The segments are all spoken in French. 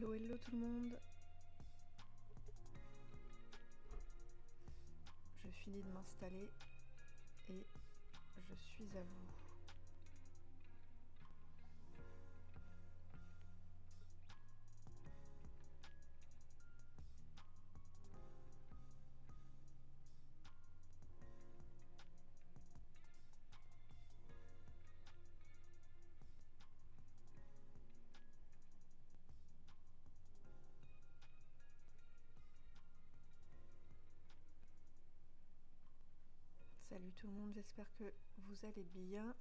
Hello, hello tout le monde. Je finis de m'installer et je suis à vous. Salut tout le monde, j'espère que vous allez bien.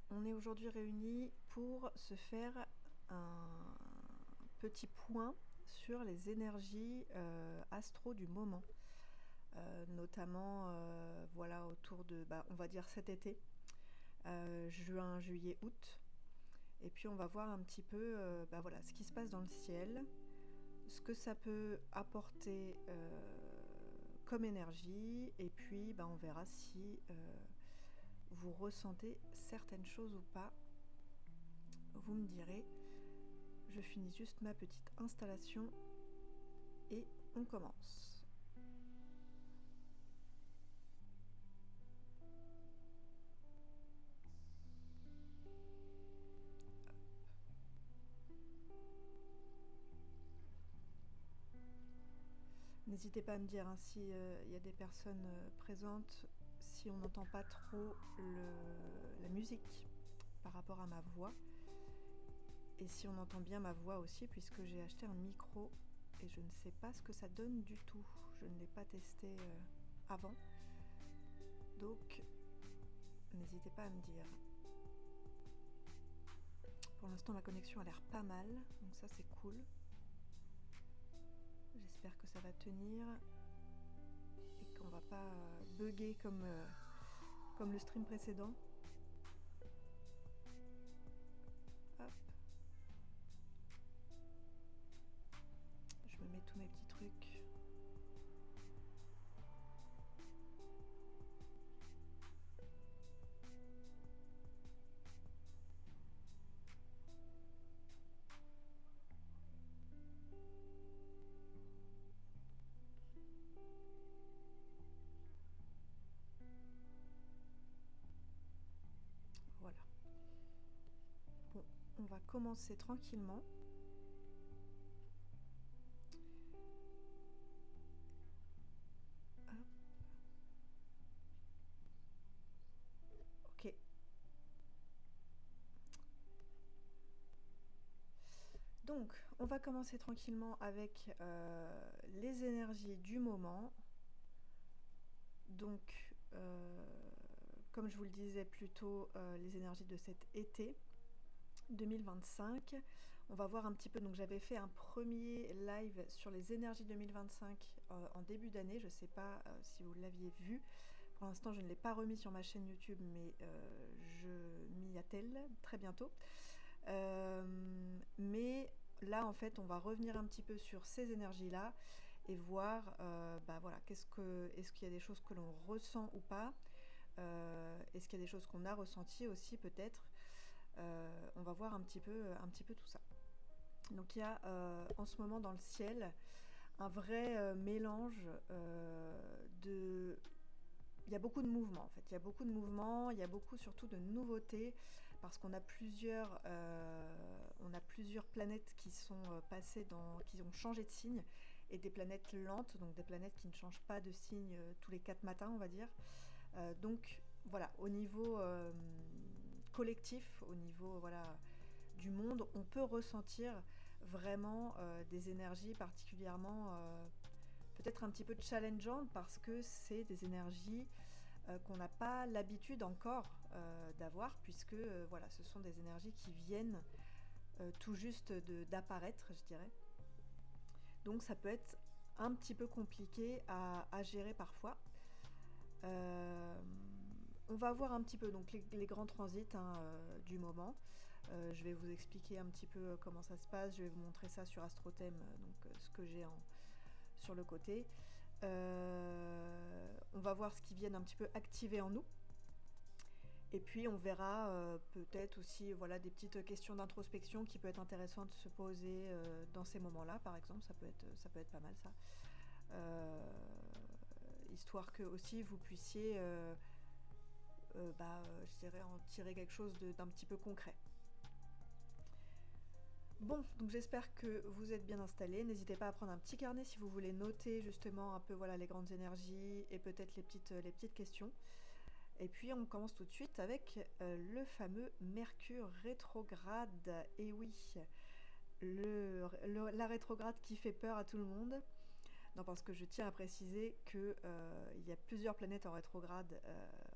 On est aujourd'hui réunis pour se faire un petit point sur les énergies astro du moment. Notamment voilà, autour de, on va dire cet été, juin, juillet, août. Et puis on va voir un petit peu voilà, ce qui se passe dans le ciel, ce que ça peut apporter comme énergie, et puis on verra si vous ressentez certaines choses ou pas. Vous me direz. Je finis juste ma petite installation et on commence. N'hésitez pas à me dire hein, si y a des personnes présentes, si on n'entend pas trop la musique par rapport à ma voix. Et si on entend bien ma voix aussi, puisque j'ai acheté un micro et je ne sais pas ce que ça donne du tout. Je ne l'ai pas testé avant. Donc, n'hésitez pas à me dire. Pour l'instant, ma connexion a l'air pas mal, donc ça c'est cool. J'espère que ça va tenir et qu'on va pas bugger comme le stream précédent. Hop. Je me mets tous mes petits trucs. Voilà. Bon, on va commencer tranquillement. Hop. Ok. Donc, on va commencer tranquillement avec les énergies du moment. Donc, comme je vous le disais plus tôt, les énergies de cet été 2025. On va voir un petit peu, donc j'avais fait un premier live sur les énergies 2025 en début d'année, je ne sais pas si vous l'aviez vu. Pour l'instant, je ne l'ai pas remis sur ma chaîne YouTube, mais je m'y attelle très bientôt. Mais là, en fait, on va revenir un petit peu sur ces énergies-là et voir, voilà, est-ce qu'il y a des choses que l'on ressent ou pas, est-ce qu'il y a des choses qu'on a ressenties aussi peut-être. On va voir un petit peu tout ça. Donc il y a en ce moment dans le ciel un vrai mélange de... Il y a beaucoup de mouvements en fait, il y a beaucoup de mouvements, il y a beaucoup surtout de nouveautés, parce qu'on a plusieurs planètes qui sont passées qui ont changé de signe, et des planètes lentes, donc des planètes qui ne changent pas de signe tous les 4 matins on va dire. Donc voilà, au niveau collectif, au niveau voilà, du monde, on peut ressentir vraiment des énergies particulièrement peut-être un petit peu challengeantes, parce que c'est des énergies qu'on n'a pas l'habitude encore d'avoir, puisque voilà, ce sont des énergies qui viennent tout juste d'apparaître, je dirais. Donc ça peut être un petit peu compliqué à gérer parfois. On va voir un petit peu donc les grands transits du moment. Je vais vous expliquer un petit peu comment ça se passe. Je vais vous montrer ça sur AstroThème, donc ce que j'ai sur le côté. On va voir ce qui vient un petit peu activer en nous. Et puis on verra peut-être aussi voilà, des petites questions d'introspection qui peut être intéressant de se poser dans ces moments-là, par exemple, ça peut être pas mal ça. Euh, Histoire que aussi vous puissiez, je dirais, en tirer quelque chose d'un petit peu concret. Bon, donc j'espère que vous êtes bien installés. N'hésitez pas à prendre un petit carnet si vous voulez noter justement un peu voilà, les grandes énergies et peut-être les petites questions. Et puis on commence tout de suite avec le fameux Mercure rétrograde. Et oui, la rétrograde qui fait peur à tout le monde. Non, parce que je tiens à préciser qu'il y a plusieurs planètes en rétrograde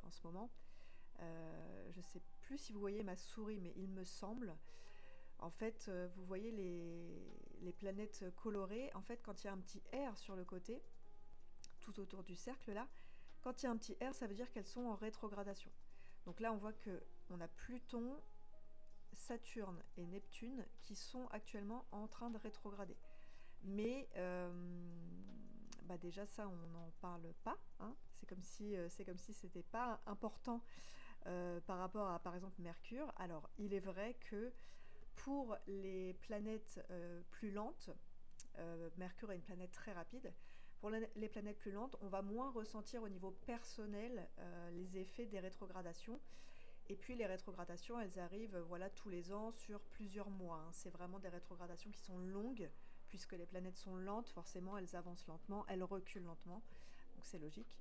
en ce moment. Je ne sais plus si vous voyez ma souris, mais il me semble. En fait, vous voyez les planètes colorées. En fait, quand il y a un petit R sur le côté, tout autour du cercle là, quand il y a un petit R, ça veut dire qu'elles sont en rétrogradation. Donc là, on voit que on a Pluton, Saturne et Neptune qui sont actuellement en train de rétrograder. Mais déjà ça, on n'en parle pas. Hein. C'est comme si c'était pas important par rapport à, par exemple, Mercure. Alors, il est vrai que pour les planètes plus lentes, Mercure est une planète très rapide. Pour les planètes plus lentes, on va moins ressentir au niveau personnel les effets des rétrogradations. Et puis les rétrogradations, elles arrivent voilà, tous les ans sur plusieurs mois. Hein. C'est vraiment des rétrogradations qui sont longues, puisque les planètes sont lentes, forcément elles avancent lentement, elles reculent lentement, donc c'est logique.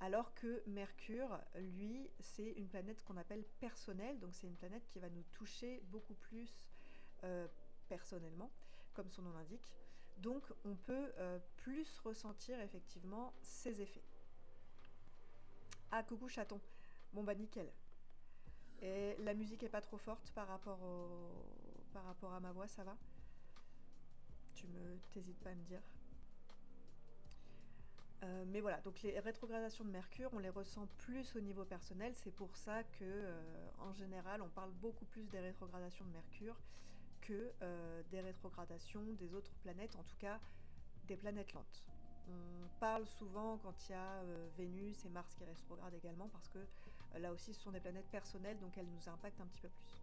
Alors que Mercure, lui, c'est une planète qu'on appelle personnelle, donc c'est une planète qui va nous toucher beaucoup plus euh, personnellement, comme son nom l'indique. Donc on peut plus ressentir effectivement ses effets. Ah, coucou chaton. Bon bah nickel. Et la musique est pas trop forte par rapport à ma voix, ça va? T'hésites pas à me dire. Mais voilà, donc les rétrogradations de Mercure, on les ressent plus au niveau personnel. C'est pour ça que, en général, on parle beaucoup plus des rétrogradations de Mercure que des rétrogradations des autres planètes, en tout cas des planètes lentes. On parle souvent quand il y a Vénus et Mars qui rétrogradent également, parce que là aussi, ce sont des planètes personnelles, donc elles nous impactent un petit peu plus.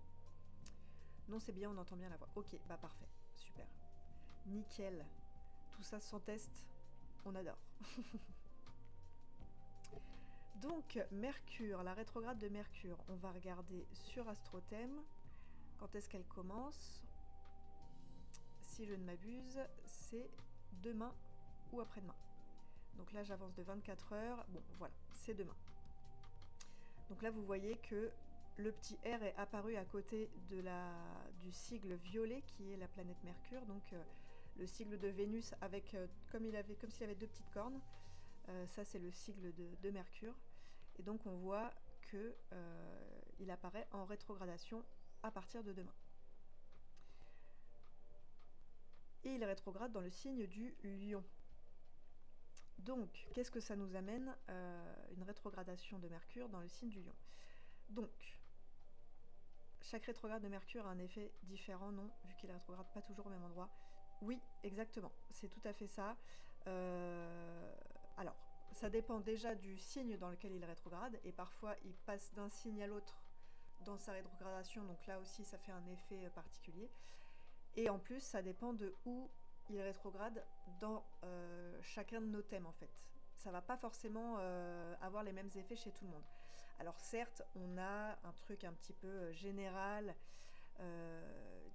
Non, c'est bien, on entend bien la voix. Ok, bah parfait, super. Nickel. Tout ça sans test, on adore. Donc, Mercure, la rétrograde de Mercure, on va regarder sur AstroThème. Quand est-ce qu'elle commence? Si je ne m'abuse, c'est demain ou après-demain. Donc là, j'avance de 24 heures. Bon, voilà, c'est demain. Donc là, vous voyez que le petit R est apparu à côté du sigle violet qui est la planète Mercure. Donc le sigle de Vénus avec comme s'il avait deux petites cornes. Ça, c'est le sigle de Mercure. Et donc on voit que il apparaît en rétrogradation à partir de demain. Et il rétrograde dans le signe du Lion. Donc, qu'est-ce que ça nous amène une rétrogradation de Mercure dans le signe du Lion. Donc, chaque rétrograde de Mercure a un effet différent, non, vu qu'il ne rétrograde pas toujours au même endroit. Oui, exactement, c'est tout à fait ça. Alors, ça dépend déjà du signe dans lequel il rétrograde, et parfois il passe d'un signe à l'autre dans sa rétrogradation, donc là aussi ça fait un effet particulier. Et en plus, ça dépend de où il rétrograde dans chacun de nos thèmes en fait. Ça va pas forcément avoir les mêmes effets chez tout le monde. Alors certes, on a un truc un petit peu général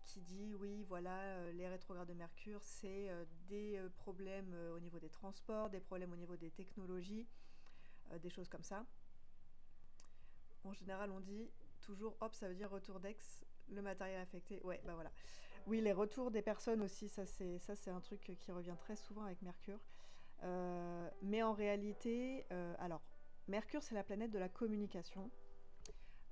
qui dit oui, voilà, les rétrogrades de Mercure, c'est des problèmes au niveau des transports, des problèmes au niveau des technologies, des choses comme ça. En général, on dit toujours, hop, ça veut dire retour d'ex, le matériel affecté. Ouais, bah voilà. Oui, les retours des personnes aussi, ça c'est un truc qui revient très souvent avec Mercure. Mais en réalité, alors, Mercure c'est la planète de la communication,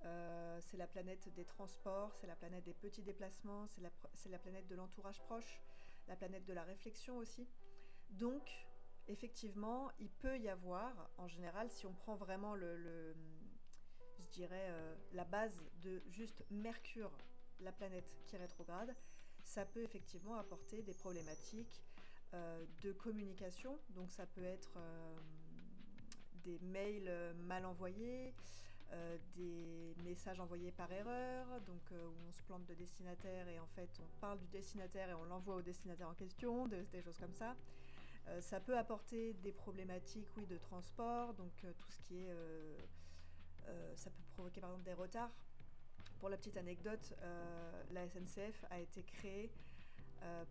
c'est la planète des transports, c'est la planète des petits déplacements, c'est la planète de l'entourage proche, la planète de la réflexion aussi. Donc, effectivement, il peut y avoir, en général, si on prend vraiment je dirais, la base de juste Mercure, la planète qui rétrograde, ça peut effectivement apporter des problématiques de communication. Donc ça peut être des mails mal envoyés, des messages envoyés par erreur, donc où on se plante de destinataire et en fait on parle du destinataire et on l'envoie au destinataire en question, des choses comme ça. Ça peut apporter des problématiques, oui, de transport, donc tout ce qui est... ça peut provoquer par exemple des retards. Pour la petite anecdote, la SNCF a été créée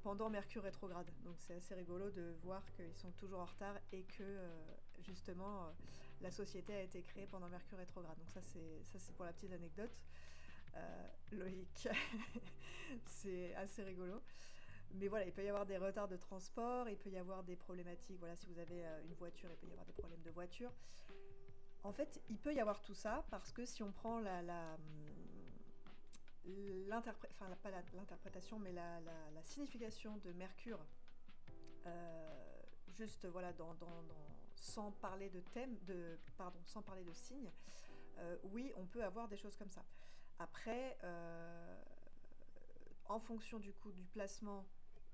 pendant Mercure rétrograde. Donc c'est assez rigolo de voir qu'ils sont toujours en retard et que justement la société a été créée pendant Mercure rétrograde. Donc ça c'est pour la petite anecdote. Loïc, c'est assez rigolo. Mais voilà, il peut y avoir des retards de transport, il peut y avoir des problématiques. Voilà, si vous avez une voiture, il peut y avoir des problèmes de voiture. En fait, il peut y avoir tout ça parce que si on prend enfin, pas l'interprétation, mais la signification de Mercure, juste voilà, sans parler de thème, sans parler de signe, oui, on peut avoir des choses comme ça. Après, en fonction du coup du placement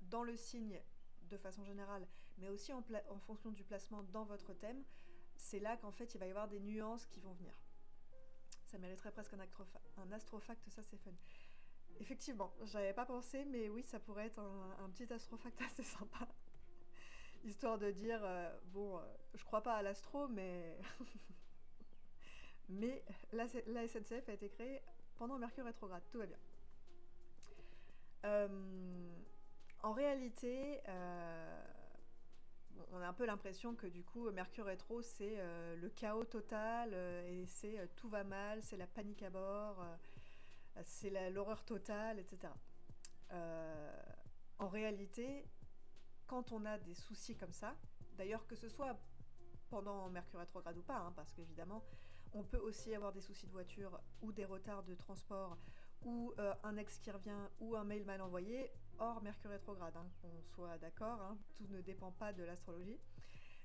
dans le signe de façon générale, mais aussi en fonction du placement dans votre thème, c'est là qu'en fait il va y avoir des nuances qui vont venir. Ça mériterait presque un astrofact, ça c'est fun. Effectivement, j'avais pas pensé, mais oui, ça pourrait être un petit astrofact assez sympa. Histoire de dire, bon, je crois pas à l'astro, mais, mais la SNCF a été créée pendant Mercure rétrograde, tout va bien. Euh, En réalité, on a un peu l'impression que du coup, Mercure rétro, c'est le chaos total, et c'est tout va mal, c'est la panique à bord, c'est l'horreur totale, etc. Euh, En réalité, quand on a des soucis comme ça, d'ailleurs que ce soit pendant Mercure rétrograde ou pas, hein, parce qu'évidemment, on peut aussi avoir des soucis de voiture ou des retards de transport ou un ex qui revient ou un mail mal envoyé, hors Mercure rétrograde, hein, qu'on soit d'accord, hein, tout ne dépend pas de l'astrologie.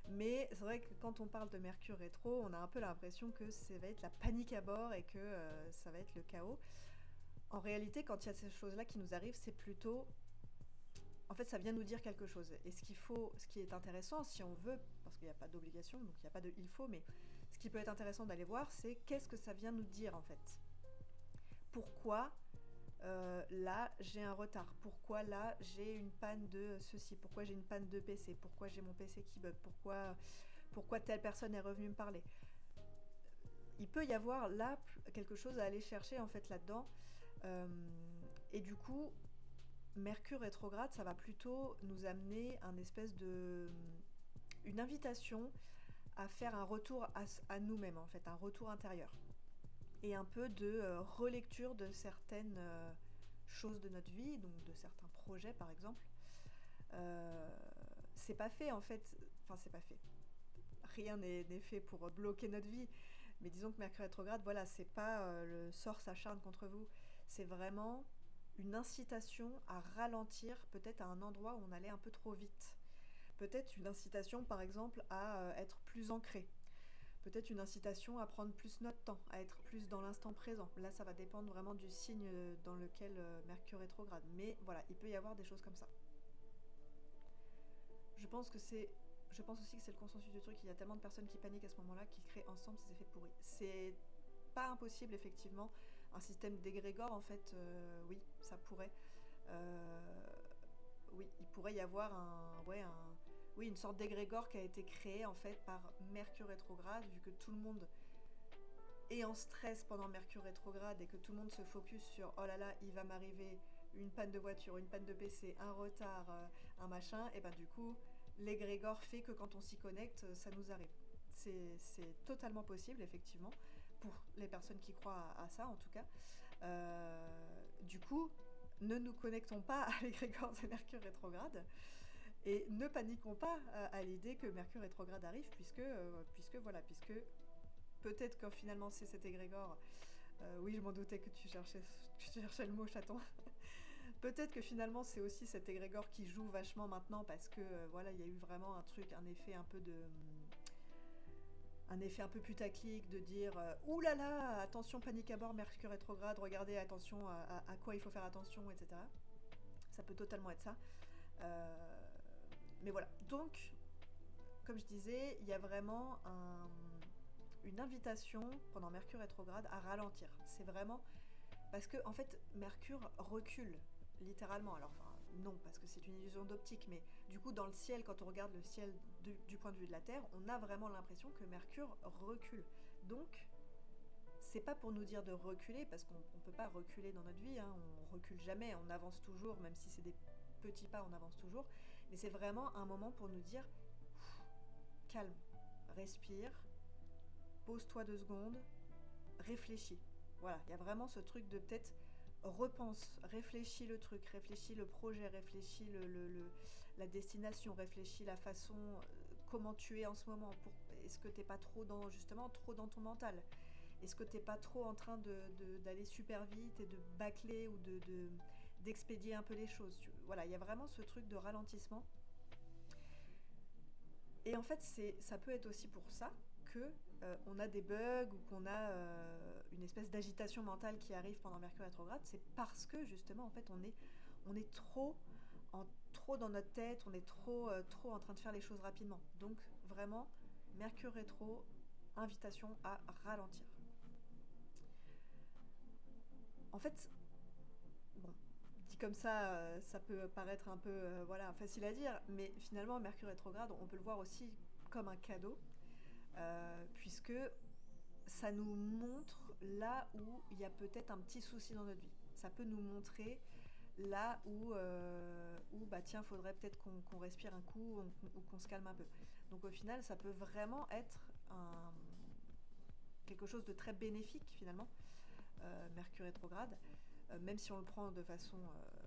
Mais c'est vrai que quand on parle de Mercure rétro, on a un peu l'impression que ça va être la panique à bord et que ça va être le chaos. En réalité, quand il y a ces choses-là qui nous arrivent, c'est plutôt... En fait, ça vient nous dire quelque chose. Et ce qui est intéressant, si on veut, parce qu'il n'y a pas d'obligation, donc il n'y a pas de il faut, mais ce qui peut être intéressant d'aller voir, c'est qu'est-ce que ça vient nous dire en fait. Pourquoi là j'ai un retard? Pourquoi là j'ai une panne de ceci? Pourquoi j'ai une panne de PC? Pourquoi j'ai mon PC qui bug? Pourquoi telle personne est revenue me parler? Il peut y avoir là quelque chose à aller chercher en fait là-dedans. Euh, et du coup, Mercure rétrograde, ça va plutôt nous amener une invitation à faire un retour à nous-mêmes en fait, un retour intérieur et un peu de relecture de certaines choses de notre vie, donc de certains projets par exemple. Euh, c'est pas fait en fait, enfin c'est pas fait. Rien n'est fait pour bloquer notre vie, mais disons que Mercure rétrograde, voilà, c'est pas le sort s'acharne contre vous, c'est vraiment une incitation à ralentir peut-être à un endroit où on allait un peu trop vite. Peut-être une incitation par exemple à être plus ancré. Peut-être une incitation à prendre plus notre temps, à être plus dans l'instant présent. Là, ça va dépendre vraiment du signe dans lequel Mercure rétrograde. Mais voilà, il peut y avoir des choses comme ça. Je pense que c'est je pense aussi que c'est le consensus du truc. Il y a tellement de personnes qui paniquent à ce moment-là, qui créent ensemble ces effets pourris. C'est pas impossible, effectivement. Un système d'égrégore, en fait, oui, ça pourrait. Euh, oui, il pourrait y avoir oui, une sorte d'égrégore qui a été créée, en fait, par Mercure rétrograde, vu que tout le monde est en stress pendant Mercure rétrograde et que tout le monde se focus sur oh là là, il va m'arriver une panne de voiture, une panne de PC, un retard, un machin, et ben du coup, l'égrégore fait que quand on s'y connecte, ça nous arrive. C'est totalement possible, effectivement, pour les personnes qui croient à ça en tout cas. Du coup, ne nous connectons pas à l'égrégore de Mercure rétrograde et ne paniquons pas à l'idée que Mercure rétrograde arrive, puisque peut-être que finalement c'est cet égrégore. Oui, je m'en doutais que tu cherchais le mot chaton. Peut-être que finalement c'est aussi cet égrégore qui joue vachement maintenant parce que voilà, il y a eu vraiment un effet un peu putaclic de dire ouh là là, attention panique à bord, Mercure rétrograde, regardez attention à quoi il faut faire attention, etc. Ça peut totalement être ça. Mais voilà. Donc, comme je disais, il y a vraiment une invitation pendant Mercure rétrograde à ralentir. C'est vraiment parce que en fait Mercure recule littéralement. Alors enfin non parce que c'est une illusion d'optique, mais du coup dans le ciel, quand on regarde le ciel du point de vue de la Terre, on a vraiment l'impression que Mercure recule. Donc c'est pas pour nous dire de reculer, parce qu'on ne peut pas reculer dans notre vie, hein, on recule jamais, on avance toujours, même si c'est des petits pas, on avance toujours. Mais c'est vraiment un moment pour nous dire calme, respire, pose-toi 2 secondes, réfléchis. Voilà, il y a vraiment ce truc de peut-être repense, réfléchis le truc, réfléchis le projet, réfléchis la destination, réfléchis la façon, comment tu es en ce moment. Est-ce que t'es pas trop dans, justement, trop dans ton mental? Est-ce que t'es pas trop en train d'aller super vite et de bâcler ou d'expédier un peu les choses? Voilà, il y a vraiment ce truc de ralentissement. Et en fait, ça peut être aussi pour ça que on a des bugs ou qu'on a une espèce d'agitation mentale qui arrive pendant Mercure rétrograde. C'est parce que justement, en fait, on est trop dans notre tête, on est trop en train de faire les choses rapidement. Donc vraiment, Mercure rétro, invitation à ralentir. En fait, bon, dit comme ça peut paraître un peu voilà, facile à dire, mais finalement, Mercure rétrograde, on peut le voir aussi comme un cadeau, puisque ça nous montre là où il y a peut-être un petit souci dans notre vie. Ça peut nous montrer là où bah tiens, faudrait peut-être qu'on respire un coup ou qu'on se calme un peu. Donc au final, ça peut vraiment être quelque chose de très bénéfique finalement, Mercure rétrograde, même si on le prend de façon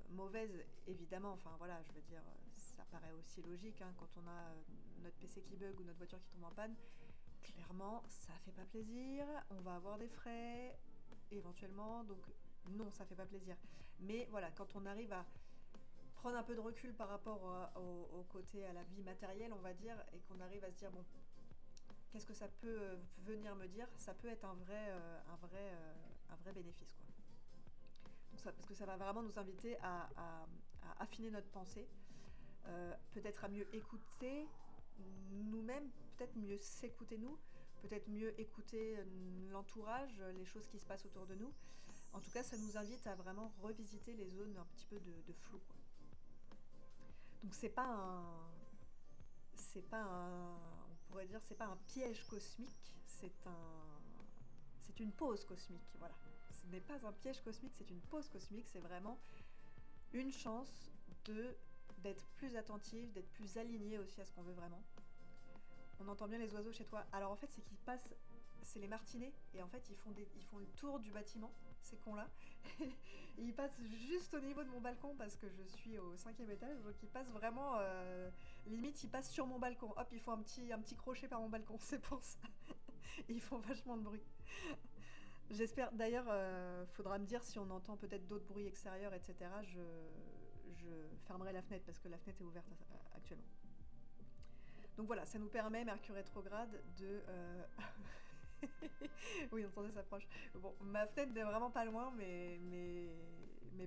mauvaise, évidemment, enfin voilà, je veux dire, ça paraît aussi logique, hein, quand on a notre PC qui bug ou notre voiture qui tombe en panne, clairement, ça fait pas plaisir, on va avoir des frais, éventuellement, donc non, ça fait pas plaisir. Mais voilà, quand on arrive à prendre un peu de recul par rapport au côté, à la vie matérielle, on va dire, et qu'on arrive à se dire, bon, qu'est-ce que ça peut venir me dire? Ça peut être un vrai bénéfice, quoi. Donc ça, parce que ça va vraiment nous inviter à affiner notre pensée, peut-être à mieux écouter nous-mêmes, peut-être mieux s'écouter nous, peut-être mieux écouter l'entourage, les choses qui se passent autour de nous. En tout cas, ça nous invite à vraiment revisiter les zones un petit peu de flou, quoi. Donc on pourrait dire, c'est pas un piège cosmique, c'est une pause cosmique, voilà. Ce n'est pas un piège cosmique, c'est une pause cosmique, c'est vraiment une chance d'être plus attentif, d'être plus aligné aussi à ce qu'on veut vraiment. On entend bien les oiseaux chez toi. Alors en fait, c'est qu'ils passent, c'est les martinets, et en fait, ils font le tour du bâtiment, ces cons-là. Ils passent juste au niveau de mon balcon parce que je suis au 5e étage, donc ils passent vraiment, limite, ils passent sur mon balcon. Hop, ils font un petit crochet par mon balcon, c'est pour ça. Ils font vachement de bruit. J'espère, d'ailleurs, faudra me dire si on entend peut-être d'autres bruits extérieurs, etc. Je fermerai la fenêtre parce que la fenêtre est ouverte actuellement. Donc voilà, ça nous permet, Mercure rétrograde, de... oui, on entendait ça proche. Bon, ma fenêtre n'est vraiment pas loin, mais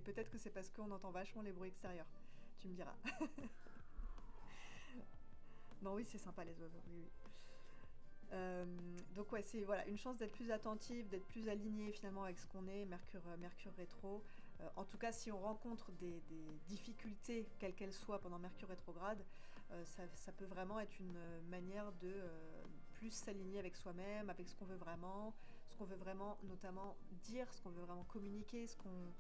peut-être que c'est parce qu'on entend vachement les bruits extérieurs. Tu me diras. Non, oui, c'est sympa les oiseaux, oui, oui. Donc ouais, c'est voilà, une chance d'être plus attentif, d'être plus aligné finalement avec ce qu'on est, Mercure rétro. En tout cas, si on rencontre des difficultés, quelles qu'elles soient, pendant Mercure rétrograde, ça peut vraiment être une manière de plus s'aligner avec soi-même, avec ce qu'on veut vraiment notamment dire, ce qu'on veut vraiment communiquer, ce qu'on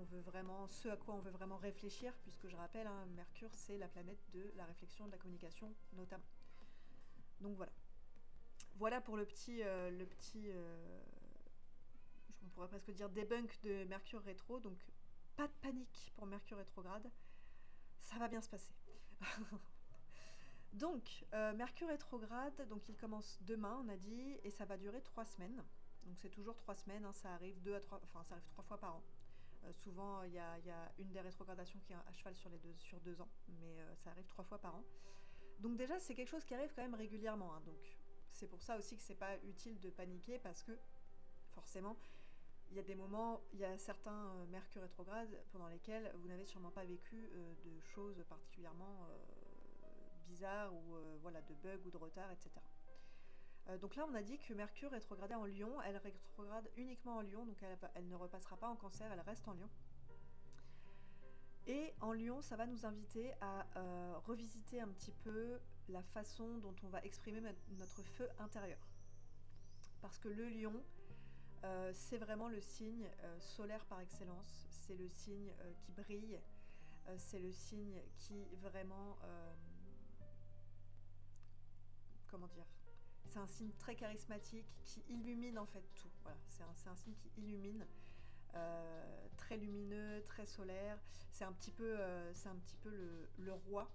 veut vraiment, ce à quoi on veut vraiment réfléchir, puisque je rappelle, hein, Mercure c'est la planète de la réflexion, de la communication notamment. Donc voilà. Voilà pour on pourrait presque dire debunk de Mercure rétro. Donc pas de panique pour Mercure rétrograde, ça va bien se passer. Donc Mercure rétrograde, donc il commence demain, on a dit, et ça va durer 3 semaines. Donc c'est toujours 3 semaines, hein, ça arrive 3 fois par an. Souvent il y a une des rétrogradations qui est à cheval sur 2 ans, mais ça arrive 3 fois par an. Donc déjà c'est quelque chose qui arrive quand même régulièrement, hein, donc c'est pour ça aussi que c'est pas utile de paniquer, parce que forcément il y a des moments, il y a certains Mercure rétrogrades pendant lesquels vous n'avez sûrement pas vécu de choses particulièrement bizarres ou voilà, de bugs ou de retard, etc. Donc là, on a dit que Mercure rétrogradait en Lion, elle rétrograde uniquement en Lion, donc elle ne repassera pas en Cancer, elle reste en Lion. Et en Lion, ça va nous inviter à revisiter un petit peu la façon dont on va exprimer notre feu intérieur. Parce que le Lion, c'est vraiment le signe solaire par excellence, c'est le signe qui brille, c'est le signe qui vraiment... comment dire, c'est un signe très charismatique qui illumine en fait tout. Voilà, c'est un signe qui illumine, très lumineux, très solaire. C'est un petit peu le roi.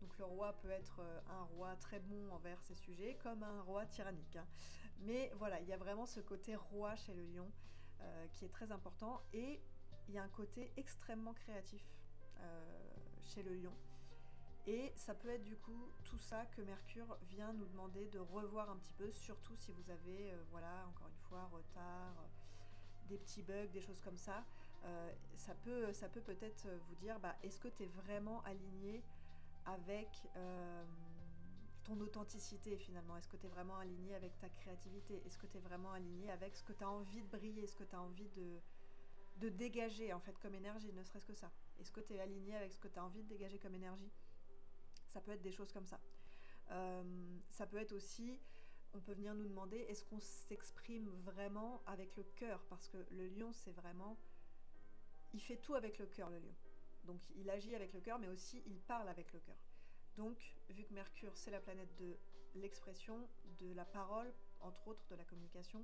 Donc le roi peut être un roi très bon envers ses sujets, comme un roi tyrannique, hein. Mais voilà, il y a vraiment ce côté roi chez le lion qui est très important. Et il y a un côté extrêmement créatif chez le lion. Et ça peut être du coup tout ça que Mercure vient nous demander de revoir un petit peu, surtout si vous avez, voilà, encore une fois, retard, des petits bugs, des choses comme ça. Ça peut peut-être vous dire, bah, est-ce que tu es vraiment aligné avec ton authenticité finalement? Est-ce que tu es vraiment aligné avec ta créativité? Est-ce que tu es vraiment aligné avec ce que tu as envie de briller? Est-ce que tu as envie de dégager en fait comme énergie, ne serait-ce que ça? Est-ce que tu es aligné avec ce que tu as envie de dégager comme énergie? Ça peut être des choses comme ça. Ça peut être aussi, on peut venir nous demander, est-ce qu'on s'exprime vraiment avec le cœur? Parce que le lion, c'est vraiment... Il fait tout avec le cœur, le lion. Donc il agit avec le cœur, mais aussi il parle avec le cœur. Donc, vu que Mercure, c'est la planète de l'expression, de la parole, entre autres de la communication,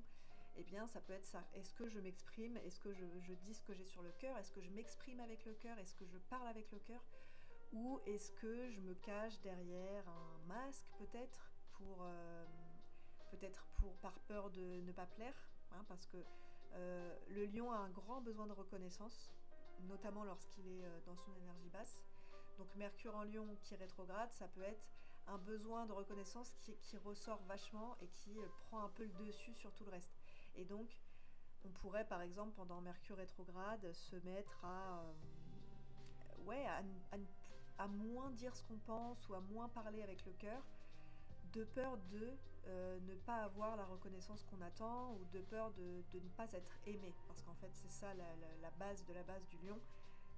eh bien, ça peut être ça. Est-ce que je m'exprime? Est-ce que je dis ce que j'ai sur le cœur? Est-ce que je m'exprime avec le cœur? Est-ce que je parle avec le cœur? Ou est-ce que je me cache derrière un masque peut-être par peur de ne pas plaire, hein, parce que le lion a un grand besoin de reconnaissance, notamment lorsqu'il est dans son énergie basse. Donc Mercure en lion qui rétrograde, ça peut être un besoin de reconnaissance qui ressort vachement et qui prend un peu le dessus sur tout le reste. Et donc on pourrait par exemple pendant Mercure rétrograde se mettre à... ouais, à moins dire ce qu'on pense ou à moins parler avec le cœur, de peur de ne pas avoir la reconnaissance qu'on attend ou de peur de ne pas être aimé. Parce qu'en fait, c'est ça la base de la base du lion,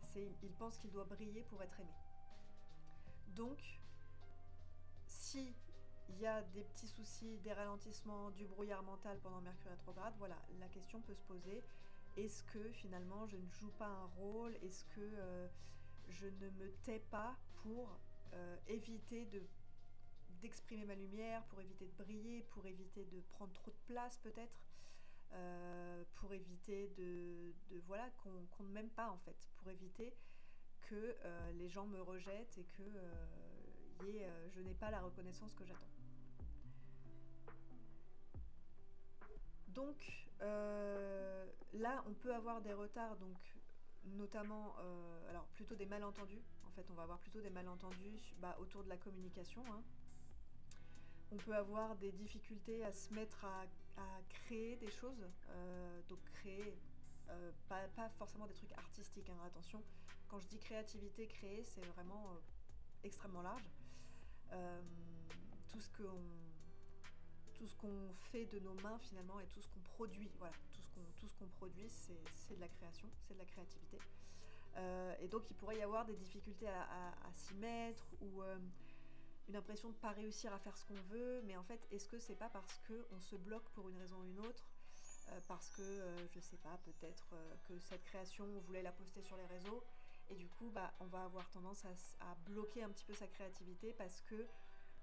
c'est il pense qu'il doit briller pour être aimé. Donc, si il y a des petits soucis, des ralentissements, du brouillard mental pendant Mercure rétrograde, voilà, la question peut se poser, est-ce que finalement je ne joue pas un rôle? Est-ce que je ne me tais pas pour éviter d'exprimer ma lumière, pour éviter de briller, pour éviter de prendre trop de place peut-être, pour éviter voilà, qu'on ne m'aime pas en fait, pour éviter que les gens me rejettent et que je n'ai pas la reconnaissance que j'attends. Donc là, on peut avoir des retards, donc notamment, alors plutôt des malentendus. En fait, on va avoir plutôt des malentendus autour de la communication, hein. On peut avoir des difficultés à se mettre à créer des choses, donc créer, pas forcément des trucs artistiques, hein, attention. Quand je dis créativité, créer, c'est vraiment extrêmement large. Euh, tout ce qu'on fait de nos mains finalement et tout ce qu'on produit, voilà, tout ce qu'on produit, c'est de la création, c'est de la créativité. Et donc il pourrait y avoir des difficultés à s'y mettre ou une impression de ne pas réussir à faire ce qu'on veut, mais en fait, est-ce que c'est pas parce qu'on se bloque pour une raison ou une autre, parce que, je sais pas, peut-être que cette création, on voulait la poster sur les réseaux, et du coup, on va avoir tendance à bloquer un petit peu sa créativité parce que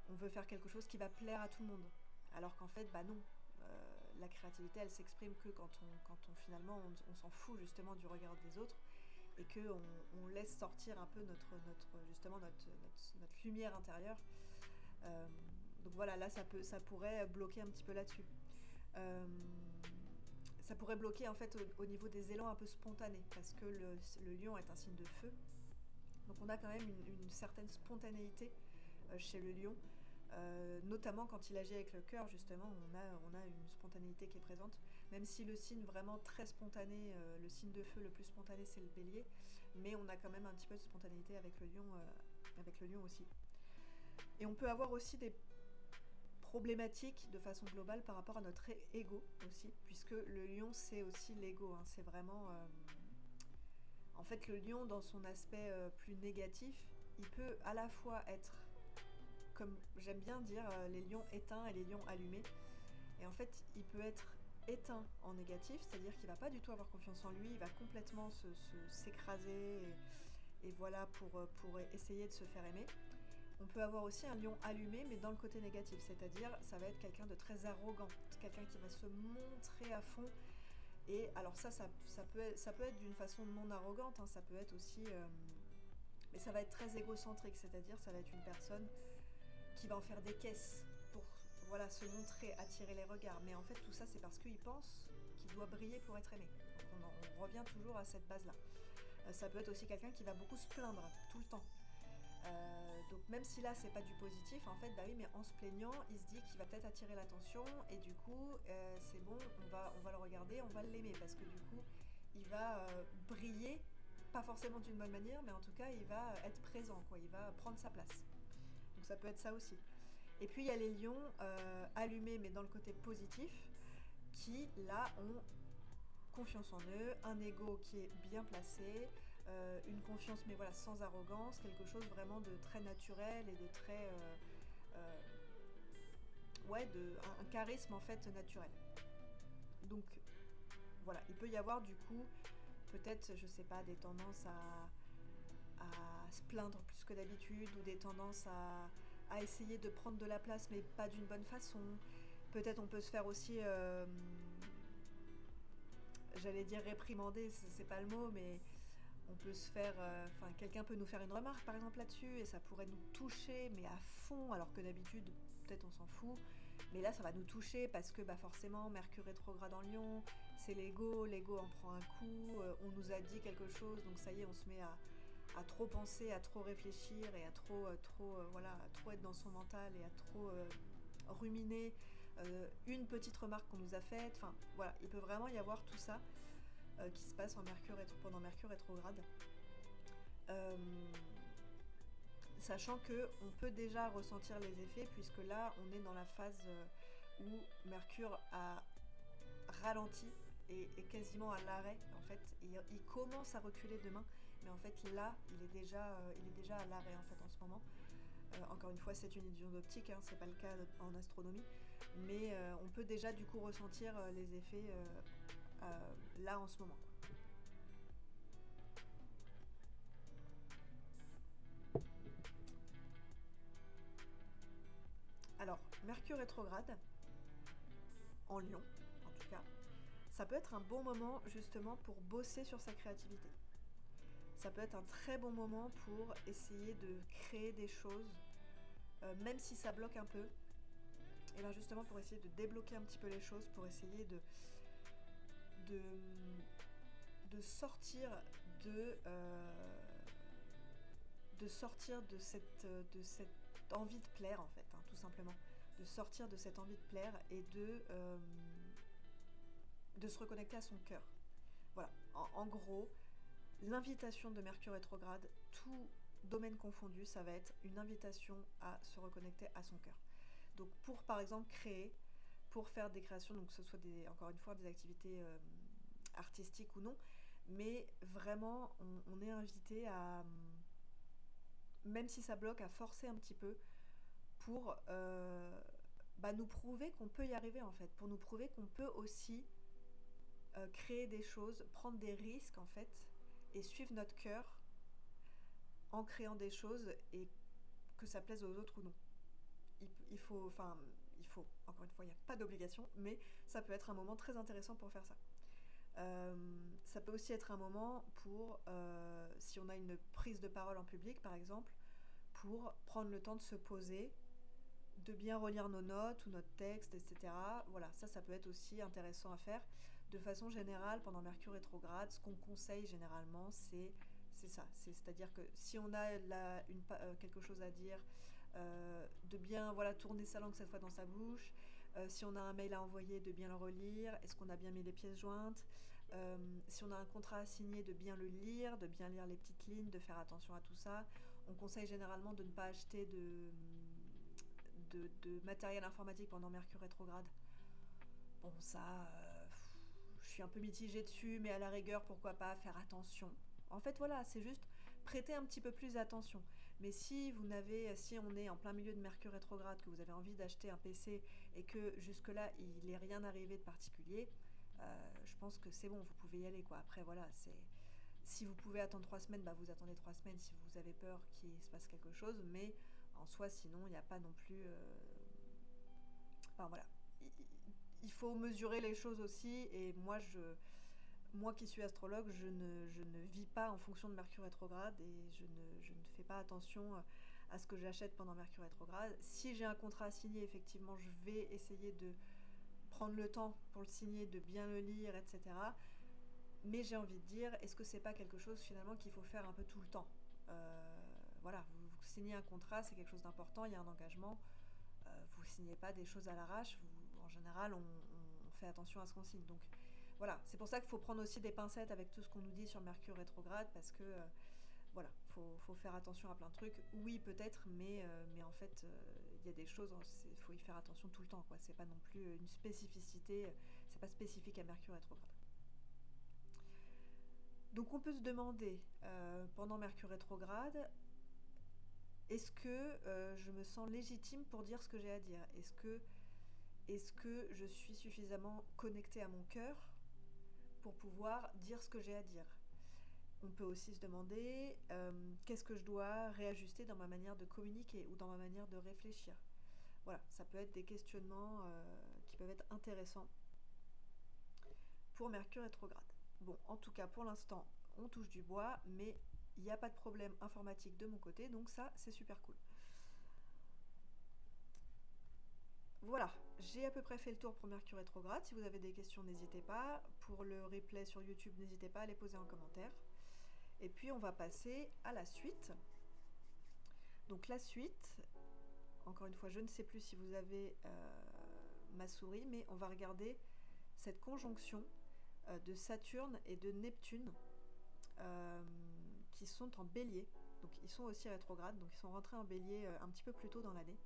on veut faire quelque chose qui va plaire à tout le monde. Alors qu'en fait, non. La créativité, elle s'exprime que quand on finalement, on s'en fout justement du regard des autres et qu'on laisse sortir un peu justement notre lumière intérieure. Donc voilà, là ça pourrait bloquer un petit peu là-dessus. Euh, Ça pourrait bloquer en fait au niveau des élans un peu spontanés, parce que le lion est un signe de feu. Donc on a quand même une certaine spontanéité chez le lion, notamment quand il agit avec le cœur, justement, on a une spontanéité qui est présente, même si le signe vraiment très spontané, le signe de feu le plus spontané, c'est le bélier, mais on a quand même un petit peu de spontanéité avec le lion aussi. Et on peut avoir aussi des problématique de façon globale par rapport à notre ego aussi, puisque le lion c'est aussi l'ego, hein, c'est vraiment en fait le lion dans son aspect plus négatif, il peut à la fois être, comme j'aime bien dire, les lions éteints et les lions allumés, et en fait il peut être éteint en négatif, c'est-à-dire qu'il va pas du tout avoir confiance en lui, il va complètement s'écraser et voilà pour essayer de se faire aimer. On peut avoir aussi un lion allumé, mais dans le côté négatif, c'est-à-dire ça va être quelqu'un de très arrogant, quelqu'un qui va se montrer à fond. Et alors ça peut être d'une façon non arrogante, hein, ça peut être aussi... mais ça va être très égocentrique, c'est-à-dire ça va être une personne qui va en faire des caisses pour voilà, se montrer, attirer les regards. Mais en fait tout ça c'est parce qu'il pense qu'il doit briller pour être aimé. Donc on revient toujours à cette base-là. Ça peut être aussi quelqu'un qui va beaucoup se plaindre tout le temps. Donc même si là c'est pas du positif, en fait, bah oui, mais en se plaignant, il se dit qu'il va peut-être attirer l'attention et du coup, c'est bon, on va le regarder, on va l'aimer parce que du coup, il va briller, pas forcément d'une bonne manière, mais en tout cas, il va être présent, quoi, il va prendre sa place. Donc ça peut être ça aussi. Et puis il y a les lions allumés, mais dans le côté positif, qui là ont confiance en eux, un ego qui est bien placé, une confiance mais voilà sans arrogance, quelque chose vraiment de très naturel et de très ouais un charisme en fait naturel. Donc voilà, il peut y avoir du coup peut-être je sais pas des tendances à se plaindre plus que d'habitude ou des tendances à essayer de prendre de la place mais pas d'une bonne façon. Peut-être on peut se faire aussi j'allais dire réprimander, c'est pas le mot, mais on peut se faire, enfin quelqu'un peut nous faire une remarque par exemple là-dessus et ça pourrait nous toucher mais à fond alors que d'habitude peut-être on s'en fout, mais là ça va nous toucher parce que bah forcément Mercure rétrograde en Lion, c'est l'ego en prend un coup, on nous a dit quelque chose donc ça y est on se met à trop penser, à trop réfléchir et à voilà, à trop être dans son mental et à trop ruminer une petite remarque qu'on nous a faite, enfin voilà, il peut vraiment y avoir tout ça qui se passe pendant Mercure rétrograde. Euh, Sachant que on peut déjà ressentir les effets puisque là on est dans la phase où Mercure a ralenti et quasiment à l'arrêt en fait. Il commence à reculer demain, mais en fait là il est déjà à l'arrêt en fait en ce moment. Encore une fois c'est une illusion d'optique, hein, c'est pas le cas en astronomie, mais on peut déjà du coup ressentir les effets là en ce moment. Alors, Mercure rétrograde, en Lion en tout cas, ça peut être un bon moment justement pour bosser sur sa créativité. Ça peut être un très bon moment pour essayer de créer des choses, même si ça bloque un peu, et bien justement pour essayer de débloquer un petit peu les choses, pour essayer de, de sortir de, de cette envie de plaire en fait, hein, tout simplement. De sortir de cette envie de plaire et de se reconnecter à son cœur. Voilà, en gros, l'invitation de Mercure rétrograde, tout domaine confondu, ça va être une invitation à se reconnecter à son cœur. Donc pour par exemple créer, pour faire des créations, donc que ce soit encore une fois des activités artistiques ou non, mais vraiment on est invité à, même si ça bloque, à forcer un petit peu pour bah, nous prouver qu'on peut y arriver en fait, pour nous prouver qu'on peut aussi créer des choses, prendre des risques en fait, et suivre notre cœur en créant des choses et que ça plaise aux autres ou non. Il faut, enfin, encore une fois, il n'y a pas d'obligation, mais ça peut être un moment très intéressant pour faire ça. Ça peut aussi être un moment pour, si on a une prise de parole en public par exemple, pour prendre le temps de se poser, de bien relire nos notes ou notre texte, etc. Voilà, ça peut être aussi intéressant à faire. De façon générale, pendant Mercure rétrograde, ce qu'on conseille généralement, c'est ça. C'est-à-dire que si on a quelque chose à dire, de bien voilà, tourner sa langue cette fois dans sa bouche. Si on a un mail à envoyer, de bien le relire. Est-ce qu'on a bien mis les pièces jointes? Si on a un contrat à signer, de bien le lire, de bien lire les petites lignes, de faire attention à tout ça. On conseille généralement de ne pas acheter de matériel informatique pendant Mercure rétrograde. Bon, ça, je suis un peu mitigée dessus, mais à la rigueur, pourquoi pas faire attention. En fait, voilà, c'est juste prêter un petit peu plus d'attention. Mais si on est en plein milieu de Mercure rétrograde, que vous avez envie d'acheter un PC et que jusque-là, il n'est rien arrivé de particulier, je pense que c'est bon, vous pouvez y aller, quoi. Après, voilà, si vous pouvez attendre 3 semaines, bah vous attendez 3 semaines si vous avez peur qu'il se passe quelque chose, mais en soi, sinon, il n'y a pas non plus. Enfin voilà, il faut mesurer les choses aussi, et moi qui suis astrologue, je ne vis pas en fonction de Mercure rétrograde, et je ne fais pas attention à ce que j'achète pendant Mercure rétrograde. Si j'ai un contrat à signer, effectivement, je vais essayer de prendre le temps pour le signer, de bien le lire, etc. Mais j'ai envie de dire, est-ce que c'est pas quelque chose finalement qu'il faut faire un peu tout le temps? Voilà, vous signez un contrat, c'est quelque chose d'important, il y a un engagement. Vous signez pas des choses à l'arrache. En général, on fait attention à ce qu'on signe. Donc voilà, c'est pour ça qu'il faut prendre aussi des pincettes avec tout ce qu'on nous dit sur Mercure rétrograde, parce que voilà, faut faire attention à plein de trucs. Oui, peut-être, mais en fait, il y a des choses, il faut y faire attention tout le temps, quoi. C'est pas non plus une spécificité, c'est pas spécifique à Mercure rétrograde. Donc on peut se demander, pendant Mercure rétrograde, est-ce que je me sens légitime pour dire ce que j'ai à dire? Est-ce que je suis suffisamment connectée à mon cœur pour pouvoir dire ce que j'ai à dire? On peut aussi se demander qu'est-ce que je dois réajuster dans ma manière de communiquer ou dans ma manière de réfléchir. Voilà, ça peut être des questionnements qui peuvent être intéressants pour Mercure rétrograde. Bon, en tout cas, pour l'instant, on touche du bois, mais il n'y a pas de problème informatique de mon côté, donc ça, c'est super cool. Voilà, j'ai à peu près fait le tour pour Mercure rétrograde. Si vous avez des questions, n'hésitez pas. Pour le replay sur YouTube, n'hésitez pas à les poser en commentaire. Et puis on va passer à la suite. Donc la suite, encore une fois, je ne sais plus si vous avez ma souris, mais on va regarder cette conjonction de Saturne et de Neptune euh, qui sont en bélier. Donc ils sont aussi rétrogrades, donc ils sont rentrés en bélier un petit peu plus tôt dans l'année.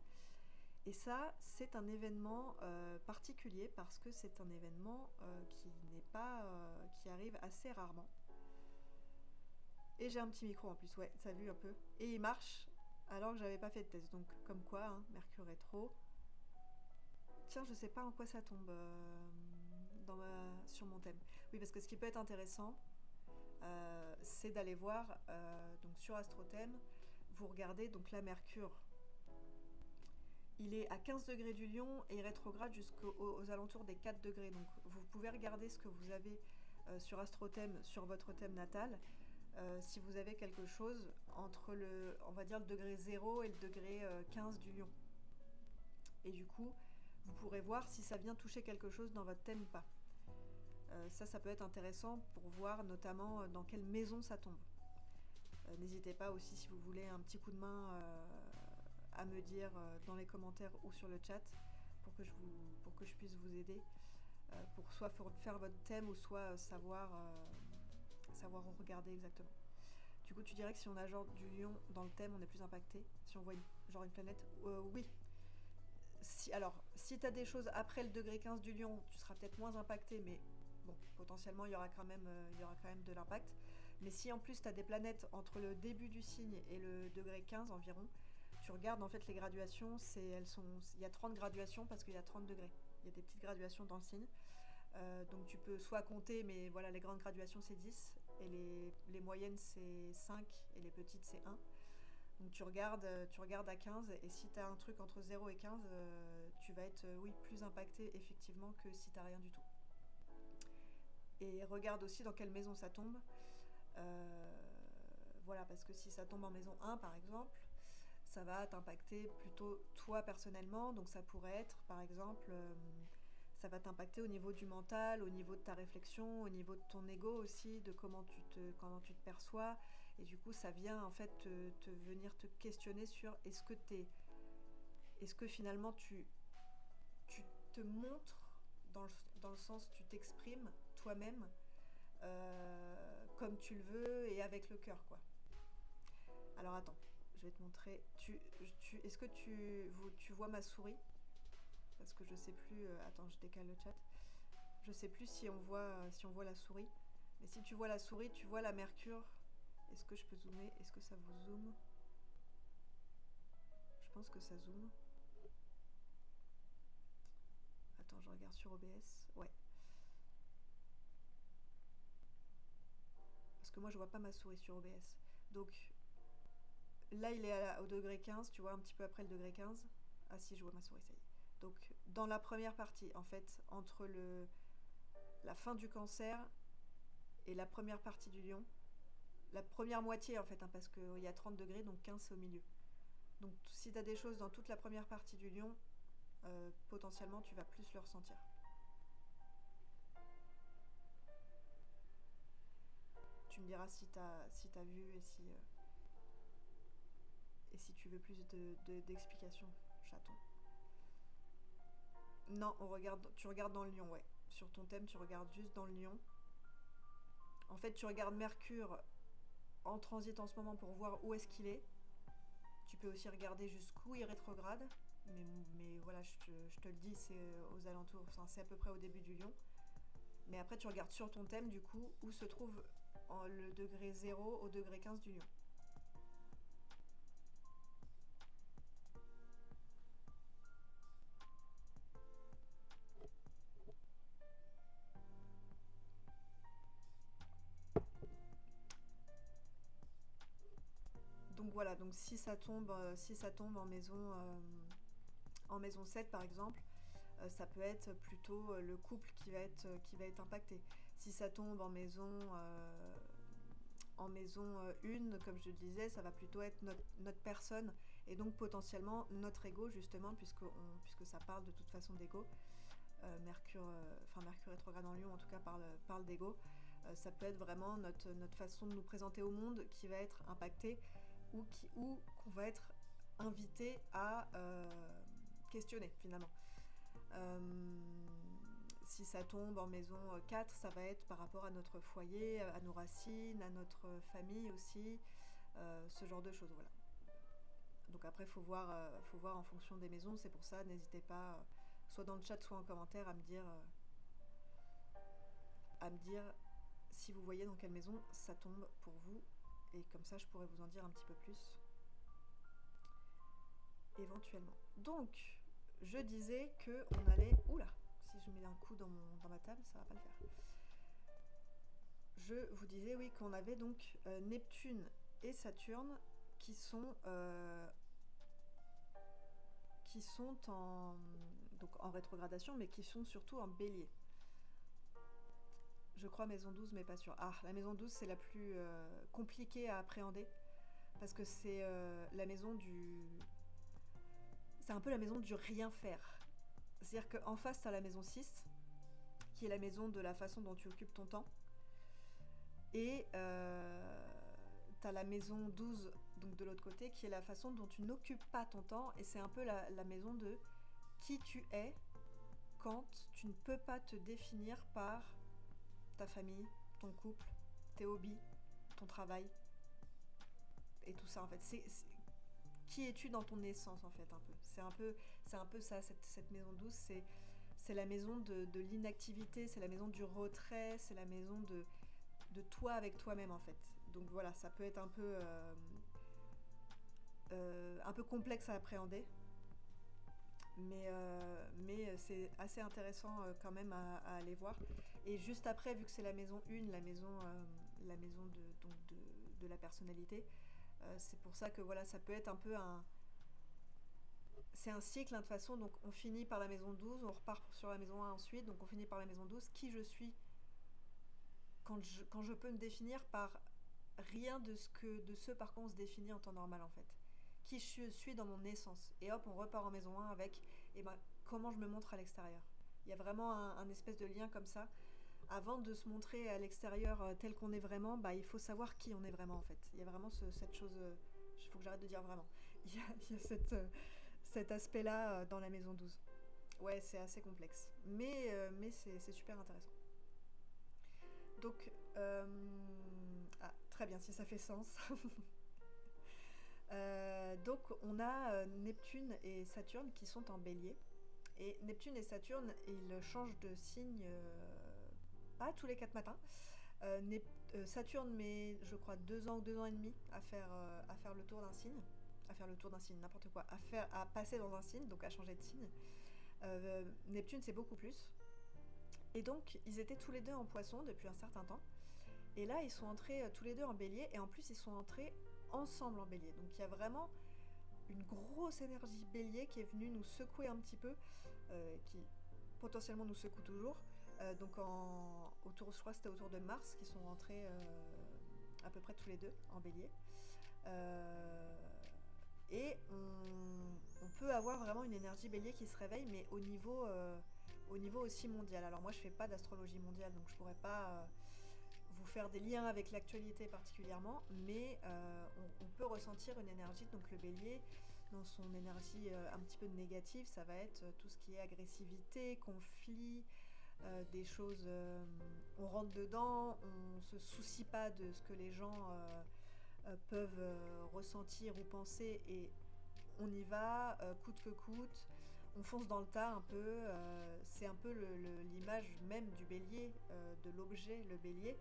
Et ça, c'est un événement particulier parce que c'est un événement qui arrive assez rarement. Et j'ai un petit micro en plus, ouais, ça a vu un peu. Et il marche alors que j'avais pas fait de test, donc comme quoi, hein, Mercure rétro. Tiens, je sais pas en quoi ça tombe sur mon thème. Oui, parce que ce qui peut être intéressant, c'est d'aller voir donc sur AstroThème, vous regardez donc la Mercure. Il est à 15 degrés du Lion et il rétrograde jusqu'aux alentours des 4 degrés. Donc vous pouvez regarder ce que vous avez sur AstroThème, sur votre thème natal, si vous avez quelque chose entre on va dire le degré 0 et le degré 15 du Lion. Et du coup, vous pourrez voir si ça vient toucher quelque chose dans votre thème ou pas. Ça peut être intéressant pour voir notamment dans quelle maison ça tombe. N'hésitez pas aussi si vous voulez un petit coup de main à me dire dans les commentaires ou sur le chat pour que je puisse vous aider pour soit faire votre thème ou soit savoir où regarder exactement. Du coup, tu dirais que si on a genre du lion dans le thème, on est plus impacté. Si on voit une planète, oui. Si tu as des choses après le degré 15 du lion, tu seras peut-être moins impacté, mais bon, potentiellement, il y aura quand même de l'impact. Mais si en plus tu as des planètes entre le début du signe et le degré 15 environ, tu regardes en fait les graduations, il y a 30 graduations parce qu'il y a 30 degrés. Il y a des petites graduations dans le signe. Donc tu peux soit compter, mais voilà, les grandes graduations c'est 10, et les moyennes c'est 5, et les petites c'est 1. Donc tu regardes à 15, et si tu as un truc entre 0 et 15, tu vas être oui, plus impacté effectivement que si tu n'as rien du tout. Et regarde aussi dans quelle maison ça tombe. Voilà, parce que si ça tombe en maison 1 par exemple, ça va t'impacter plutôt toi personnellement. Donc ça pourrait être par exemple, ça va t'impacter au niveau du mental, au niveau de ta réflexion, au niveau de ton ego aussi, de comment tu te perçois. Et du coup ça vient en fait venir te questionner sur est-ce que finalement tu te montres dans le sens tu t'exprimes toi-même comme tu le veux et avec le cœur, quoi. Alors attends, je vais te montrer. Est-ce que tu vois ma souris? Parce que je sais plus. Attends, je décale le chat. Je sais plus si on voit la souris. Mais si tu vois la souris, tu vois la mercure. Est-ce que je peux zoomer? Est-ce que ça vous zoome? Je pense que ça zoome. Attends, je regarde sur OBS. Ouais. Parce que moi, je vois pas ma souris sur OBS. Donc, là, il est au degré 15, tu vois, un petit peu après le degré 15. Ah si, je vois ma souris, ça y est. Donc, dans la première partie, en fait, entre la fin du cancer et la première partie du lion, la première moitié, en fait, hein, parce qu'il y a 30 degrés, donc 15, c'est au milieu. Donc, si tu as des choses dans toute la première partie du lion, potentiellement, tu vas plus le ressentir. Tu me diras si t'as vu et si tu veux plus d'explications, chaton. Non, tu regardes dans le lion, ouais. Sur ton thème, tu regardes juste dans le lion. En fait, tu regardes Mercure en transit en ce moment pour voir où est-ce qu'il est. Tu peux aussi regarder jusqu'où il rétrograde. Mais voilà, je te le dis, c'est aux alentours, enfin, c'est à peu près au début du lion. Mais après, tu regardes sur ton thème, du coup, où se trouve le degré 0 au degré 15 du lion. Donc voilà, donc si ça tombe en maison 7 par exemple, ça peut être plutôt le couple qui va être impacté. Si ça tombe en maison 1, comme je le disais, ça va plutôt être notre personne et donc potentiellement notre ego justement, puisque ça parle de toute façon d'ego. Mercure rétrograde en Lion en tout cas parle d'ego. Ça peut être vraiment notre façon de nous présenter au monde qui va être impactée ou qu'on va être invité à questionner finalement. Euh, Si ça tombe en maison 4, ça va être par rapport à notre foyer, à nos racines, à notre famille aussi, ce genre de choses. Voilà. Donc après, faut voir en fonction des maisons. C'est pour ça, n'hésitez pas, soit dans le chat, soit en commentaire, à me dire si vous voyez dans quelle maison ça tombe pour vous. Et comme ça, je pourrais vous en dire un petit peu plus éventuellement. Donc, je disais que on allait... Oula, si je mets un coup dans ma table, ça va pas le faire. Je vous disais, oui, qu'on avait donc Neptune et Saturne qui sont, donc en rétrogradation, mais qui sont surtout en bélier. Je crois maison 12, mais pas sûr. Ah, la maison 12, c'est la plus compliquée à appréhender, parce que c'est la maison du... C'est un peu la maison du rien faire. C'est-à-dire qu'en face, tu as la maison 6, qui est la maison de la façon dont tu occupes ton temps. Et t'as la maison 12, donc de l'autre côté, qui est la façon dont tu n'occupes pas ton temps. Et c'est un peu la maison de qui tu es quand tu ne peux pas te définir par ta famille, ton couple, tes hobbies, ton travail et tout ça en fait. Qui es-tu dans ton essence en fait un peu. C'est un peu ça, cette maison 12, c'est la maison de l'inactivité, c'est la maison du retrait, c'est la maison de toi avec toi-même en fait. Donc voilà, ça peut être un peu complexe à appréhender, mais c'est assez intéressant quand même à aller voir. Et juste après, vu que c'est la maison 1, la maison de la personnalité, c'est pour ça que voilà, ça peut être un peu un... C'est un cycle hein, de toute façon, donc on finit par la maison 12, on repart sur la maison 1 ensuite, donc on finit par la maison 12, qui je suis quand je peux me définir par rien de ce par quoi on se définit en temps normal en fait. Qui je suis dans mon essence. Et hop, on repart en maison 1 avec comment je me montre à l'extérieur. Il y a vraiment un espèce de lien comme ça. Avant de se montrer à l'extérieur tel qu'on est vraiment, il faut savoir qui on est vraiment en fait. Il y a vraiment cette chose... Il faut que j'arrête de dire vraiment. Il y a cet aspect-là dans la maison 12. Ouais, c'est assez complexe. Mais c'est super intéressant. Donc, très bien, si ça fait sens. Donc on a Neptune et Saturne qui sont en bélier. Et Neptune et Saturne, ils changent de signe pas tous les 4 matins. Saturne met, je crois, 2 ans ou 2 ans et demi à faire le tour d'un signe. À faire le tour d'un signe, n'importe quoi. À passer dans un signe, donc à changer de signe. Neptune, c'est beaucoup plus. Et donc, ils étaient tous les deux en poisson depuis un certain temps. Et là, ils sont entrés tous les deux en bélier. Et en plus, ils sont entrés ensemble en bélier. Donc, il y a vraiment une grosse énergie bélier qui est venue nous secouer un petit peu, qui potentiellement nous secoue toujours. Donc je crois que c'était autour de mars qu'ils sont rentrés à peu près tous les deux en bélier. Et on peut avoir vraiment une énergie bélier qui se réveille, mais au niveau aussi mondial. Alors moi je fais pas d'astrologie mondiale, donc je pourrais pas vous faire des liens avec l'actualité particulièrement, mais on peut ressentir une énergie, donc le bélier, dans son énergie un petit peu négative, ça va être tout ce qui est agressivité, conflit, des choses, on rentre dedans, on se soucie pas de ce que les gens peuvent ressentir ou penser, et on y va coûte que coûte, on fonce dans le tas un peu, c'est un peu l'image même du bélier, de l'objet, le bélier,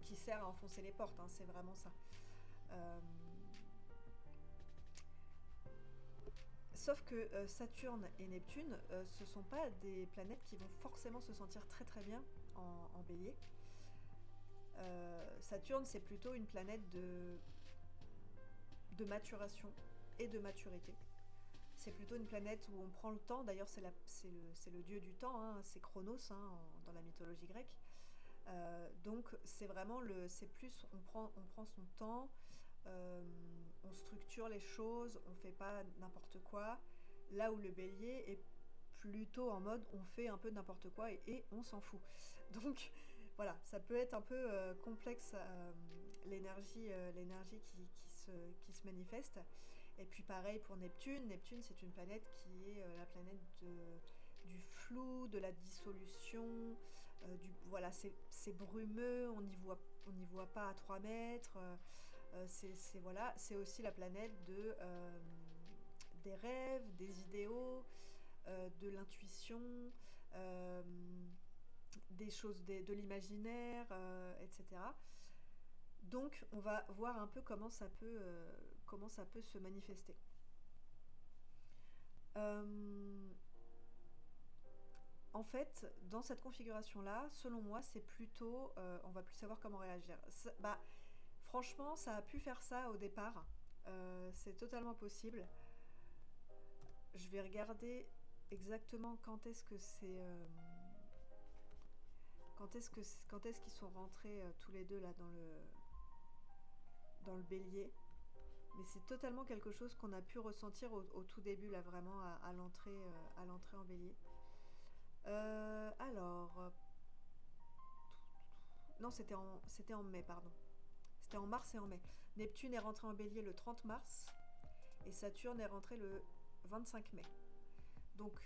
qui sert à enfoncer les portes, hein, c'est vraiment ça. Euh, Sauf que Saturne et Neptune, ce sont pas des planètes qui vont forcément se sentir très très bien en bélier. Saturne, c'est plutôt une planète de maturation et de maturité. C'est plutôt une planète où on prend le temps, d'ailleurs c'est le dieu du temps, hein, c'est Chronos hein, dans la mythologie grecque. Donc c'est vraiment c'est plus, on prend son temps, euh, on structure les choses, on fait pas n'importe quoi. Là où le bélier est plutôt en mode on fait un peu n'importe quoi et on s'en fout. Donc voilà, ça peut être un peu complexe l'énergie qui se manifeste. Et puis pareil pour Neptune. Neptune, c'est une planète qui est la planète du flou, de la dissolution. Voilà, c'est brumeux, on n'y voit pas à 3 mètres. Voilà, c'est aussi la planète des rêves, des idéaux, de l'intuition, euh, des choses, de l'imaginaire, etc. Donc, on va voir un peu comment ça peut se manifester. Euh, En fait, dans cette configuration-là, selon moi, c'est plutôt, on va plus savoir comment réagir. Bah, franchement, ça a pu faire ça au départ. C'est totalement possible. Je vais regarder exactement quand est-ce qu'ils sont rentrés tous les deux là dans le bélier. Mais c'est totalement quelque chose qu'on a pu ressentir au tout début là, vraiment à l'entrée en bélier. Alors, non, c'était en mai, pardon. C'était en mars et en mai. Neptune est rentré en bélier le 30 mars et Saturne est rentré le 25 mai. Donc,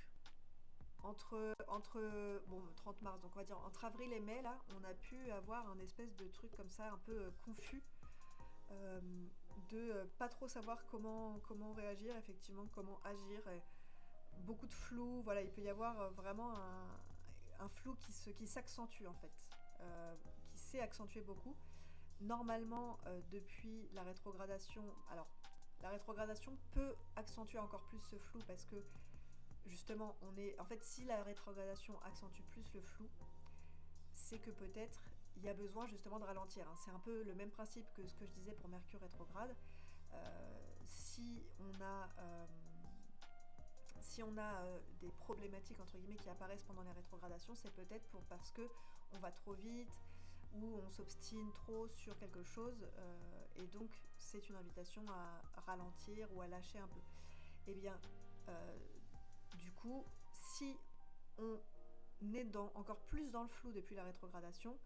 bon, 30 mars, donc on va dire entre avril et mai, là, on a pu avoir un espèce de truc comme ça, un peu confus, euh, de pas trop savoir comment réagir, effectivement, comment agir. Et beaucoup de flou, voilà, il peut y avoir vraiment un flou qui s'accentue en fait, qui s'est accentué beaucoup. Normalement, depuis la rétrogradation, alors la rétrogradation peut accentuer encore plus ce flou parce que justement, en fait, si la rétrogradation accentue plus le flou, c'est que peut-être il y a besoin justement de ralentir, hein. C'est un peu le même principe que ce que je disais pour Mercure rétrograde. Si on a des problématiques entre guillemets qui apparaissent pendant les rétrogradations, c'est peut-être parce que on va trop vite ou on s'obstine trop sur quelque chose, et donc c'est une invitation à ralentir ou à lâcher un peu. Eh bien, euh, du coup, si on est encore plus dans le flou depuis la rétrogradation,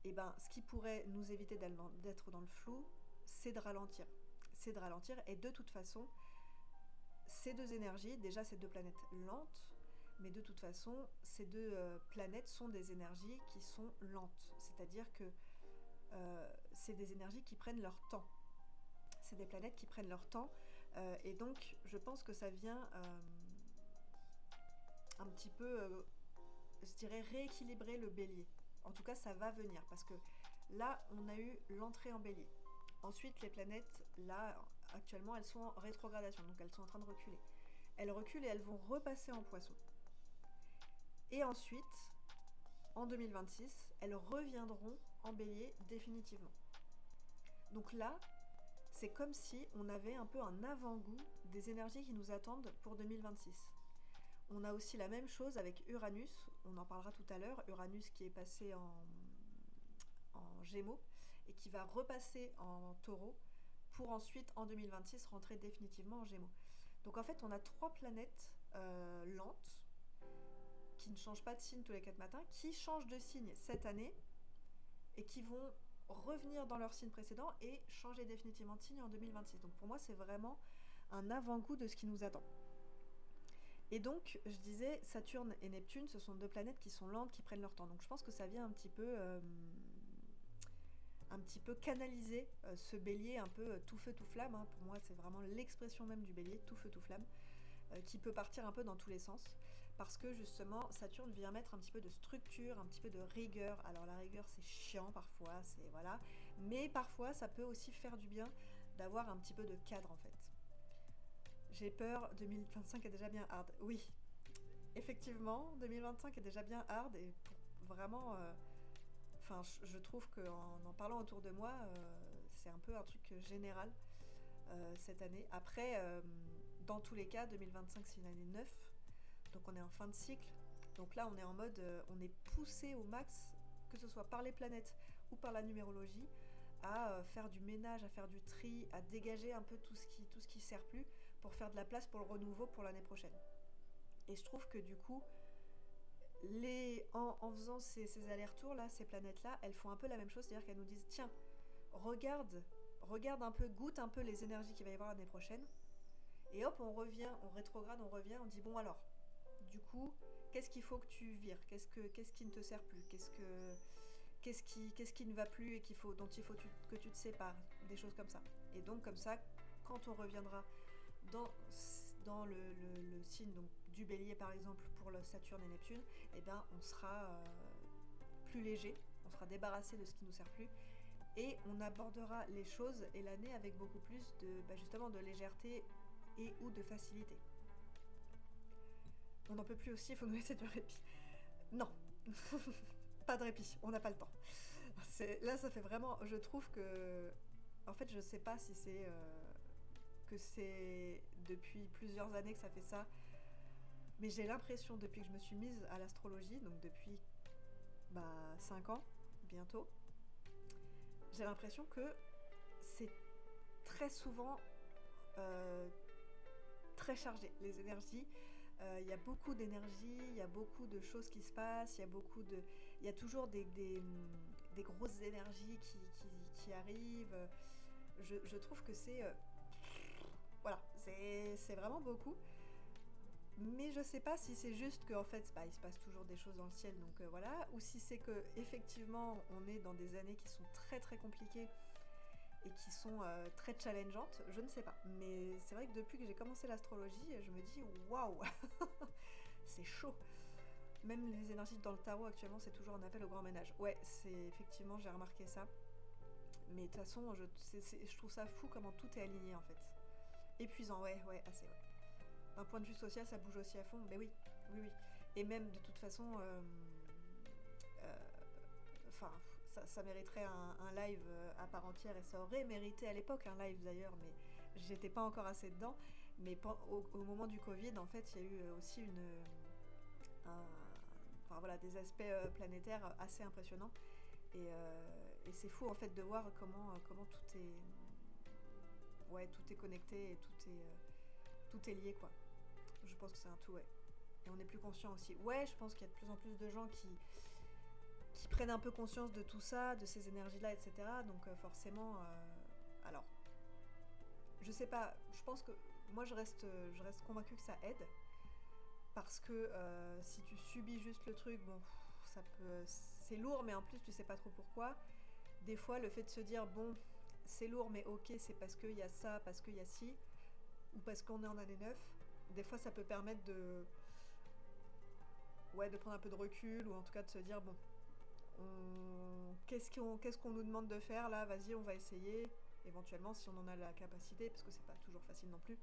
eh ben, ce qui pourrait nous éviter d'être dans le flou, c'est de ralentir. C'est de ralentir, et de toute façon, ces deux énergies, déjà ces deux planètes lentes, mais de toute façon, ces deux planètes sont des énergies qui sont lentes. C'est-à-dire que c'est des énergies qui prennent leur temps. c'est des planètes qui prennent leur temps. Et donc, je pense que ça vient un petit peu, je dirais, rééquilibrer le bélier. En tout cas, ça va venir parce que là, on a eu l'entrée en bélier. Ensuite, les planètes, là, actuellement, elles sont en rétrogradation, donc elles sont en train de reculer. Elles reculent et elles vont repasser en poisson. Et ensuite, en 2026, elles reviendront en bélier définitivement. Donc là, c'est comme si on avait un peu un avant-goût des énergies qui nous attendent pour 2026. On a aussi la même chose avec Uranus, on en parlera tout à l'heure, Uranus qui est passé en Gémeaux et qui va repasser en Taureau pour ensuite en 2026 rentrer définitivement en Gémeaux. Donc en fait on a 3 planètes lentes qui ne changent pas de signe tous les 4 matins, qui changent de signe cette année et qui vont revenir dans leur signe précédent et changer définitivement de signe en 2026. Donc pour moi c'est vraiment un avant-goût de ce qui nous attend. Et donc, je disais, Saturne et Neptune, ce sont 2 planètes qui sont lentes, qui prennent leur temps. Donc je pense que ça vient un petit peu canaliser ce bélier un peu tout feu, tout flamme. Hein. Pour moi, c'est vraiment l'expression même du bélier, tout feu, tout flamme, qui peut partir un peu dans tous les sens. Parce que justement, Saturne vient mettre un petit peu de structure, un petit peu de rigueur. Alors la rigueur, c'est chiant parfois, c'est voilà. Mais parfois, ça peut aussi faire du bien d'avoir un petit peu de cadre en fait. J'ai peur, 2025 est déjà bien hard. Oui, effectivement, 2025 est déjà bien hard et vraiment, enfin, je trouve qu'en parlant autour de moi, c'est un peu un truc général cette année. Après, dans tous les cas, 2025 c'est une année 9, donc on est en fin de cycle. Donc là, on est en mode, on est poussé au max, que ce soit par les planètes ou par la numérologie, à faire du ménage, à faire du tri, à dégager un peu tout ce qui sert plus pour faire de la place pour le renouveau pour l'année prochaine. Et je trouve que du coup, en faisant ces allers-retours là, ces planètes-là, elles font un peu la même chose, c'est-à-dire qu'elles nous disent tiens, regarde un peu, goûte un peu les énergies qu'il va y avoir l'année prochaine, et hop, on revient, on rétrograde, on revient, on dit bon alors, du coup, qu'est-ce qu'il faut que tu vires, qu'est-ce qui ne te sert plus, qu'est-ce qui ne va plus et dont il faut que tu te sépares, des choses comme ça. Et donc comme ça, quand on reviendra dans le signe donc, du bélier par exemple pour le Saturne et Neptune, eh ben, on sera plus léger, on sera débarrassé de ce qui ne nous sert plus et on abordera les choses et l'année avec beaucoup plus justement de légèreté et ou de facilité. On n'en peut plus aussi, il faut nous laisser du répit. Non, pas de répit, on n'a pas le temps. Là ça fait vraiment, je trouve que, en fait je sais pas si c'est... que c'est depuis plusieurs années que ça fait ça. Mais j'ai l'impression, depuis que je me suis mise à l'astrologie, donc depuis 5 ans, bientôt, j'ai l'impression que c'est très souvent très chargé, les énergies. Il y a beaucoup d'énergie, il y a beaucoup de choses qui se passent, il y a toujours des grosses énergies qui arrivent. Je trouve que c'est... voilà, c'est vraiment beaucoup. Mais je sais pas si c'est juste qu'en fait, il se passe toujours des choses dans le ciel, donc voilà, ou si c'est que effectivement on est dans des années qui sont très très compliquées et qui sont très challengeantes, je ne sais pas. Mais c'est vrai que depuis que j'ai commencé l'astrologie, je me dis waouh, c'est chaud. Même les énergies dans le tarot actuellement, c'est toujours un appel au grand ménage. Ouais, c'est effectivement, j'ai remarqué ça. Mais de toute façon, je trouve ça fou comment tout est aligné en fait. Épuisant, ouais, assez, ouais. D'un point de vue social, ça bouge aussi à fond, mais oui. Et même de toute façon, ça mériterait un live à part entière, et ça aurait mérité à l'époque un live d'ailleurs, mais j'étais pas encore assez dedans. Mais au moment du Covid, en fait, il y a eu aussi des aspects planétaires assez impressionnants. Et c'est fou en fait de voir comment tout est, ouais, tout est connecté et tout est lié quoi. Je pense que c'est un tout, ouais. Et on est plus conscient aussi. Ouais, je pense qu'il y a de plus en plus de gens qui prennent un peu conscience de tout ça, de ces énergies-là, etc. Donc forcément, alors, je sais pas, je pense que moi je reste convaincue que ça aide. Parce que si tu subis juste le truc, bon, c'est lourd, mais en plus tu sais pas trop pourquoi. Des fois, le fait de se dire, bon, c'est lourd, mais ok, c'est parce qu'il y a ça, parce qu'il y a ci, ou parce qu'on est en année 9. Des fois, ça peut permettre ouais, de prendre un peu de recul, ou en tout cas de se dire, bon, qu'est-ce qu'on nous demande de faire là? Vas-y, on va essayer. Éventuellement, si on en a la capacité, parce que c'est pas toujours facile non plus.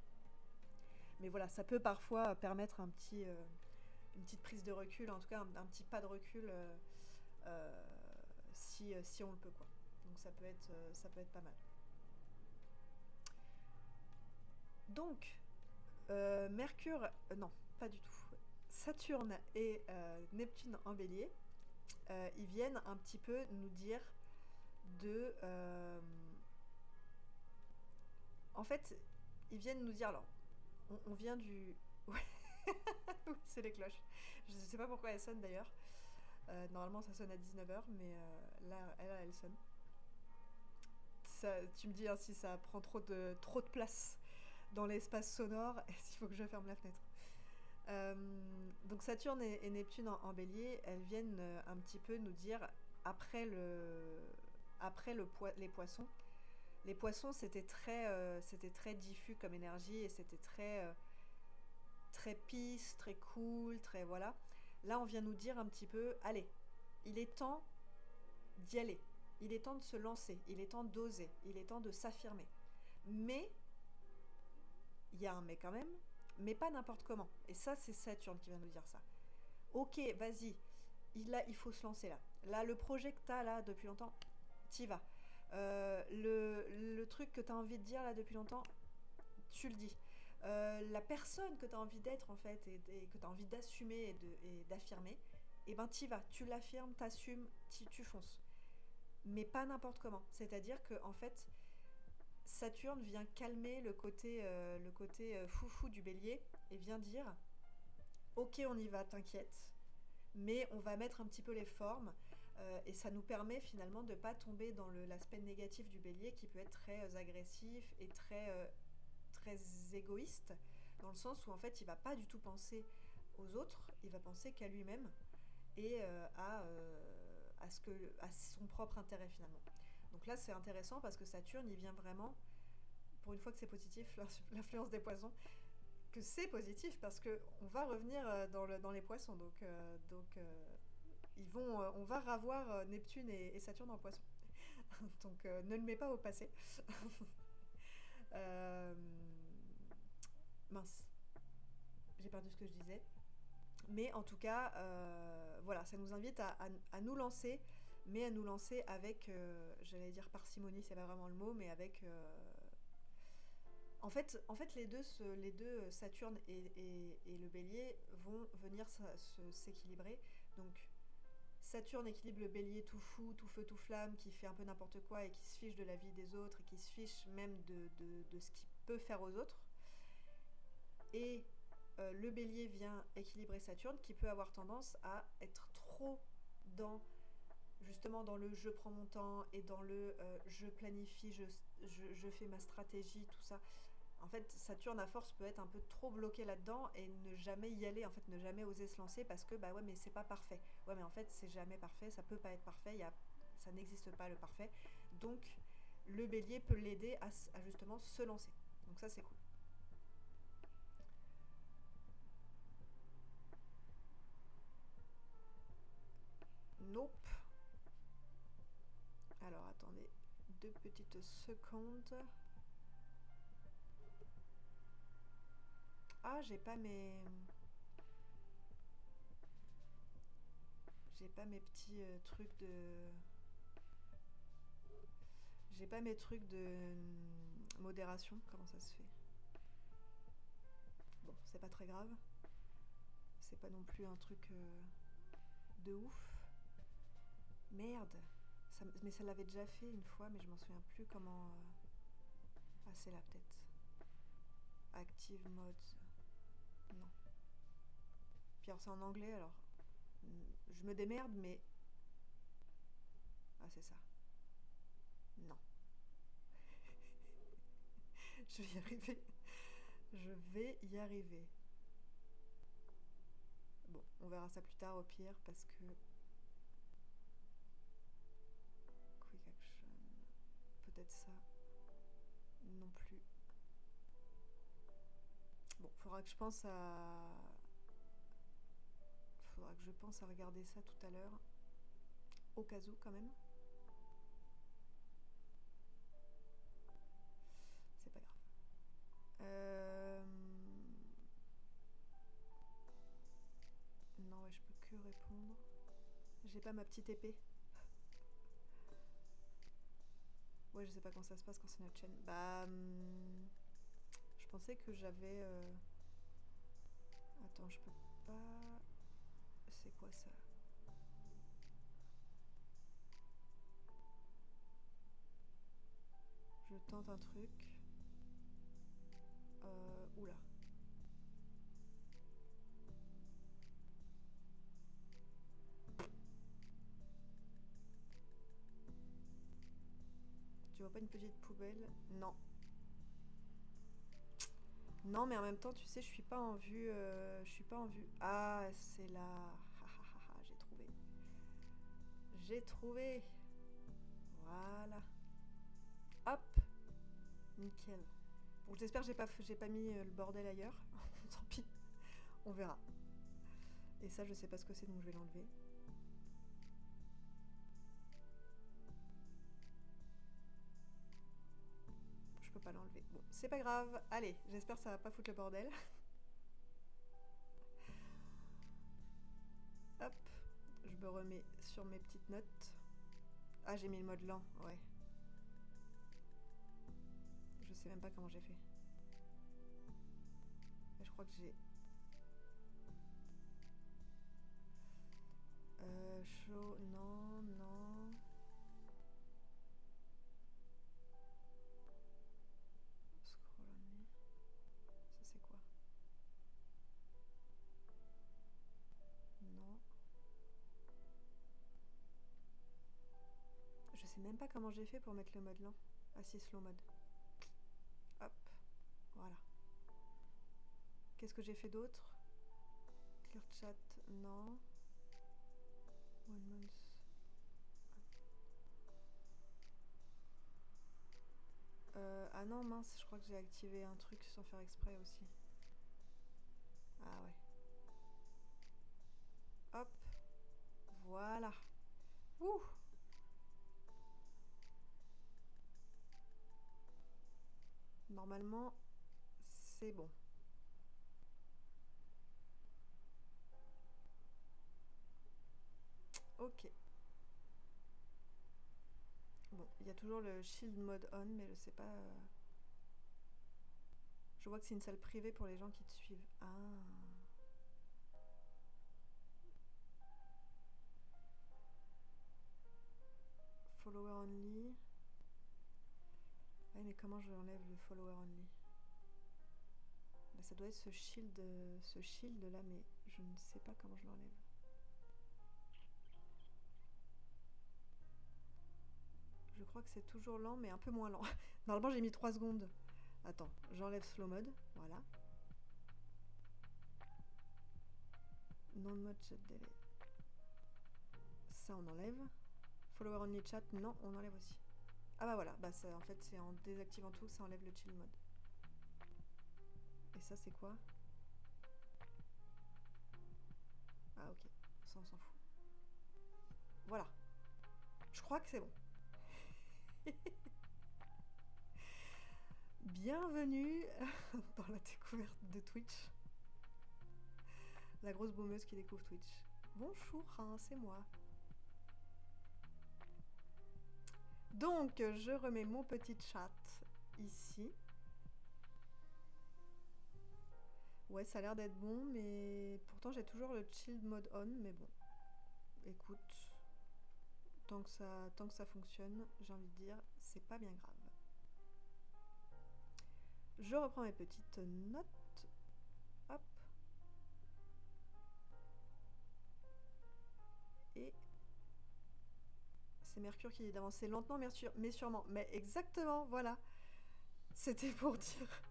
Mais voilà, ça peut parfois permettre une petite prise de recul, en tout cas un petit pas de recul euh, si on le peut, quoi. Donc ça peut être pas mal. Donc, Mercure, non, pas du tout. Saturne et Neptune en bélier, ils viennent un petit peu nous dire de... en fait, ils viennent nous dire, alors, on vient du... Ouais, oui, c'est les cloches. Je ne sais pas pourquoi elles sonnent d'ailleurs. Normalement, ça sonne à 19h, mais là, elle sonne. Ça, tu me dis hein, si ça prend trop de place dans l'espace sonore, il faut que je ferme la fenêtre. Euh, donc Saturne et Neptune en bélier, elles viennent un petit peu nous dire, après, les poissons, les poissons c'était très diffus comme énergie et c'était très peace, très cool, très voilà. Là on vient nous dire un petit peu, allez, il est temps d'y aller, il est temps de se lancer, il est temps d'oser, il est temps de s'affirmer. Mais il y a un mais quand même, mais pas n'importe comment. Et ça, c'est Saturne qui vient nous dire ça. Ok, vas-y, il faut se lancer là. Là, le projet que tu as là depuis longtemps, t'y vas. Le truc que tu as envie de dire là depuis longtemps, tu le dis. La personne que tu as envie d'être en fait et que tu as envie d'assumer et d'affirmer, et ben t'y vas, tu l'affirmes, t'assumes, tu fonces. Mais pas n'importe comment. C'est-à-dire que en fait, Saturne vient calmer le côté foufou du bélier et vient dire ok, on y va, t'inquiète, mais on va mettre un petit peu les formes et ça nous permet finalement de ne pas tomber dans l'aspect négatif du bélier qui peut être très agressif et très égoïste, dans le sens où en fait il va pas du tout penser aux autres, il va penser qu'à lui-même et à son propre intérêt finalement. Donc là c'est intéressant parce que Saturne il vient vraiment, pour une fois que c'est positif, l'influence des poissons, que c'est positif parce que on va revenir dans les poissons, donc on va ravoir Neptune et Saturne en poisson. Donc ne le mets pas au passé. Euh, mince, j'ai perdu ce que je disais. Mais en tout cas, voilà, ça nous invite à nous lancer, mais à nous lancer avec, j'allais dire parcimonie, c'est pas vraiment le mot, mais avec. En fait, les deux Saturne et le Bélier vont venir s'équilibrer. Donc Saturne équilibre le Bélier tout fou, tout feu, tout flamme, qui fait un peu n'importe quoi et qui se fiche de la vie des autres et qui se fiche même de ce qu'il peut faire aux autres. Et le Bélier vient équilibrer Saturne, qui peut avoir tendance à être trop dans justement dans le je prends mon temps et dans le je planifie, je fais ma stratégie, tout ça. En fait, Saturne à force peut être un peu trop bloqué là-dedans et ne jamais y aller, en fait, ne jamais oser se lancer parce que bah ouais, mais c'est pas parfait. Ouais, mais en fait, c'est jamais parfait, ça peut pas être parfait, ça n'existe pas le parfait. Donc, le bélier peut l'aider à justement se lancer. Donc ça, c'est cool. Nope. Alors, attendez 2 petites secondes. Ah, j'ai pas mes petits trucs de. J'ai pas mes trucs de modération. Comment ça se fait? Bon, c'est pas très grave. C'est pas non plus un truc de ouf. Merde. Mais ça l'avait déjà fait une fois, mais je m'en souviens plus comment. Ah, c'est là peut-être. Active modes. Non. Puis alors c'est en anglais, alors. Je me démerde, mais. Ah, c'est ça. Non. Je vais y arriver. Je vais y arriver. Bon, on verra ça plus tard au pire, parce que. Quick action. Peut-être ça. Faudra que je pense à... Faudra que je pense à regarder ça tout à l'heure. Au cas où, quand même. C'est pas grave. Non, ouais, je peux que répondre. J'ai pas ma petite épée. Ouais, je sais pas comment ça se passe quand c'est notre chaîne. Bah... je pensais que j'avais... Attends, je peux pas... C'est quoi ça? Je tente un truc. Oula. Tu vois pas une petite poubelle? Non. Non, mais en même temps, tu sais, je suis pas en vue. Je suis pas en vue. Ah, c'est là. Ha, ha, ha, ha, j'ai trouvé. J'ai trouvé. Voilà. Hop. Nickel. Bon, j'espère que j'ai pas mis le bordel ailleurs. Tant pis. On verra. Et ça, je sais pas ce que c'est, donc je vais l'enlever. Je peux pas l'enlever. Bon, c'est pas grave. Allez, j'espère que ça va pas foutre le bordel. Hop. Je me remets sur mes petites notes. Ah, j'ai mis le mode lent, ouais. Je sais même pas comment j'ai fait. Mais je crois que j'ai... Show... Non, non... Scroll only... Ça c'est quoi? Non... Je sais même pas comment j'ai fait pour mettre le mode lent. Ah si, slow mode. Hop, voilà. Qu'est-ce que j'ai fait d'autre? Clear chat, non. One month. Ah non, mince, je crois que j'ai activé un truc sans faire exprès aussi. Ah ouais. Hop, voilà. Ouh! Normalement, c'est bon. Ok. Bon, il y a toujours le shield mode on, mais je sais pas... Je vois que c'est une salle privée pour les gens qui te suivent. Ah. Follower only. Ouais, mais comment je enlève le follower only? Bah, ça doit être ce shield là, mais je ne sais pas comment je l'enlève. Je crois que c'est toujours lent, mais un peu moins lent. Normalement, j'ai mis 3 secondes. Attends, j'enlève slow mode. Voilà. Non mode chat delay. Ça, on enlève. Follower only chat, non, on enlève aussi. Ah bah voilà, bah ça, en fait, c'est en désactivant tout que ça enlève le chill mode. Et ça, c'est quoi? Ah ok, ça, on s'en fout. Voilà. Je crois que c'est bon. Bienvenue dans la découverte de Twitch. La grosse baumeuse qui découvre Twitch. Bonjour, hein, c'est moi. Donc, je remets mon petit chat ici. Ouais, ça a l'air d'être bon, mais pourtant j'ai toujours le chill mode on, mais bon. Écoute, tant que ça fonctionne, j'ai envie de dire, c'est pas bien grave. Je reprends mes petites notes. Hop. Et c'est Mercure qui dit d'avancer lentement mais sûrement. Mais exactement, voilà. C'était pour dire...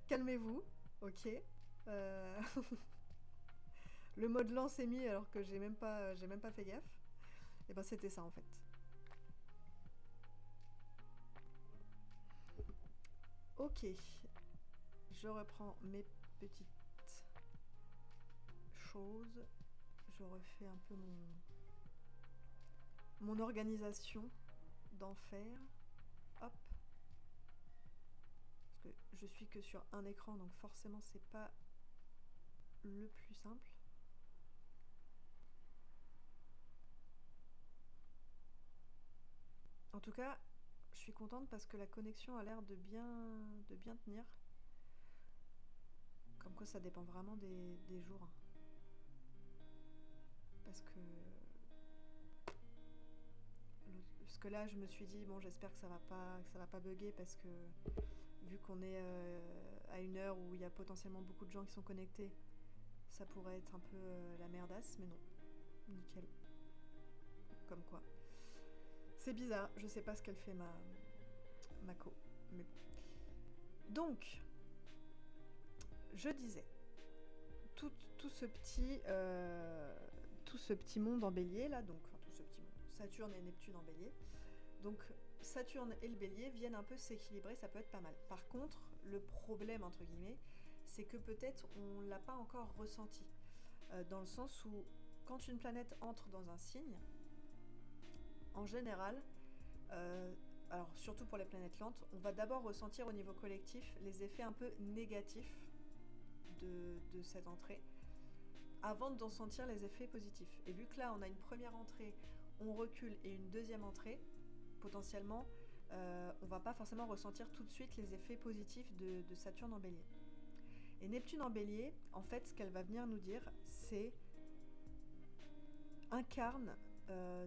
Calmez-vous, ok. Le mode lent s'est mis alors que j'ai même pas fait gaffe. Et ben c'était ça en fait. Ok. Je reprends mes petites choses. Je refais un peu mon organisation d'enfer. Hop. Parce que je suis que sur un écran, donc forcément c'est pas le plus simple. En tout cas, je suis contente parce que la connexion a l'air de bien tenir. Comme quoi ça dépend vraiment des jours. Parce que là je me suis dit bon, j'espère que ça va pas bugger, parce que vu qu'on est à une heure où il y a potentiellement beaucoup de gens qui sont connectés, ça pourrait être un peu la merdasse, mais non, nickel. Comme quoi. C'est bizarre, je sais pas ce qu'elle fait ma co, mais bon. Donc, je disais, tout ce petit monde en bélier là, donc enfin tout ce petit monde, Saturne et Neptune en bélier. Donc Saturne et le bélier viennent un peu s'équilibrer, ça peut être pas mal. Par contre, le problème entre guillemets, c'est que peut-être on l'a pas encore ressenti, dans le sens où quand une planète entre dans un signe, en général, alors surtout pour les planètes lentes, on va d'abord ressentir au niveau collectif les effets un peu négatifs de cette entrée, avant d'en sentir les effets positifs. Et vu que là on a une première entrée, on recule, et une deuxième entrée, potentiellement, on va pas forcément ressentir tout de suite les effets positifs de Saturne en bélier. Et Neptune en bélier, en fait, ce qu'elle va venir nous dire, c'est incarne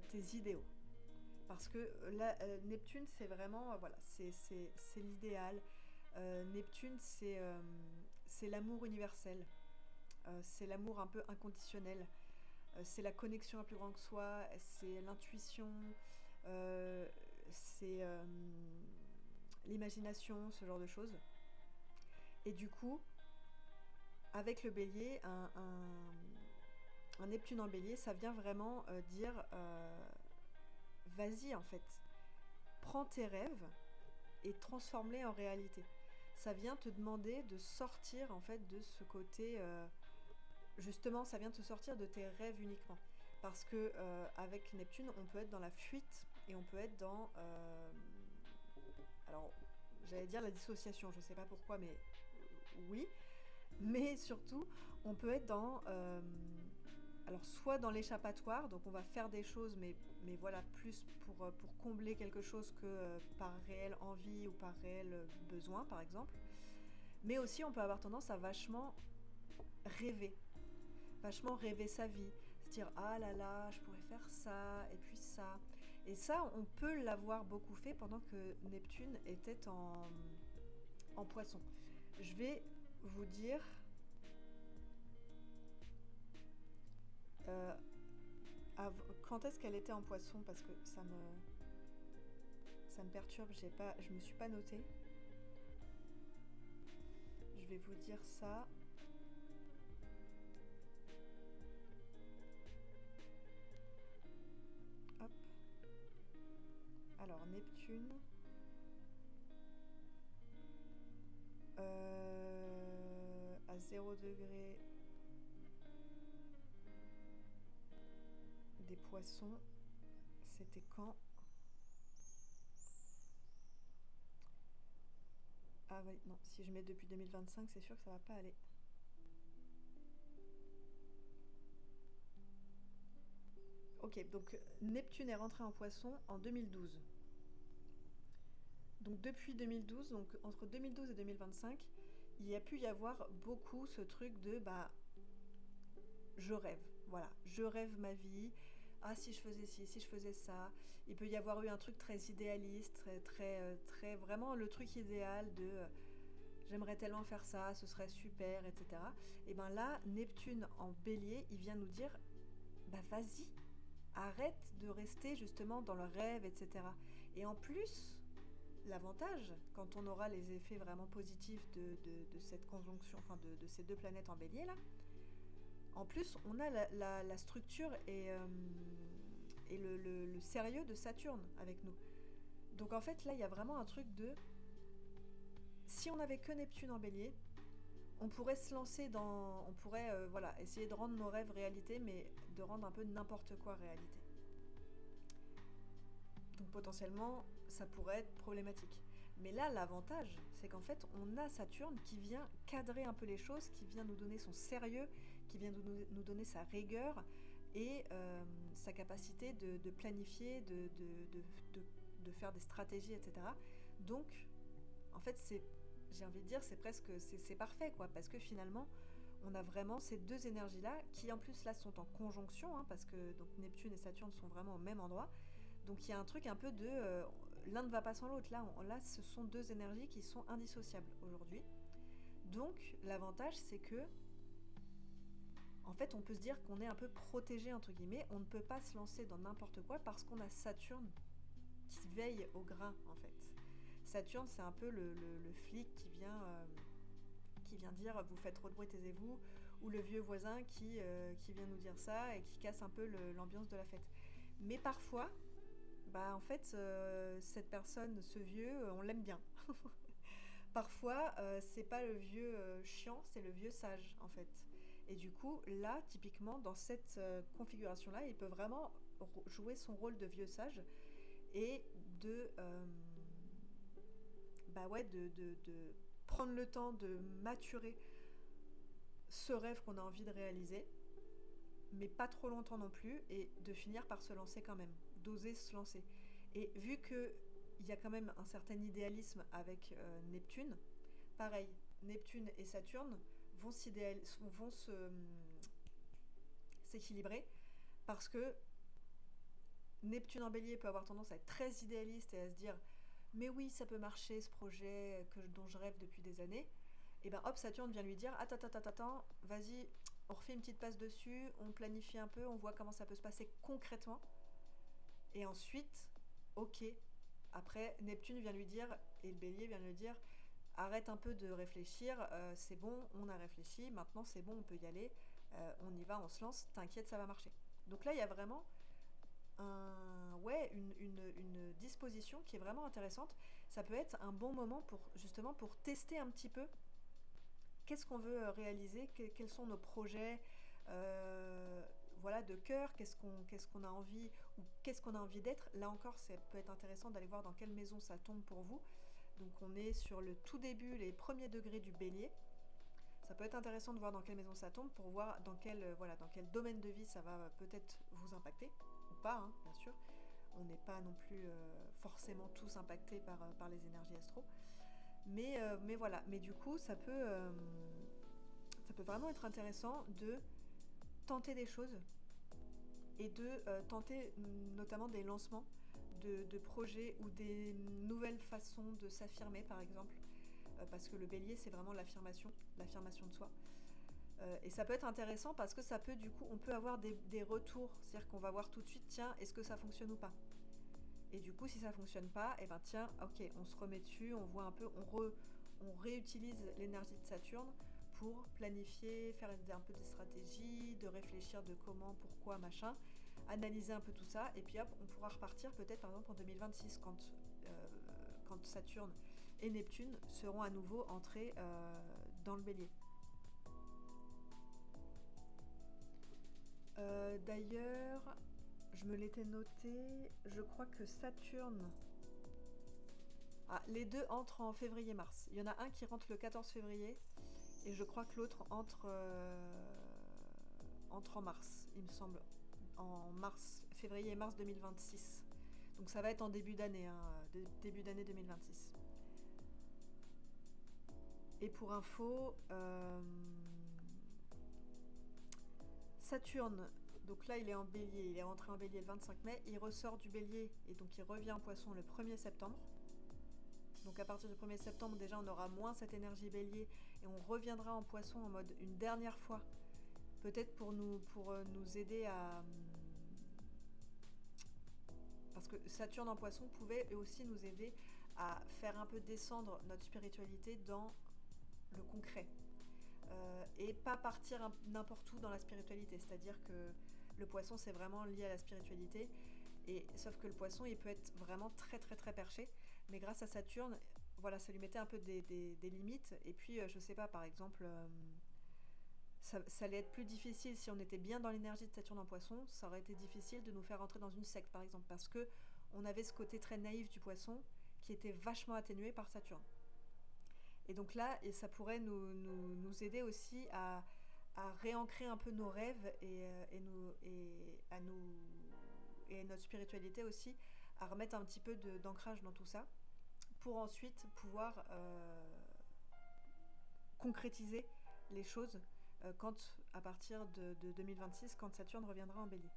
tes idéaux. Parce que là, Neptune, c'est vraiment, voilà, c'est l'idéal. Neptune, c'est l'amour universel. C'est l'amour un peu inconditionnel. C'est la connexion à plus grand que soi. C'est l'intuition. C'est l'imagination, ce genre de choses. Et du coup, avec le bélier, un Neptune en bélier, ça vient vraiment dire vas-y en fait, prends tes rêves et transforme-les en réalité. Ça vient te demander de sortir en fait de ce côté, justement, ça vient te sortir de tes rêves uniquement. Parce que avec Neptune, on peut être dans la fuite et on peut être dans, alors j'allais dire la dissociation, je sais pas pourquoi, mais oui. Mais surtout, on peut être dans, alors soit dans l'échappatoire, donc on va faire des choses, mais voilà, plus pour combler quelque chose que par réelle envie ou par réel besoin, par exemple. Mais aussi, on peut avoir tendance à rêver, vachement rêver sa vie, se dire ah là là, je pourrais faire ça, et puis ça. Et ça, on peut l'avoir beaucoup fait pendant que Neptune était en poisson. Je vais vous dire euh, quand est-ce qu'elle était en poisson, parce que ça me perturbe, je me suis pas notée. Je vais vous dire ça. Hop. Alors Neptune. À 0 degré des poissons, c'était quand? Ah oui, non, si je mets depuis 2025, c'est sûr que ça va pas aller. Ok, donc Neptune est rentré en poisson en 2012. Donc depuis 2012, donc entre 2012 et 2025, il y a pu y avoir beaucoup ce truc de bah je rêve, voilà, je rêve ma vie. Ah, si je faisais ci, si je faisais ça. Il peut y avoir eu un truc très idéaliste, très vraiment le truc idéal de j'aimerais tellement faire ça, ce serait super, etc. Et ben là, Neptune en bélier, il vient nous dire bah vas-y, arrête de rester justement dans le rêve, etc. Et en plus, l'avantage, quand on aura les effets vraiment positifs de cette conjonction, enfin de ces deux planètes en bélier là, en plus on a la structure et le sérieux de Saturne avec nous. Donc en fait là il y a vraiment un truc de, si on avait que Neptune en bélier, On pourrait se lancer on pourrait voilà, essayer de rendre nos rêves réalité, mais de rendre un peu n'importe quoi réalité. Donc potentiellement, ça pourrait être problématique. Mais là, l'avantage, c'est qu'en fait, on a Saturne qui vient cadrer un peu les choses, qui vient nous donner son sérieux, qui vient nous donner sa rigueur et sa capacité de planifier, de, de faire des stratégies, etc. Donc, en fait, j'ai envie de dire, c'est parfait, quoi, parce que finalement, on a vraiment ces deux énergies-là, qui en plus là sont en conjonction, hein, parce que donc Neptune et Saturne sont vraiment au même endroit. Donc il y a un truc un peu de l'un ne va pas sans l'autre. Là, ce sont deux énergies qui sont indissociables aujourd'hui. Donc l'avantage, c'est que en fait, on peut se dire qu'on est un peu protégé entre guillemets. On ne peut pas se lancer dans n'importe quoi parce qu'on a Saturne qui veille au grain en fait. Saturne, c'est un peu le flic qui vient dire vous faites trop de bruit, taisez-vous, ou le vieux voisin qui vient nous dire ça et qui casse un peu l'ambiance de la fête. Mais parfois, bah en fait, cette personne, ce vieux, on l'aime bien. Parfois, c'est pas le vieux chiant, c'est le vieux sage en fait. Et du coup, là, typiquement, dans cette configuration-là, il peut vraiment jouer son rôle de vieux sage et de, bah ouais, de prendre le temps de maturer ce rêve qu'on a envie de réaliser, mais pas trop longtemps non plus, et de finir par se lancer quand même, d'oser se lancer. Et vu que il y a quand même un certain idéalisme avec Neptune, pareil, Neptune et Saturne vont s'équilibrer parce que Neptune en bélier peut avoir tendance à être très idéaliste et à se dire mais oui ça peut marcher ce projet dont je rêve depuis des années, et ben hop Saturne vient lui dire attends, vas-y on refait une petite passe dessus, on planifie un peu, on voit comment ça peut se passer concrètement, et ensuite ok, après Neptune vient lui dire et le bélier vient lui dire arrête un peu de réfléchir, c'est bon, on a réfléchi, maintenant c'est bon, on peut y aller, on y va, on se lance, t'inquiète, ça va marcher. Donc là, il y a vraiment une disposition qui est vraiment intéressante. Ça peut être un bon moment pour justement pour tester un petit peu qu'est-ce qu'on veut réaliser, quels sont nos projets, euh, voilà, de cœur, qu'est-ce qu'on a envie ou qu'est-ce qu'on a envie d'être. Là encore, ça peut être intéressant d'aller voir dans quelle maison ça tombe pour vous. Donc on est sur le tout début, les premiers degrés du bélier. Ça peut être intéressant de voir dans quelle maison ça tombe pour voir dans quel domaine de vie ça va peut-être vous impacter, ou pas, hein, bien sûr. On n'est pas non plus forcément tous impactés par les énergies astro. Mais voilà, mais du coup, ça peut vraiment être intéressant de tenter des choses et de tenter notamment des lancements de projets ou des nouvelles façons de s'affirmer, par exemple, parce que le bélier, c'est vraiment l'affirmation de soi. Et ça peut être intéressant parce que ça peut, du coup, on peut avoir des retours, c'est-à-dire qu'on va voir tout de suite, tiens, est-ce que ça fonctionne ou pas. Et du coup, si ça fonctionne pas, et ben tiens, ok, on se remet dessus, on voit un peu, on réutilise l'énergie de Saturne pour planifier, faire un peu des stratégies, de réfléchir de comment, pourquoi, machin, analyser un peu tout ça, et puis hop, on pourra repartir peut-être par exemple en 2026 quand Saturne et Neptune seront à nouveau entrés dans le bélier. D'ailleurs, je me l'étais noté, je crois que Saturne... Ah, les deux entrent en février-mars. Il y en a un qui rentre le 14 février et je crois que l'autre entre en mars, il me semble, en mars, février et mars 2026. Donc ça va être en début d'année, hein, début d'année 2026. Et pour info, Saturne, donc là il est en bélier, il est rentré en bélier le 25 mai, il ressort du bélier et donc il revient en poisson le 1er septembre. Donc à partir du 1er septembre, déjà, on aura moins cette énergie bélier et on reviendra en poisson en mode une dernière fois. Peut-être pour nous aider à... Parce que Saturne en poisson pouvait aussi nous aider à faire un peu descendre notre spiritualité dans le concret. Et pas partir n'importe où dans la spiritualité. C'est-à-dire que le poisson, c'est vraiment lié à la spiritualité. Et sauf que le poisson, il peut être vraiment très très très perché. Mais grâce à Saturne, voilà, ça lui mettait un peu des limites. Et puis, je sais pas, par exemple, ça allait être plus difficile si on était bien dans l'énergie de Saturne en Poisson. Ça aurait été difficile de nous faire rentrer dans une secte, par exemple, parce que on avait ce côté très naïf du Poisson qui était vachement atténué par Saturne. Et donc là, et ça pourrait nous aider aussi à réancrer un peu nos rêves et notre spiritualité aussi, à remettre un petit peu d'ancrage dans tout ça, pour ensuite pouvoir concrétiser les choses à partir de 2026, quand Saturne reviendra en bélier.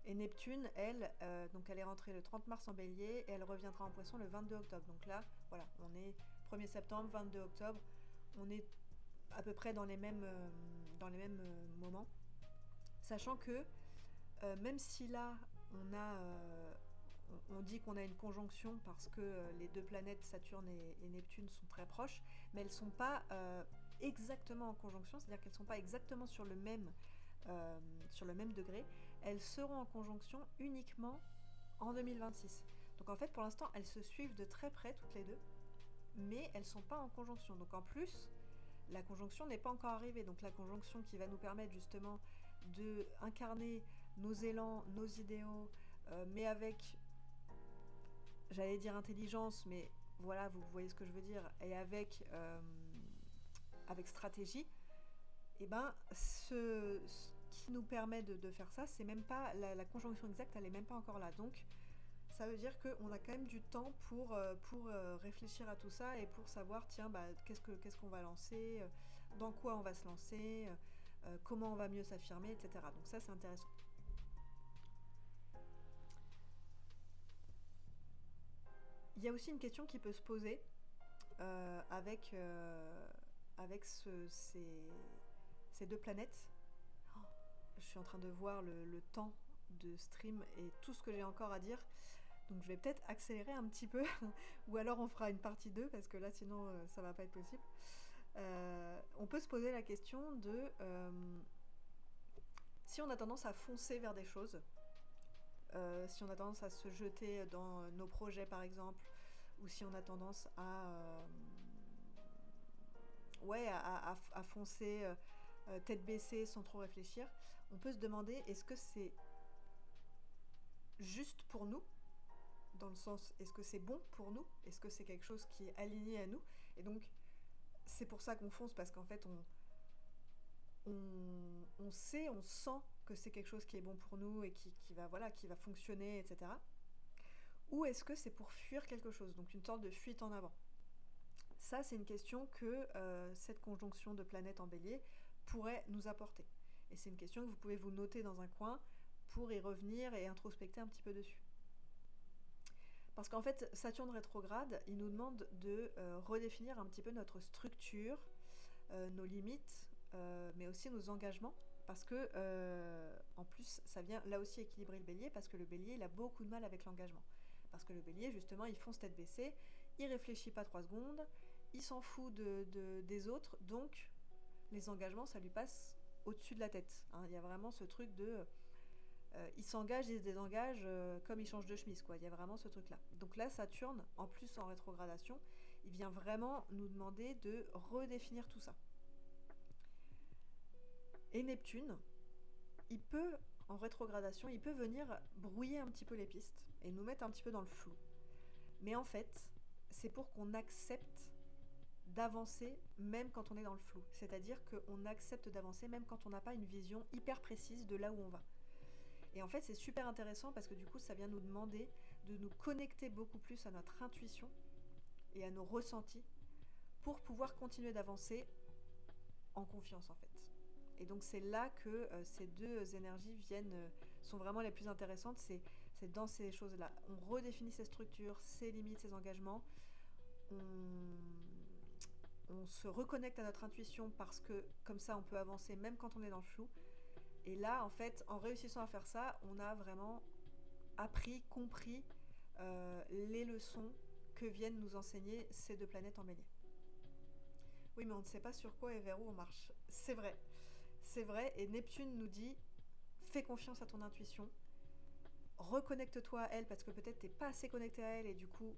Et Neptune, elle, donc elle est rentrée le 30 mars en bélier et elle reviendra en poisson le 22 octobre. Donc là, voilà, on est 1er septembre, 22 octobre, on est à peu près dans les mêmes moments. Sachant que même si là, on dit qu'on a une conjonction parce que les deux planètes, Saturne et Neptune, sont très proches, mais elles ne sont pas exactement en conjonction, c'est-à-dire qu'elles ne sont pas exactement sur le même degré. Elles seront en conjonction uniquement en 2026. Donc en fait, pour l'instant, elles se suivent de très près toutes les deux, mais elles ne sont pas en conjonction. Donc en plus, la conjonction n'est pas encore arrivée. Donc la conjonction qui va nous permettre justement de incarner nos élans, nos idéaux, mais avec, j'allais dire intelligence, mais voilà, vous voyez ce que je veux dire, et avec stratégie, et ben ce qui nous permet de faire ça, c'est même pas la conjonction exacte, elle est même pas encore là. Donc ça veut dire qu'on a quand même du temps pour réfléchir à tout ça et pour savoir, tiens, bah, qu'est-ce qu'on va lancer, dans quoi on va se lancer, comment on va mieux s'affirmer, etc. Donc ça, c'est intéressant. Il y a aussi une question qui peut se poser avec ces deux planètes. Oh, je suis en train de voir le temps de stream et tout ce que j'ai encore à dire. Donc je vais peut-être accélérer un petit peu, ou alors on fera une partie 2 parce que là sinon ça va pas être possible. On peut se poser la question de si on a tendance à foncer vers des choses, si on a tendance à se jeter dans nos projets par exemple, ou si on a tendance ouais, à foncer tête baissée sans trop réfléchir, on peut se demander est-ce que c'est juste pour nous, dans le sens est-ce que c'est bon pour nous, est-ce que c'est quelque chose qui est aligné à nous, et donc c'est pour ça qu'on fonce, parce qu'en fait on sait, on sent que c'est quelque chose qui est bon pour nous et qui va fonctionner, etc. Ou est-ce que c'est pour fuir quelque chose, donc une sorte de fuite en avant. Ça, c'est une question que cette conjonction de planètes en bélier pourrait nous apporter. Et c'est une question que vous pouvez vous noter dans un coin pour y revenir et introspecter un petit peu dessus. Parce qu'en fait, Saturne rétrograde, il nous demande de redéfinir un petit peu notre structure, nos limites, mais aussi nos engagements. Parce que, en plus, ça vient là aussi équilibrer le bélier, parce que le bélier, il a beaucoup de mal avec l'engagement. Parce que le bélier, justement, il fonce tête baissée, il réfléchit pas 3 secondes, il s'en fout des autres, donc les engagements, ça lui passe au-dessus de la tête. Hein. Il y a vraiment ce truc de... il s'engage, il se désengage comme il change de chemise, quoi. Il y a vraiment ce truc-là. Donc là, Saturne, en plus en rétrogradation, il vient vraiment nous demander de redéfinir tout ça. Et Neptune, en rétrogradation, il peut venir brouiller un petit peu les pistes et nous mettre un petit peu dans le flou. Mais en fait, c'est pour qu'on accepte d'avancer même quand on est dans le flou. C'est-à-dire qu'on accepte d'avancer même quand on n'a pas une vision hyper précise de là où on va. Et en fait, c'est super intéressant parce que du coup, ça vient nous demander de nous connecter beaucoup plus à notre intuition et à nos ressentis pour pouvoir continuer d'avancer en confiance en fait. Et donc c'est là que ces deux énergies sont vraiment les plus intéressantes, c'est dans ces choses-là. On redéfinit ses structures, ses limites, ses engagements, on se reconnecte à notre intuition parce que comme ça on peut avancer même quand on est dans le flou. Et là en fait, en réussissant à faire ça, on a vraiment appris, compris les leçons que viennent nous enseigner ces deux planètes en bélier. Oui, mais on ne sait pas sur quoi et vers où on marche. C'est vrai, et Neptune nous dit fais confiance à ton intuition, reconnecte-toi à elle parce que peut-être t'es pas assez connecté à elle et du coup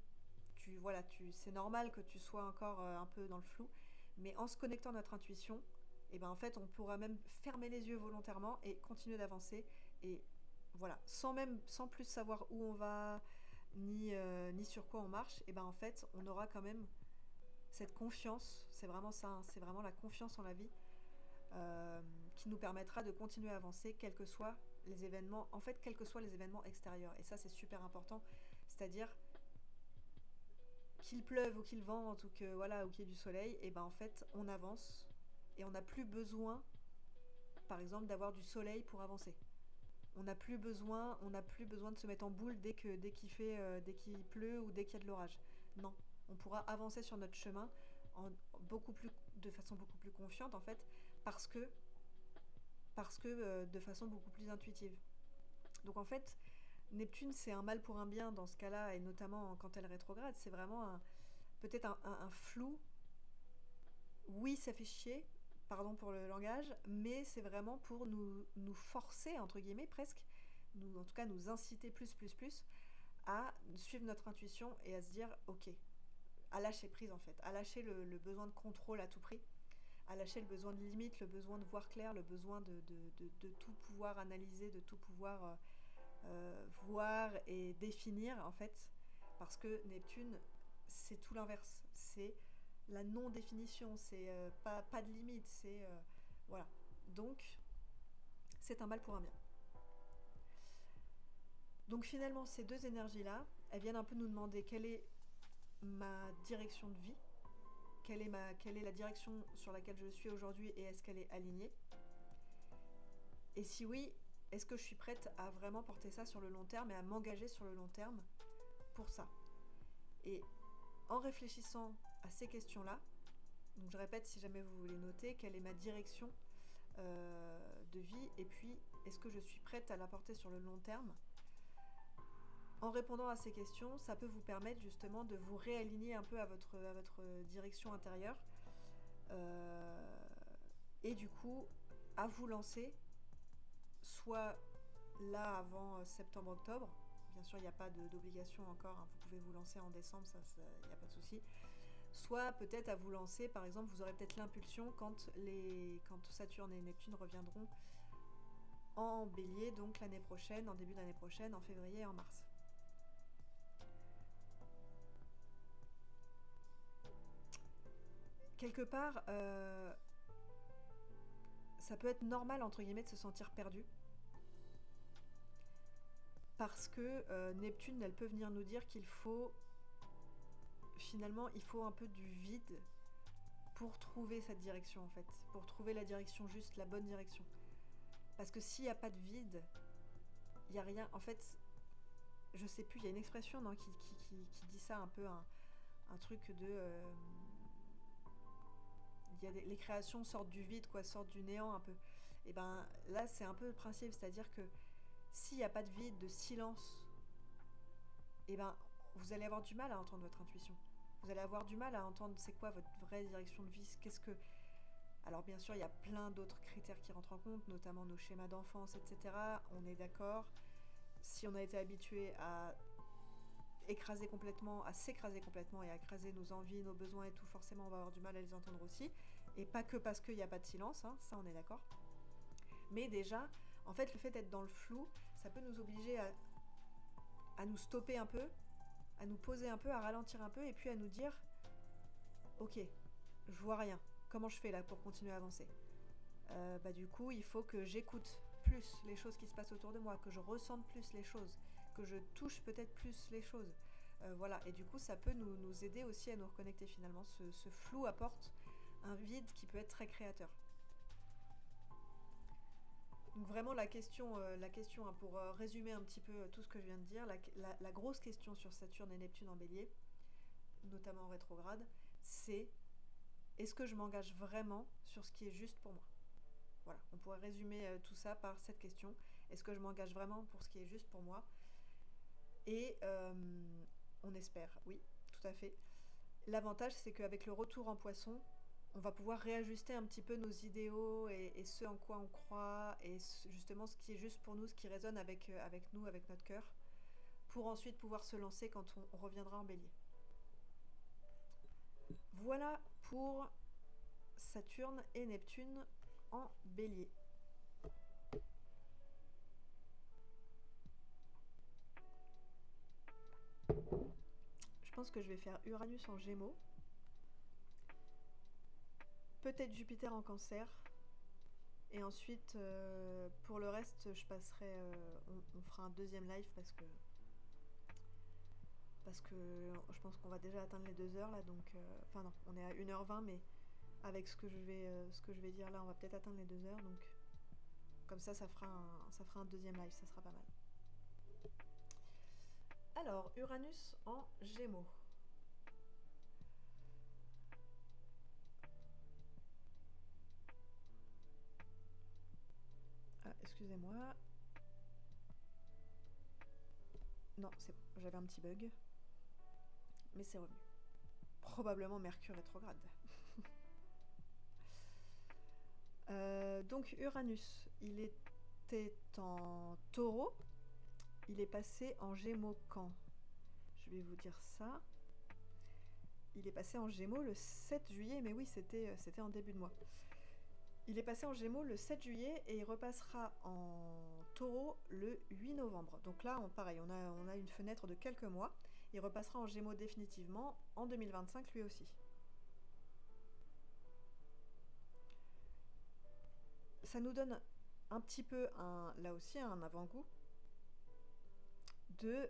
voilà, c'est normal que tu sois encore un peu dans le flou, mais en se connectant à notre intuition, et ben en fait, on pourra même fermer les yeux volontairement et continuer d'avancer. Et voilà, sans plus savoir où on va, ni sur quoi on marche, et ben en fait, on aura quand même cette confiance. C'est vraiment ça, hein, c'est vraiment la confiance en la vie euh, qui nous permettra de continuer à avancer, quels que soient les événements, en fait, quels que soient les événements extérieurs. Et ça, c'est super important. C'est-à-dire, qu'il pleuve ou qu'il vente ou que voilà ou qu'il y ait du soleil, et ben en fait, on avance et on n'a plus besoin, par exemple, d'avoir du soleil pour avancer. On n'a plus besoin de se mettre en boule dès qu'il pleut ou dès qu'il y a de l'orage. Non, on pourra avancer sur notre chemin en de façon beaucoup plus confiante en fait, parce que de façon beaucoup plus intuitive. Donc en fait, Neptune c'est un mal pour un bien dans ce cas-là, et notamment quand elle rétrograde, c'est vraiment peut-être un flou. Oui, ça fait chier, pardon pour le langage, mais c'est vraiment pour nous forcer, entre guillemets, presque, en tout cas nous inciter plus, à suivre notre intuition et à se dire, ok, à lâcher prise en fait, à lâcher le besoin de contrôle à tout prix, à lâcher le besoin de limite, le besoin de voir clair, le besoin de tout pouvoir analyser, de tout pouvoir voir et définir en fait, parce que Neptune, c'est tout l'inverse, c'est la non-définition, c'est pas de limite, c'est voilà. Donc, c'est un mal pour un bien. Donc finalement, ces deux énergies-là, elles viennent un peu nous demander quelle est ma direction de vie, quelle est la direction sur laquelle je suis aujourd'hui et est-ce qu'elle est alignée. Et si oui, est-ce que je suis prête à vraiment porter ça sur le long terme et à m'engager sur le long terme pour ça. Et en réfléchissant à ces questions-là, donc je répète si jamais vous voulez noter, quelle est ma direction de vie, et puis est-ce que je suis prête à la porter sur le long terme. En répondant à ces questions, ça peut vous permettre justement de vous réaligner un peu à votre direction intérieure, euh, et du coup à vous lancer soit là avant septembre-octobre. Bien sûr, il n'y a pas d'obligation encore, hein. Vous pouvez vous lancer en décembre, il n'y a pas de souci. Soit peut-être à vous lancer, par exemple, vous aurez peut-être l'impulsion quand Saturne et Neptune reviendront en bélier, donc l'année prochaine, en début d'année prochaine, en février et en mars. Quelque part, ça peut être normal, entre guillemets, de se sentir perdu. Parce que Neptune, elle peut venir nous dire qu'il faut, finalement, il faut un peu du vide pour trouver cette direction, en fait. Pour trouver la direction juste, la bonne direction. Parce que s'il n'y a pas de vide, il n'y a rien. En fait, je sais plus, il y a une expression non, qui dit ça un peu, un truc de. Les créations sortent du vide, quoi, sortent du néant un peu. Et ben là, c'est un peu le principe, c'est-à-dire que s'il n'y a pas de vide, de silence, et ben vous allez avoir du mal à entendre votre intuition. Vous allez avoir du mal à entendre c'est quoi votre vraie direction de vie, qu'est-ce que. Alors bien sûr, il y a plein d'autres critères qui rentrent en compte, notamment nos schémas d'enfance, etc. On est d'accord. Si on a été habitué à s'écraser complètement et à écraser nos envies, nos besoins et tout, forcément on va avoir du mal à les entendre aussi. Et pas que parce qu'il n'y a pas de silence, hein, ça on est d'accord. Mais déjà, en fait, le fait d'être dans le flou, ça peut nous obliger à nous stopper un peu, à nous poser un peu, à ralentir un peu, et puis à nous dire, ok, je vois rien, comment je fais là pour continuer à avancer. Du coup, il faut que j'écoute plus les choses qui se passent autour de moi, que je ressente plus les choses, que je touche peut-être plus les choses. Voilà, et du coup, ça peut nous aider aussi à nous reconnecter finalement. Ce flou apporte un vide qui peut être très créateur. Donc vraiment la question hein, pour résumer un petit peu tout ce que je viens de dire, la grosse question sur Saturne et Neptune en bélier, notamment en rétrograde, c'est est-ce que je m'engage vraiment sur ce qui est juste pour moi? Voilà, on pourrait résumer tout ça par cette question. Est-ce que je m'engage vraiment pour ce qui est juste pour moi? Et on espère, oui, tout à fait. L'avantage, c'est qu'avec le retour en poisson, on va pouvoir réajuster un petit peu nos idéaux et ce en quoi on croit, et justement ce qui est juste pour nous, ce qui résonne avec nous, avec notre cœur, pour ensuite pouvoir se lancer quand on reviendra en bélier. Voilà pour Saturne et Neptune en Bélier. Je pense que je vais faire Uranus en Gémeaux. Peut-être Jupiter en Cancer. Et ensuite, pour le reste, je passerai. On fera un deuxième live parce que je pense qu'on va déjà atteindre les 2 heures là. Donc, enfin, non, on est à 1h20, mais avec ce que je vais dire là, on va peut-être atteindre les 2 heures. Donc, comme ça fera un deuxième live, ça sera pas mal. Alors, Uranus en Gémeaux. Ah, excusez-moi. Non, c'est bon, j'avais un petit bug. Mais c'est revenu. Probablement Mercure rétrograde. Donc Uranus, il était en Taureau. Il est passé en Gémeaux quand? Je vais vous dire ça. Il est passé en Gémeaux le 7 juillet, mais oui, c'était en début de mois. Il est passé en Gémeaux le 7 juillet et il repassera en Taureau le 8 novembre. Donc là, pareil, on a une fenêtre de quelques mois. Il repassera en Gémeaux définitivement en 2025 lui aussi. Ça nous donne un petit peu, là aussi, un avant-goût de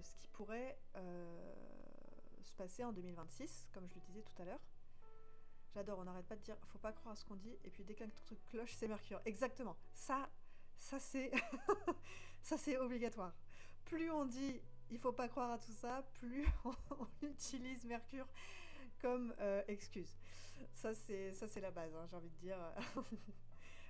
ce qui pourrait se passer en 2026, comme je le disais tout à l'heure. J'adore, on n'arrête pas de dire faut pas croire à ce qu'on dit, et puis dès qu'un truc cloche, c'est Mercure. Exactement. Ça c'est ça c'est obligatoire. Plus on dit il faut pas croire à tout ça, plus on utilise Mercure comme excuse. Ça c'est la base, hein, j'ai envie de dire.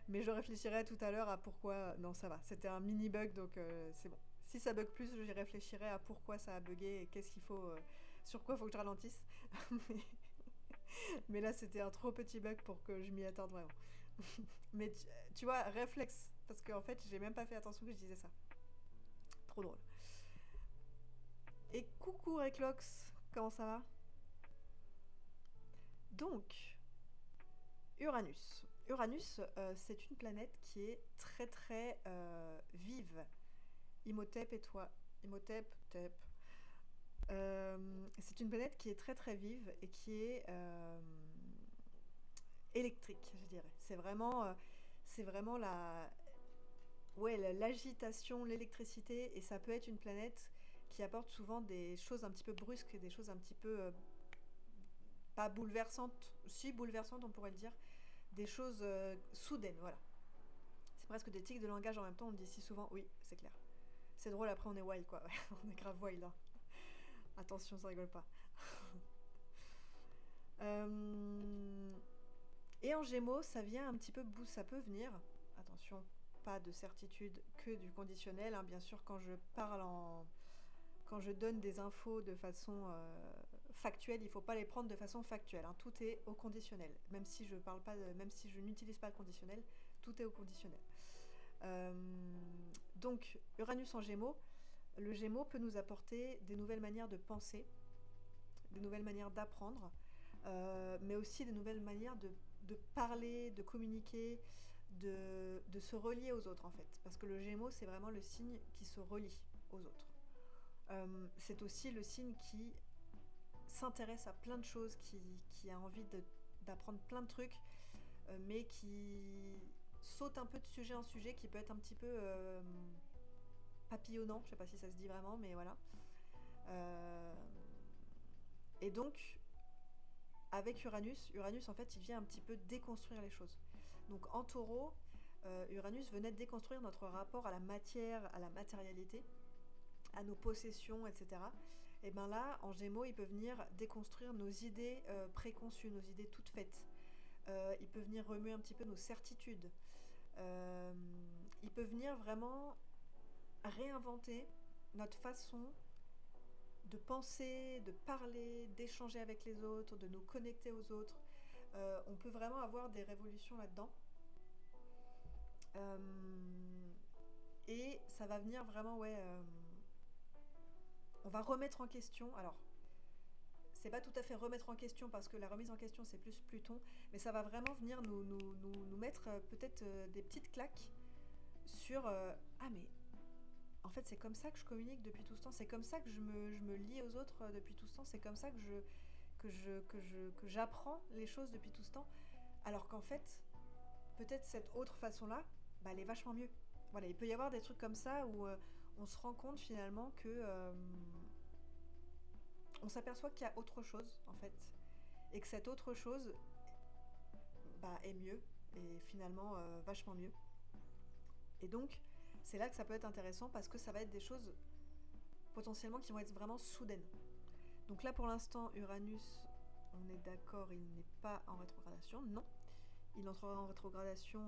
Mais je réfléchirai tout à l'heure à pourquoi. Non, ça va. C'était un mini bug, donc c'est bon. Si ça bug plus, j'y réfléchirai à pourquoi ça a bugué et qu'est-ce qu'il faut, sur quoi il faut que je ralentisse. mais, mais là, c'était un trop petit bug pour que je m'y attarde vraiment. Mais tu vois, réflexe, parce qu'en fait, j'ai même pas fait attention que je disais ça. Trop drôle. Et coucou Reclox, comment ça va? Donc, Uranus. Uranus, c'est une planète qui est très très vive. Imhotep et toi. Imhotep, Tep. C'est une planète qui est très très vive et qui est électrique, je dirais. C'est vraiment l'agitation, l'électricité, et ça peut être une planète qui apporte souvent des choses un petit peu brusques, des choses un petit peu pas bouleversantes, si bouleversantes on pourrait le dire, des choses soudaines, voilà. C'est presque des tics de langage en même temps, on le dit si souvent, oui, c'est clair. C'est drôle, après on est wild quoi, on est grave wild. Hein. Attention, ça rigole pas. Et en Gémeaux, ça vient un petit peu, ça peut venir, attention, pas de certitude que du conditionnel, hein, bien sûr quand je donne des infos de façon factuelle, il ne faut pas les prendre de façon factuelle, hein, tout est au conditionnel, même si je parle pas même si je n'utilise pas le conditionnel, tout est au conditionnel. Donc Uranus en Gémeaux, le Gémeaux peut nous apporter des nouvelles manières de penser, des nouvelles manières d'apprendre, mais aussi des nouvelles manières de parler, de communiquer, de se relier aux autres en fait. Parce que le Gémeaux, c'est vraiment le signe qui se relie aux autres. C'est aussi le signe qui s'intéresse à plein de choses, qui a envie d'apprendre plein de trucs, mais qui saute un peu de sujet en sujet, qui peut être un petit peu papillonnant, je sais pas si ça se dit vraiment, mais voilà. Et donc, avec Uranus en fait il vient un petit peu déconstruire les choses. Donc en taureau, Uranus venait déconstruire notre rapport à la matière, à la matérialité, à nos possessions, etc. Et bien là, en Gémeaux, il peut venir déconstruire nos idées préconçues, nos idées toutes faites. Il peut venir remuer un petit peu nos certitudes. Il peut venir vraiment réinventer notre façon de penser, de parler, d'échanger avec les autres, de nous connecter aux autres. On peut vraiment avoir des révolutions là-dedans. Et ça va venir vraiment, on va remettre en question. Alors, c'est pas tout à fait remettre en question parce que la remise en question c'est plus Pluton, mais ça va vraiment venir nous mettre peut-être des petites claques sur ah mais en fait c'est comme ça que je communique depuis tout ce temps, c'est comme ça que je me lie aux autres depuis tout ce temps, c'est comme ça que j'apprends les choses depuis tout ce temps, alors qu'en fait peut-être cette autre façon-là, bah, elle est vachement mieux. Voilà, il peut y avoir des trucs comme ça où on se rend compte finalement que on s'aperçoit qu'il y a autre chose en fait, et que cette autre chose bah, est mieux et finalement vachement mieux. Et donc c'est là que ça peut être intéressant parce que ça va être des choses potentiellement qui vont être vraiment soudaines. Donc là pour l'instant Uranus, on est d'accord, il n'est pas en rétrogradation, non. Il entrera en rétrogradation,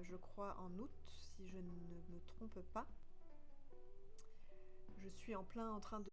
je crois, en août, si je ne me trompe pas. Je suis en plein en train de...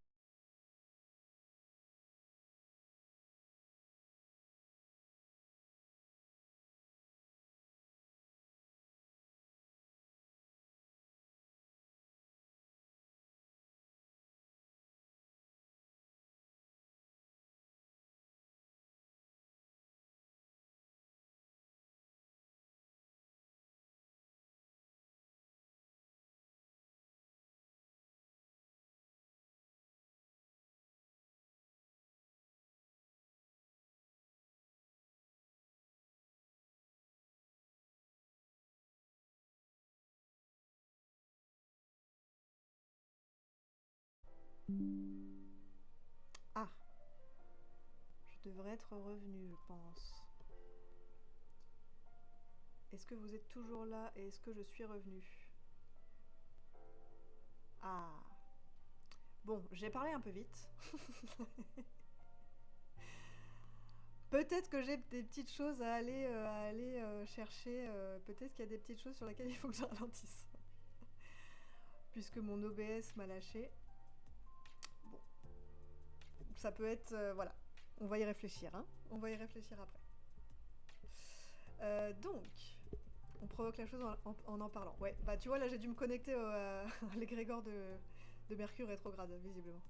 Ah, je devrais être revenue, je pense. Est-ce que vous êtes toujours là et est-ce que je suis revenue? Ah, bon, j'ai parlé un peu vite. Peut-être que j'ai des petites choses à aller chercher. Peut-être qu'il y a des petites choses sur lesquelles il faut que je ralentisse. Puisque mon OBS m'a lâché. Bon, ça peut être... voilà, on va y réfléchir, hein. On va y réfléchir après. Donc, on provoque la chose en parlant. Ouais, bah tu vois, là j'ai dû me connecter à l'égrégore de Mercure rétrograde, visiblement.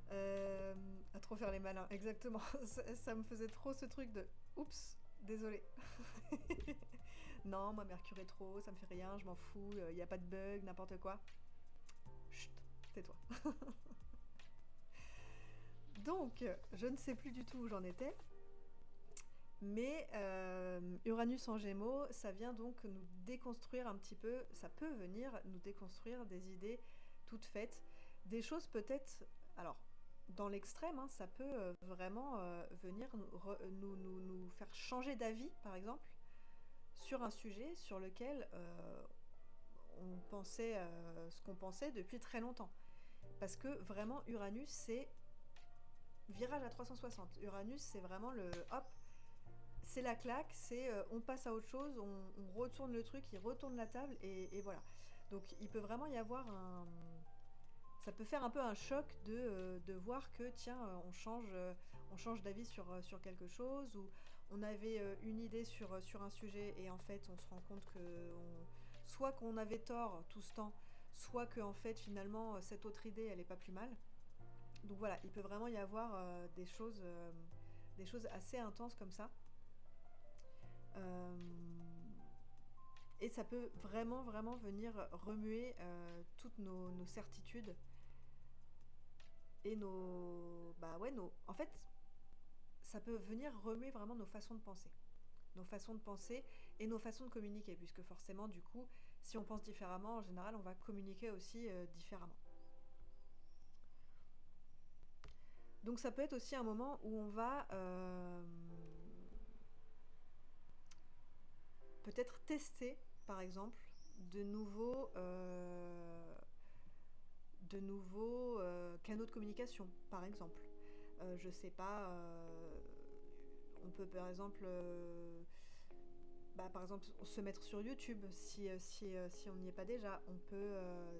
À trop faire les malins, exactement. Ça me faisait trop ce truc de oups, désolé. Non, moi Mercure rétro, ça me fait rien, je m'en fous, y a pas de bug, n'importe quoi. Chut, tais-toi. Donc, je ne sais plus du tout où j'en étais, mais Uranus en Gémeaux, ça vient donc nous déconstruire un petit peu, ça peut venir nous déconstruire des idées toutes faites, des choses peut-être, alors dans l'extrême, hein, ça peut vraiment venir nous faire changer d'avis, par exemple, sur un sujet sur lequel on pensait ce qu'on pensait depuis très longtemps. Parce que vraiment, Uranus, c'est virage à 360. Uranus, c'est vraiment le hop, c'est la claque, c'est on passe à autre chose, on retourne le truc, il retourne la table et voilà. Donc il peut vraiment y avoir un... Ça peut faire un peu un choc de voir que tiens, on change d'avis sur quelque chose ou on avait une idée sur un sujet et en fait on se rend compte que soit qu'on avait tort tout ce temps, soit que en fait finalement cette autre idée elle est pas plus mal. Donc voilà, il peut vraiment y avoir des choses assez intenses comme ça. Euh, et ça peut vraiment, vraiment venir remuer toutes nos certitudes et nos... Bah ouais, nos... En fait, ça peut venir remuer vraiment nos façons de penser. Nos façons de penser et nos façons de communiquer, puisque forcément, du coup, si on pense différemment, en général, on va communiquer aussi différemment. Donc ça peut être aussi un moment où on va peut-être tester, par exemple, de nouveaux, euh, de nouveaux canaux de communication, par exemple. Je sais pas, on peut par exemple, bah, par exemple, se mettre sur YouTube si on n'y est pas déjà. On peut,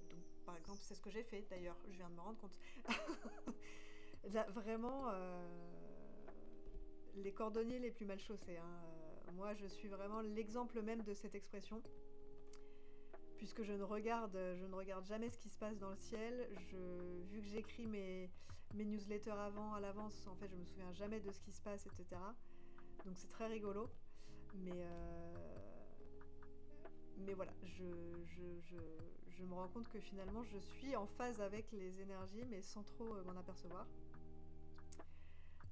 donc, par exemple, c'est ce que j'ai fait d'ailleurs, je viens de me rendre compte. Là, vraiment, les cordonniers les plus mal chaussés, hein. Moi, je suis vraiment l'exemple même de cette expression, puisque je ne regarde jamais ce qui se passe dans le ciel. Vu que j'écris mes newsletters à l'avance, en fait, je me souviens jamais de ce qui se passe, etc. Donc c'est très rigolo. Mais, mais voilà, je me rends compte que finalement, je suis en phase avec les énergies, mais sans trop m'en apercevoir.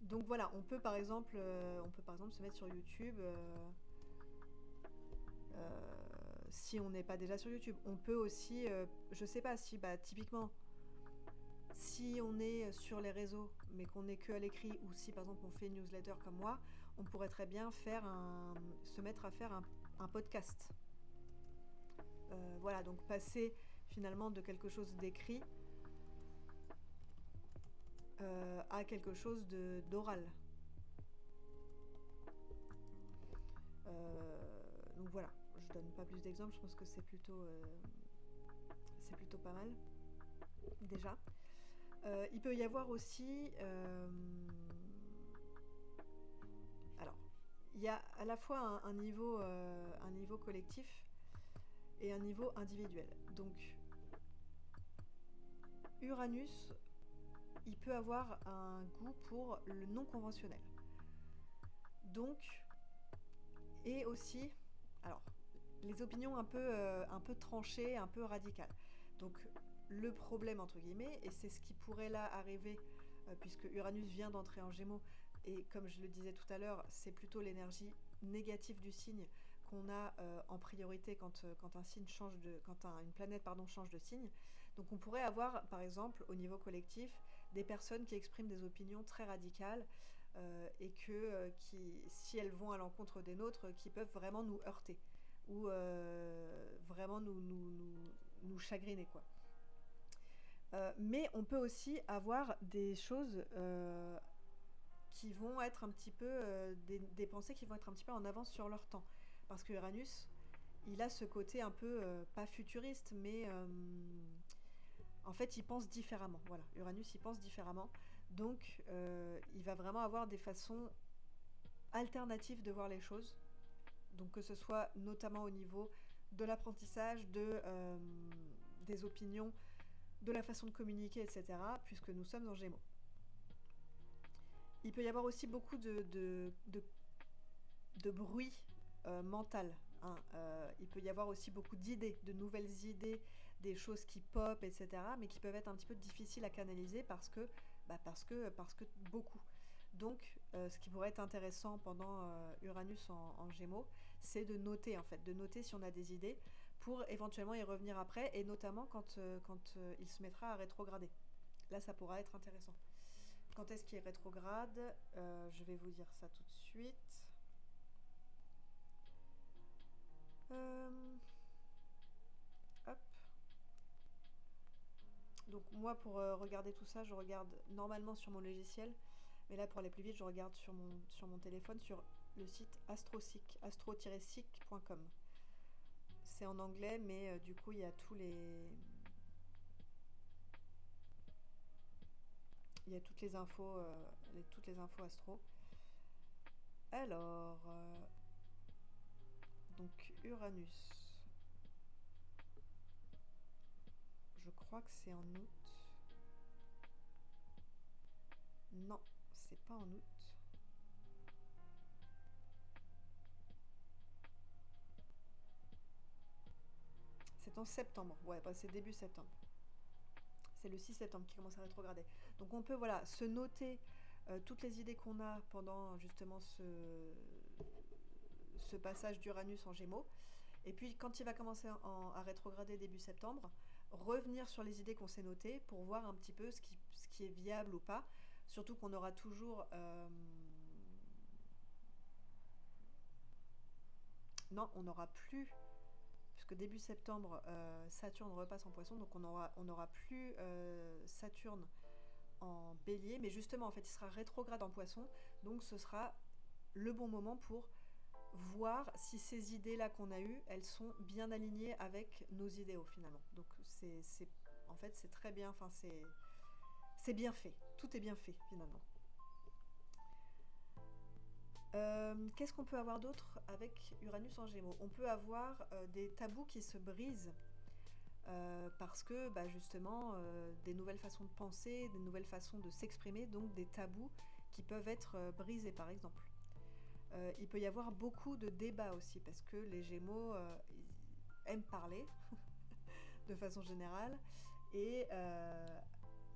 Donc voilà, on peut par exemple se mettre sur YouTube. Si on n'est pas déjà sur YouTube, on peut aussi, je sais pas si, bah, typiquement, si on est sur les réseaux, mais qu'on n'est que à l'écrit, ou si par exemple on fait une newsletter comme moi, on pourrait très bien se mettre à faire un podcast. Voilà, donc passer finalement de quelque chose d'écrit à quelque chose d'oral. Donc voilà, je donne pas plus d'exemples, je pense que c'est plutôt pas mal déjà. Il peut y avoir aussi, alors, il y a à la fois un niveau collectif et un niveau individuel. Donc, Uranus, il peut avoir un goût pour le non conventionnel. Donc, et aussi, alors, les opinions un peu tranchées, un peu radicales. Donc, le problème, entre guillemets, et c'est ce qui pourrait là arriver, puisque Uranus vient d'entrer en Gémeaux, et comme je le disais tout à l'heure, c'est plutôt l'énergie négative du signe qu'on a en priorité quand un signe une planète change de signe. Donc on pourrait avoir, par exemple, au niveau collectif, des personnes qui expriment des opinions très radicales et qui, si elles vont à l'encontre des nôtres, qui peuvent vraiment nous heurter ou vraiment nous chagriner, quoi. Mais on peut aussi avoir des choses qui vont être un petit peu des pensées qui vont être un petit peu en avance sur leur temps, parce que Uranus, il a ce côté un peu pas futuriste, mais en fait il pense différemment. Voilà, Uranus il pense différemment, donc il va vraiment avoir des façons alternatives de voir les choses, donc que ce soit notamment au niveau de l'apprentissage, des opinions, de la façon de communiquer, etc., puisque nous sommes en Gémeaux. Il peut y avoir aussi beaucoup de bruit mental. Hein. Il peut y avoir aussi beaucoup d'idées, de nouvelles idées, des choses qui pop, etc., mais qui peuvent être un petit peu difficiles à canaliser parce que beaucoup. Donc, ce qui pourrait être intéressant pendant Uranus en Gémeaux, c'est de noter, en fait, de noter si on a des idées pour éventuellement y revenir après, et notamment quand il se mettra à rétrograder. Là, ça pourra être intéressant. Quand est-ce qu'il est rétrograde? Je vais vous dire ça tout de suite. Hop. Donc moi, pour regarder tout ça, je regarde normalement sur mon logiciel, mais là, pour aller plus vite, je regarde sur mon téléphone, sur le site astro-seek.com. C'est en anglais, mais du coup, il y a toutes les infos, astro. Alors, donc Uranus. Je crois que c'est en août. Non, c'est pas en août. C'est en septembre. Ouais, bah, c'est début septembre. C'est le 6 septembre qui commence à rétrograder. Donc on peut se noter toutes les idées qu'on a pendant justement ce passage d'Uranus en Gémeaux. Et puis quand il va commencer à rétrograder début septembre, revenir sur les idées qu'on s'est notées pour voir un petit peu ce qui est viable ou pas. Surtout qu'on aura toujours... Non, on n'aura plus... Puisque début septembre, Saturne repasse en Poisson, donc on aura plus Saturne en Bélier, mais justement en fait il sera rétrograde en Poisson, donc ce sera le bon moment pour voir si ces idées-là qu'on a eues, elles sont bien alignées avec nos idéaux finalement. Donc en fait c'est très bien, enfin c'est bien fait, tout est bien fait finalement. Qu'est-ce qu'on peut avoir d'autre avec Uranus en Gémeaux? On peut avoir des tabous qui se brisent parce que bah, justement, des nouvelles façons de penser, des nouvelles façons de s'exprimer, donc des tabous qui peuvent être brisés par exemple. Il peut y avoir beaucoup de débats aussi, parce que les Gémeaux ils aiment parler de façon générale, et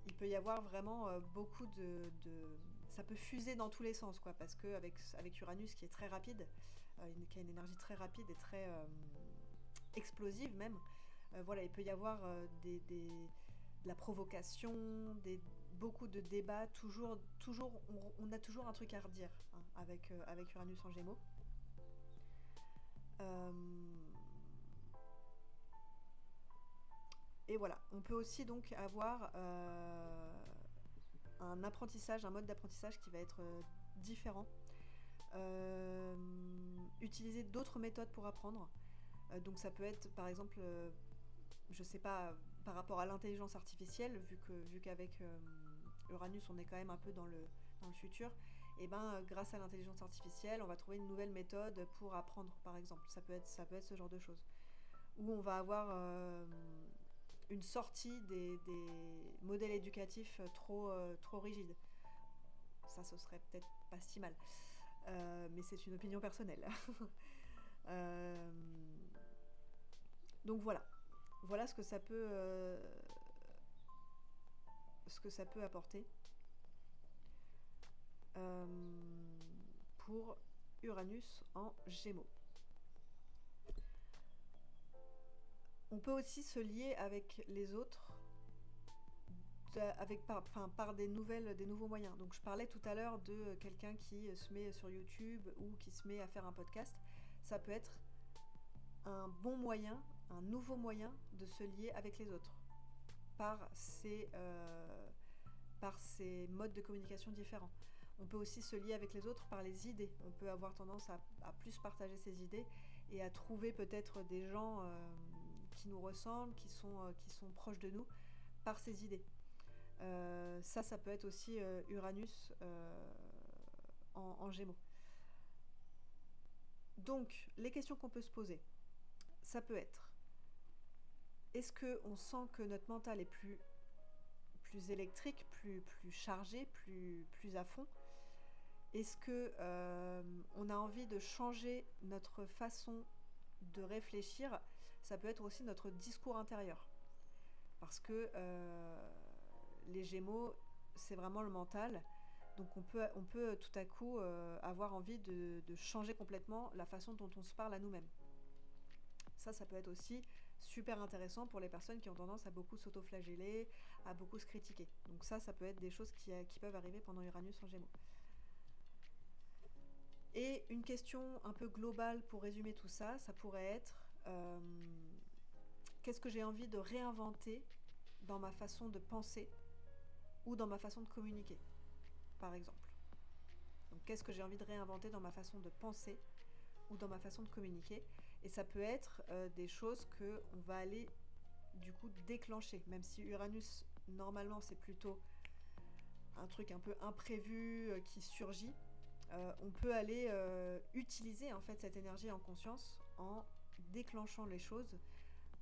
il peut y avoir vraiment beaucoup ça peut fuser dans tous les sens, quoi, parce que avec Uranus qui est très rapide, qui a une énergie très rapide et très explosive même, voilà, il peut y avoir de la provocation, beaucoup de débats, on a toujours un truc à redire, hein, avec Uranus en Gémeaux. Euh, et voilà, on peut aussi donc avoir un apprentissage, un mode d'apprentissage qui va être différent. Utiliser d'autres méthodes pour apprendre. Donc ça peut être par exemple, je sais pas, par rapport à l'intelligence artificielle, vu qu'avec Uranus on est quand même un peu dans le futur, et ben grâce à l'intelligence artificielle on va trouver une nouvelle méthode pour apprendre par exemple. Ça peut être ce genre de choses. Où on va avoir une sortie des modèles éducatifs trop rigides. Ça, ce serait peut-être pas si mal. Mais c'est une opinion personnelle. Euh, donc voilà. Voilà ce que ça peut apporter euh, pour Uranus en Gémeaux. On peut aussi se lier avec les autres par des nouveaux moyens. Donc je parlais tout à l'heure de quelqu'un qui se met sur YouTube ou qui se met à faire un podcast. Ça peut être un bon moyen, un nouveau moyen de se lier avec les autres par ces modes de communication différents. On peut aussi se lier avec les autres par les idées. On peut avoir tendance à plus partager ses idées et à trouver peut-être des gens qui nous ressemblent, qui sont proches de nous par ces idées. Ça peut être aussi Uranus en Gémeaux. Donc, les questions qu'on peut se poser, ça peut être: est-ce qu'on sent que notre mental est plus électrique, plus chargé, plus à fond? Est-ce que on a envie de changer notre façon de réfléchir? Ça peut être aussi notre discours intérieur. Parce que les Gémeaux, c'est vraiment le mental. Donc on peut tout à coup avoir envie de changer complètement la façon dont on se parle à nous-mêmes. Ça peut être aussi super intéressant pour les personnes qui ont tendance à beaucoup s'autoflageller, à beaucoup se critiquer. Donc ça peut être des choses qui peuvent arriver pendant Uranus en Gémeaux. Et une question un peu globale pour résumer tout ça, ça pourrait être qu'est-ce que j'ai envie de réinventer dans ma façon de penser ou dans ma façon de communiquer, par exemple. Donc qu'est-ce que j'ai envie de réinventer dans ma façon de penser ou dans ma façon de communiquer? Et ça peut être des choses qu'on va aller du coup déclencher, même si Uranus normalement c'est plutôt un truc un peu imprévu qui surgit. On peut aller utiliser en fait cette énergie en conscience en déclenchant les choses,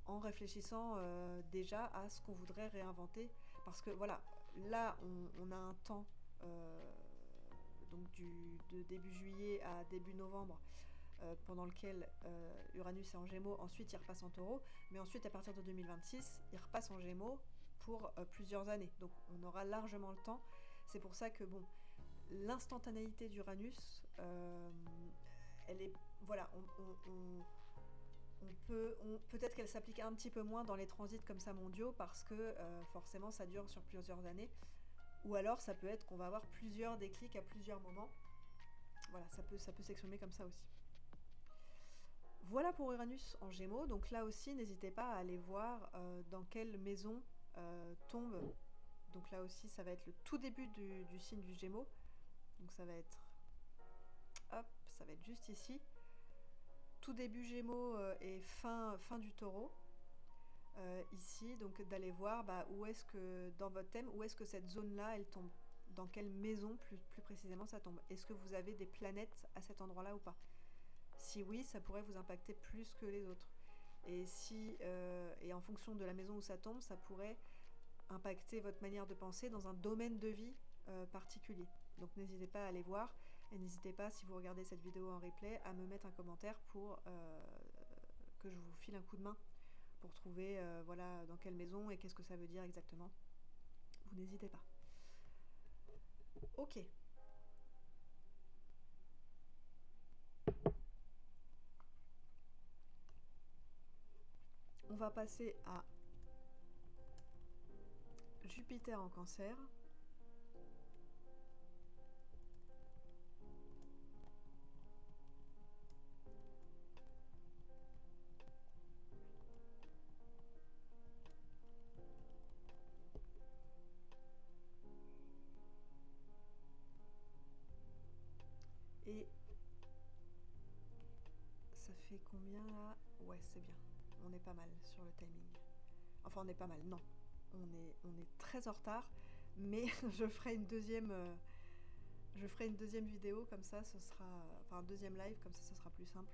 en réfléchissant déjà à ce qu'on voudrait réinventer. Parce que voilà, là on a un temps donc de début juillet à début novembre pendant lequel Uranus est en Gémeaux, ensuite il repasse en Taureau, mais ensuite à partir de 2026 il repasse en Gémeaux pour plusieurs années. Donc on aura largement le temps. C'est pour ça que bon, l'instantanéité d'Uranus, elle est, voilà, peut-être qu'elle s'applique un petit peu moins dans les transits comme ça mondiaux parce que forcément ça dure sur plusieurs années. Ou alors ça peut être qu'on va avoir plusieurs déclics à plusieurs moments. Voilà, ça peut s'exprimer comme ça aussi. Voilà pour Uranus en Gémeaux. Donc là aussi, n'hésitez pas à aller voir dans quelle maison tombe. Donc là aussi, ça va être le tout début du signe du Gémeaux. Donc ça va être, hop, ça va être juste ici. Tout début Gémeaux et fin du Taureau. Ici, donc d'aller voir où est-ce que, dans votre thème, où est-ce que cette zone-là, elle tombe. Dans quelle maison, plus précisément, ça tombe. Est-ce que vous avez des planètes à cet endroit-là ou pas? Si oui, ça pourrait vous impacter plus que les autres. Et en fonction de la maison où ça tombe, ça pourrait impacter votre manière de penser dans un domaine de vie particulier. Donc n'hésitez pas à aller voir, et n'hésitez pas, si vous regardez cette vidéo en replay, à me mettre un commentaire pour que je vous file un coup de main pour trouver voilà, dans quelle maison et qu'est-ce que ça veut dire exactement. Vous n'hésitez pas. Ok. On va passer à Jupiter en Cancer. Et ça fait combien là? Ouais, c'est bien. On est pas mal sur le timing. Enfin, on est pas mal, non. On est très en retard, mais je ferai une deuxième vidéo, comme ça ce sera... Enfin, un deuxième live, comme ça ce sera plus simple.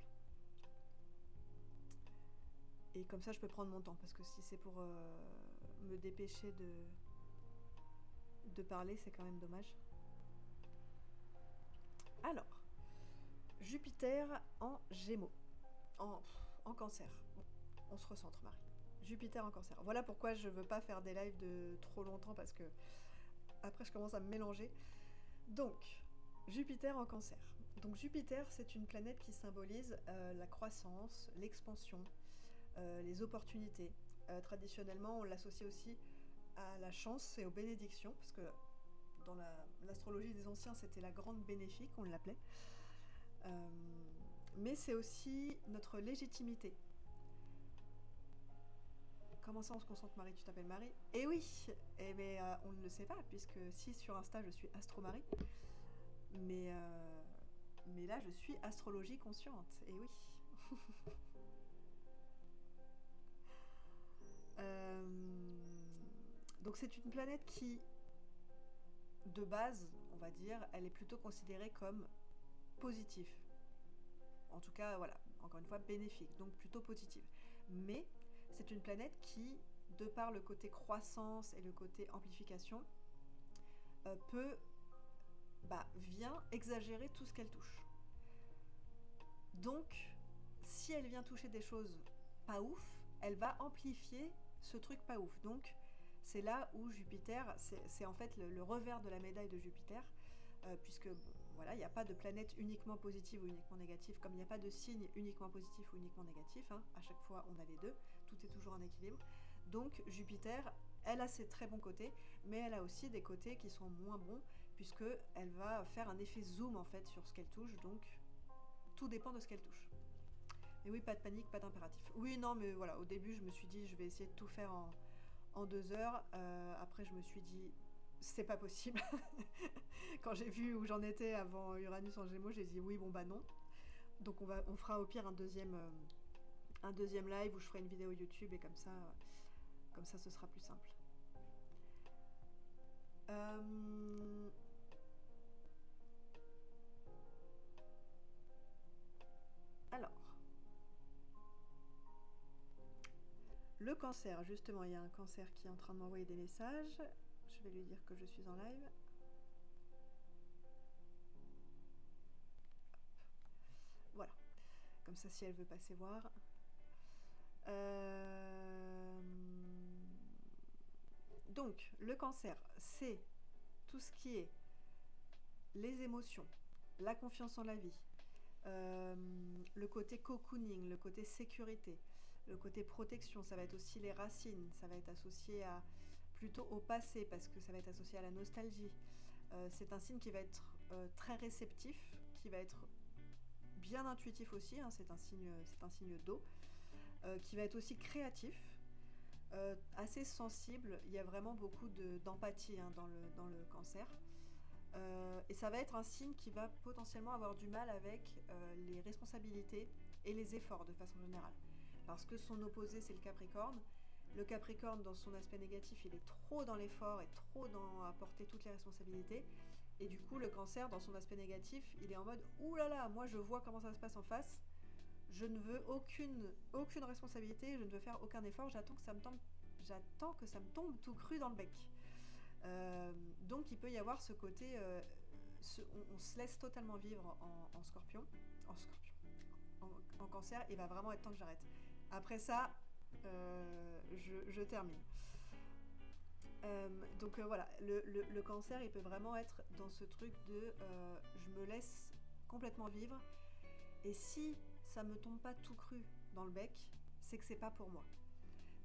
Et comme ça je peux prendre mon temps, parce que si c'est pour me dépêcher de parler, c'est quand même dommage. Alors, Jupiter en Gémeaux, en Cancer. Bon, on se recentre, Marie. Jupiter en Cancer. Voilà pourquoi je veux pas faire des lives de trop longtemps, parce que après je commence à me mélanger. Donc, Jupiter en Cancer. Donc Jupiter, c'est une planète qui symbolise la croissance, l'expansion, les opportunités. Traditionnellement, on l'associe aussi à la chance et aux bénédictions, parce que dans l'astrologie des anciens, c'était la grande bénéfique, on l'appelait. Mais c'est aussi notre légitimité. Comment ça on se concentre, Marie? Tu t'appelles Marie? Eh oui, mais on ne le sait pas, puisque si sur Insta je suis Astro-Marie, mais là je suis astrologie consciente, et oui. Donc c'est une planète qui, de base, on va dire, elle est plutôt considérée comme positive. En tout cas, voilà, encore une fois, bénéfique, donc plutôt positive. Mais c'est une planète qui, de par le côté croissance et le côté amplification, vient exagérer tout ce qu'elle touche. Donc, si elle vient toucher des choses pas ouf, elle va amplifier ce truc pas ouf. Donc, c'est là où Jupiter, c'est en fait le revers de la médaille de Jupiter, puisque voilà, il n'y a pas de planète uniquement positive ou uniquement négative, comme il n'y a pas de signe uniquement positif ou uniquement négatif, hein. À chaque fois on a les deux, tout est toujours en équilibre. Donc Jupiter, elle a ses très bons côtés, mais elle a aussi des côtés qui sont moins bons, puisque elle va faire un effet zoom en fait sur ce qu'elle touche, donc tout dépend de ce qu'elle touche. Mais oui, pas de panique, pas d'impératif. Oui, non, mais voilà, au début je me suis dit je vais essayer de tout faire en 2 heures. Après je me suis dit c'est pas possible. Quand j'ai vu où j'en étais avant Uranus en Gémeaux, j'ai dit oui, bon bah non. Donc on fera au pire un deuxième live où je ferai une vidéo YouTube, et comme ça ce sera plus simple. Alors, le Cancer, justement, il y a un Cancer qui est en train de m'envoyer des messages. Je vais lui dire que je suis en live. Voilà. Comme ça, si elle veut passer voir. Donc, le Cancer, c'est tout ce qui est les émotions, la confiance en la vie, le côté cocooning, le côté sécurité, le côté protection. Ça va être aussi les racines, ça va être associé plutôt au passé, parce que ça va être associé à la nostalgie. C'est un signe qui va être très réceptif, qui va être bien intuitif aussi, hein, c'est un signe d'eau, qui va être aussi créatif, assez sensible. Il y a vraiment beaucoup d'empathie, hein, dans le Cancer. Et ça va être un signe qui va potentiellement avoir du mal avec les responsabilités et les efforts de façon générale. Parce que son opposé, c'est le Capricorne. Le Capricorne, dans son aspect négatif, il est trop dans l'effort et trop dans à porter toutes les responsabilités. Et du coup, le Cancer, dans son aspect négatif, il est en mode « Ouh là là, moi je vois comment ça se passe en face, Je ne veux aucune responsabilité, je ne veux faire aucun effort, j'attends que ça me tombe tout cru dans le bec. Donc il peut y avoir ce côté, on se laisse totalement vivre en scorpion, en cancer, il va vraiment être temps que j'arrête. Après ça, je termine. Voilà, le cancer, il peut vraiment être dans ce truc de je me laisse complètement vivre, et si ça me tombe pas tout cru dans le bec, c'est que c'est pas pour moi.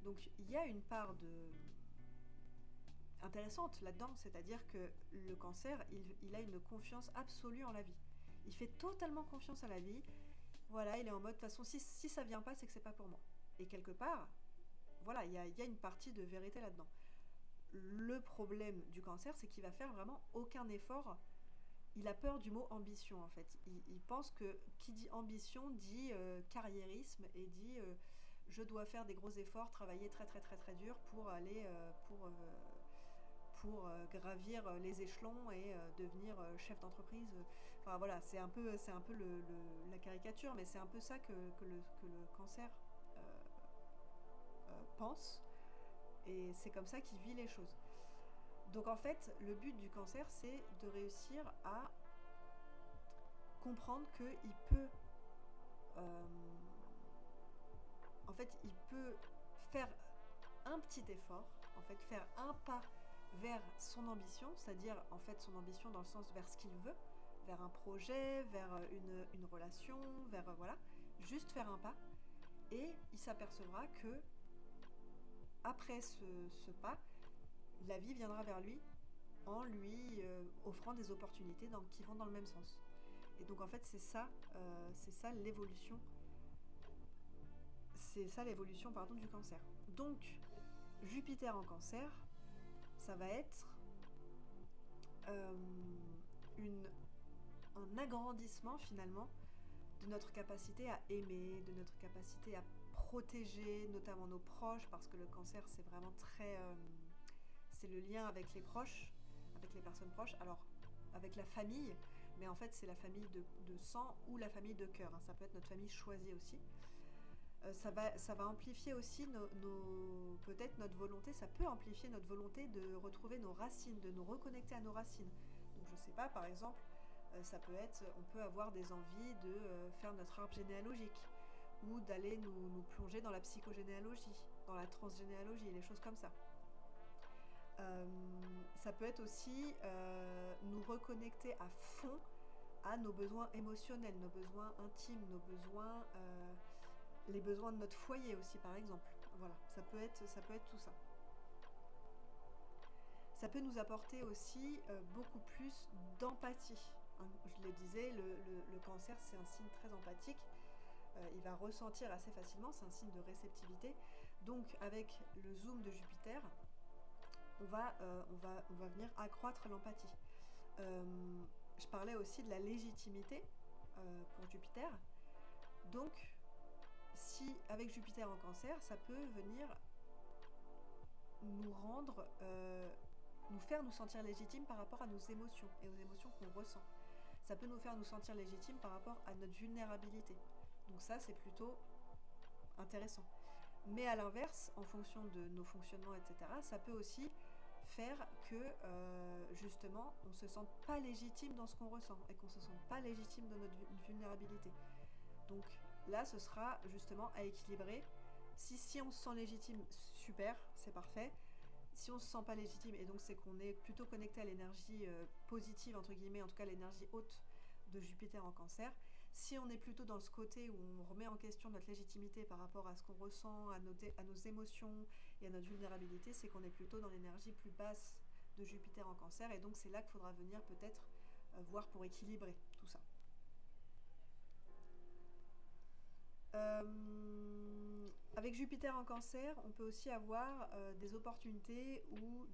Donc il y a une part intéressante là-dedans, c'est-à-dire que le cancer, il a une confiance absolue en la vie. Il fait totalement confiance à la vie. Voilà, il est en mode, de toute façon, si ça vient pas, c'est que c'est pas pour moi. Et quelque part, voilà, il y a une partie de vérité là-dedans. Le problème du cancer, c'est qu'il va faire vraiment aucun effort. Il a peur du mot ambition, en fait. Il pense que qui dit ambition dit carriérisme, et dit je dois faire des gros efforts, travailler très très très très dur pour aller pour gravir les échelons et devenir chef d'entreprise. Enfin voilà, c'est un peu la caricature, mais c'est un peu ça que le cancer pense, et c'est comme ça qu'il vit les choses. Donc en fait, le but du cancer, c'est de réussir à comprendre qu'il peut, euh, en fait, il peut faire un petit effort, en fait, faire un pas vers son ambition, c'est-à-dire en fait son ambition dans le sens vers ce qu'il veut, vers un projet, vers une relation, vers voilà, juste faire un pas, et il s'apercevra que après ce pas, la vie viendra vers lui en lui offrant des opportunités qui vont dans le même sens. Et donc en fait c'est ça l'évolution, pardon, du cancer. Donc Jupiter en cancer, ça va être un agrandissement finalement de notre capacité à aimer, de notre capacité à protéger notamment nos proches, parce que le cancer c'est vraiment très c'est le lien avec les proches, avec les personnes proches, alors avec la famille, mais en fait c'est la famille de sang ou la famille de cœur, hein. Ça peut être notre famille choisie aussi. Ça va amplifier aussi peut-être notre volonté, ça peut amplifier notre volonté de retrouver nos racines, de nous reconnecter à nos racines. Donc je sais pas, par exemple, on peut avoir des envies de faire notre arbre généalogique, ou d'aller nous plonger dans la psychogénéalogie, dans la transgénéalogie, les choses comme ça. Ça peut être aussi nous reconnecter à fond à nos besoins émotionnels, nos besoins intimes, les besoins de notre foyer aussi, par exemple. Voilà, ça peut être tout ça. Ça peut nous apporter aussi beaucoup plus d'empathie. Hein, je le disais, le cancer, c'est un signe très empathique. Il va ressentir assez facilement, c'est un signe de réceptivité. Donc, avec le zoom de Jupiter, on va venir accroître l'empathie. Je parlais aussi de la légitimité pour Jupiter. Donc, si avec Jupiter en cancer, ça peut venir nous rendre, nous faire nous sentir légitimes par rapport à nos émotions et aux émotions qu'on ressent. Ça peut nous faire nous sentir légitimes par rapport à notre vulnérabilité. Donc ça, c'est plutôt intéressant. Mais à l'inverse, en fonction de nos fonctionnements, etc., ça peut aussi faire que, justement, on ne se sente pas légitime dans ce qu'on ressent et qu'on ne se sente pas légitime dans notre vulnérabilité. Donc là, ce sera justement à équilibrer. Si on se sent légitime, super, c'est parfait. Si on se sent pas légitime, et donc c'est qu'on est plutôt connecté à l'énergie positive, entre guillemets, en tout cas l'énergie haute de Jupiter en cancer. Si on est plutôt dans ce côté où on remet en question notre légitimité par rapport à ce qu'on ressent, à nos émotions et à notre vulnérabilité, c'est qu'on est plutôt dans l'énergie plus basse de Jupiter en cancer, et donc c'est là qu'il faudra venir peut-être voir pour équilibrer tout ça. Avec Jupiter en cancer, on peut aussi avoir des opportunités ou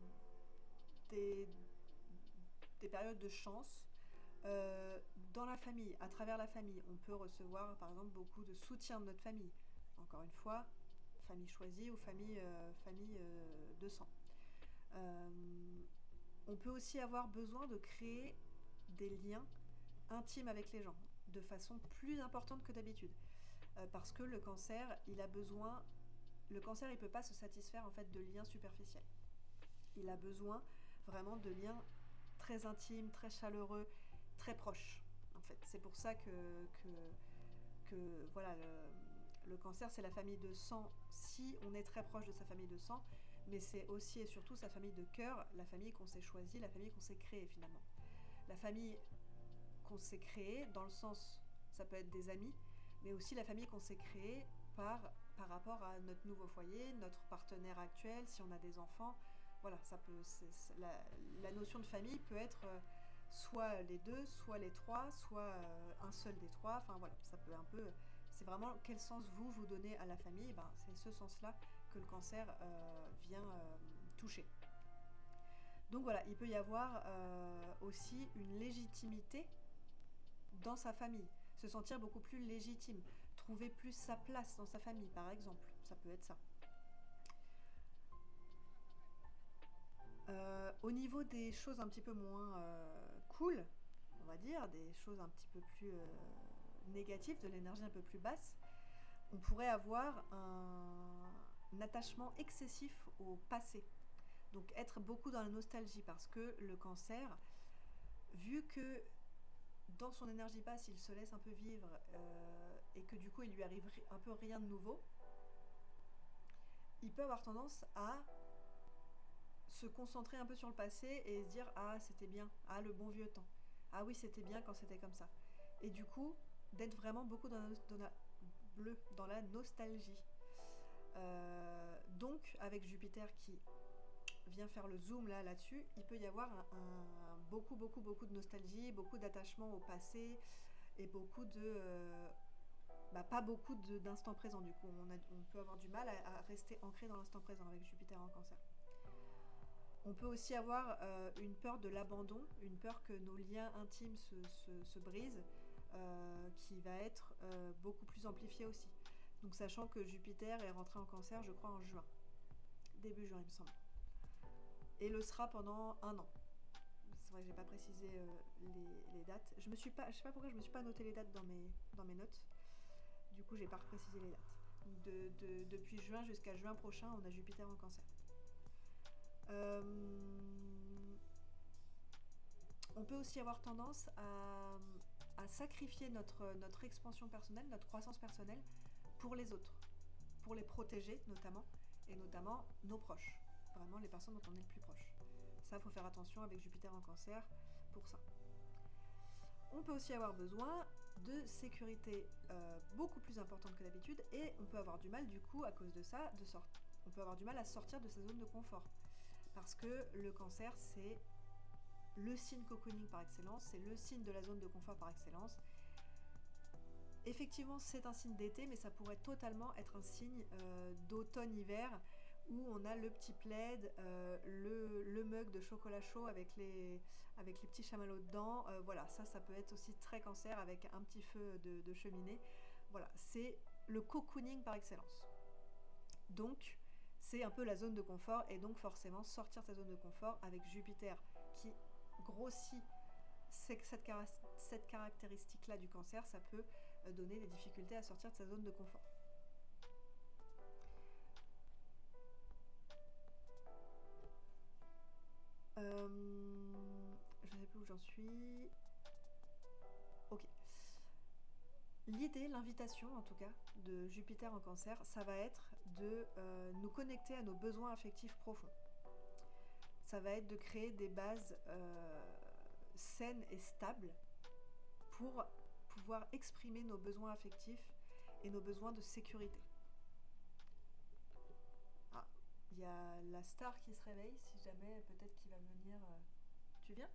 des périodes de chance dans la famille, à travers la famille. On peut recevoir par exemple beaucoup de soutien de notre famille. Encore une fois, famille choisie ou famille de sang. On peut aussi avoir besoin de créer des liens intimes avec les gens de façon plus importante que d'habitude. parce que le cancer, il peut pas se satisfaire en fait de liens superficiels. Il a besoin vraiment de liens très intimes, très chaleureux, très proches. En fait, c'est pour ça que voilà, le cancer, c'est la famille de sang si on est très proche de sa famille de sang, mais c'est aussi et surtout sa famille de cœur, la famille qu'on s'est choisie, la famille qu'on s'est créée finalement. La famille qu'on s'est créée, dans le sens, ça peut être des amis, mais aussi la famille qu'on s'est créée par rapport à notre nouveau foyer, notre partenaire actuel, si on a des enfants. Voilà, ça peut, la notion de famille peut être soit les deux, soit les trois, soit un seul des trois. Enfin voilà, ça peut un peu. C'est vraiment quel sens vous donnez à la famille. Et ben, c'est ce sens-là que le cancer vient toucher. Donc voilà, il peut y avoir aussi une légitimité dans sa famille, se sentir beaucoup plus légitime, trouver plus sa place dans sa famille, par exemple. Ça peut être ça. Au niveau des choses un petit peu moins cool, on va dire, des choses un petit peu plus négatives, de l'énergie un peu plus basse, on pourrait avoir un attachement excessif au passé. Donc être beaucoup dans la nostalgie parce que le cancer, vu que dans son énergie basse, il se laisse un peu vivre et que du coup il lui arrive un peu rien de nouveau, il peut avoir tendance à se concentrer un peu sur le passé et se dire ah c'était bien, ah le bon vieux temps, ah oui c'était bien quand c'était comme ça. Et du coup d'être vraiment beaucoup dans la nostalgie. Donc avec Jupiter qui vient faire le zoom là-dessus, il peut y avoir beaucoup de nostalgie, beaucoup d'attachement au passé et beaucoup pas beaucoup d'instant présent. Du coup, on peut avoir du mal à rester ancré dans l'instant présent avec Jupiter en cancer. On peut aussi avoir une peur de l'abandon, une peur que nos liens intimes se brisent, qui va être beaucoup plus amplifiée aussi. Donc sachant que Jupiter est rentré en cancer, je crois, en juin. Début juin, il me semble. Et le sera pendant 1 an. C'est vrai que j'ai pas précisé les dates. Je sais pas pourquoi je me suis pas noté les dates dans mes notes. Du coup, j'ai pas précisé les dates. Depuis juin jusqu'à juin prochain, on a Jupiter en cancer. On peut aussi avoir tendance à sacrifier notre expansion personnelle, notre croissance personnelle pour les autres, pour les protéger notamment, et notamment nos proches, vraiment les personnes dont on est le plus proche. Ça, il faut faire attention avec Jupiter en cancer pour ça. On peut aussi avoir besoin de sécurité beaucoup plus importante que d'habitude et on peut avoir du mal du coup à cause de ça, on peut avoir du mal à sortir de sa zone de confort. Parce que le cancer, c'est le signe cocooning par excellence, c'est le signe de la zone de confort par excellence. Effectivement, c'est un signe d'été, mais ça pourrait totalement être un signe d'automne-hiver où on a le petit plaid, le mug de chocolat chaud avec les petits chamallows dedans. Voilà, ça peut être aussi très cancer avec un petit feu de cheminée. Voilà, c'est le cocooning par excellence. Donc, c'est un peu la zone de confort et donc forcément sortir de sa zone de confort avec Jupiter qui grossit cette caractéristique-là du cancer, ça peut donner des difficultés à sortir de sa zone de confort. Je ne sais plus où j'en suis. Ok. L'idée, l'invitation en tout cas, de Jupiter en cancer, ça va être de nous connecter à nos besoins affectifs profonds. Ça va être de créer des bases saines et stables pour pouvoir exprimer nos besoins affectifs et nos besoins de sécurité. Ah, il y a la star qui se réveille, si jamais peut-être qu'il va venir... Tu viens ?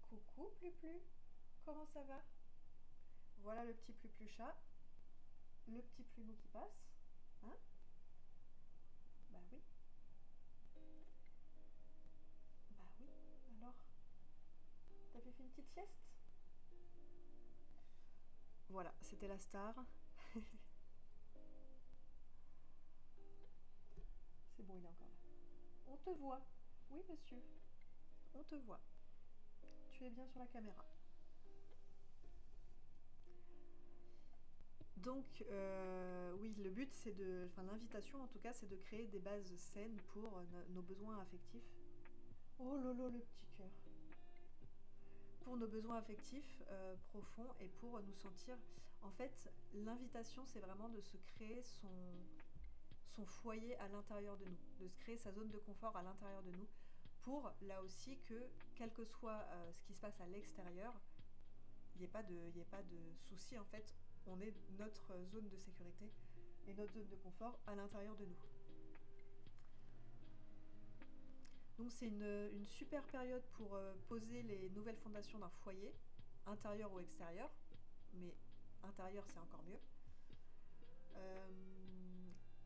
Coucou Plu-Plu, comment ça va ? Voilà le petit Plu-Plu chat, le petit Plumeau qui passe. Hein ? Bah oui. Bah oui, alors, t'as fait une petite sieste ? Voilà, c'était la star. C'est bon, il est encore là. On te voit. Oui, monsieur. On te voit. Tu es bien sur la caméra. Donc, oui, le but, enfin, l'invitation en tout cas, c'est de créer des bases saines pour nos besoins affectifs. Oh lolo, le petit cœur. Pour nos besoins affectifs profonds et pour nous sentir. En fait, l'invitation, c'est vraiment de se créer son foyer à l'intérieur de nous, de se créer sa zone de confort à l'intérieur de nous, pour là aussi que, quel que soit ce qui se passe à l'extérieur, il n'y ait pas de souci en fait. On est notre zone de sécurité et notre zone de confort à l'intérieur de nous. Donc c'est une super période pour poser les nouvelles fondations d'un foyer, intérieur ou extérieur, mais intérieur c'est encore mieux. Euh,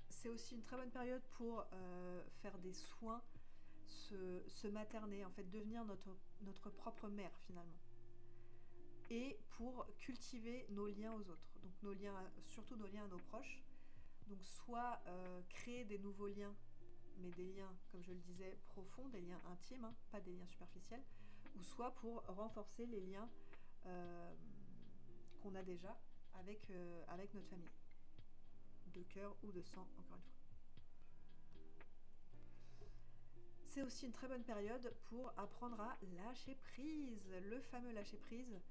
c'est aussi une très bonne période pour faire des soins, se materner, en fait devenir notre propre mère finalement. Et pour cultiver nos liens aux autres, donc nos liens, surtout nos liens à nos proches. Donc soit créer des nouveaux liens, mais des liens, comme je le disais, profonds, des liens intimes, hein, pas des liens superficiels, ou soit pour renforcer les liens euh, qu'on a déjà avec notre famille, de cœur ou de sang, encore une fois. C'est aussi une très bonne période pour apprendre à lâcher prise, le fameux lâcher prise.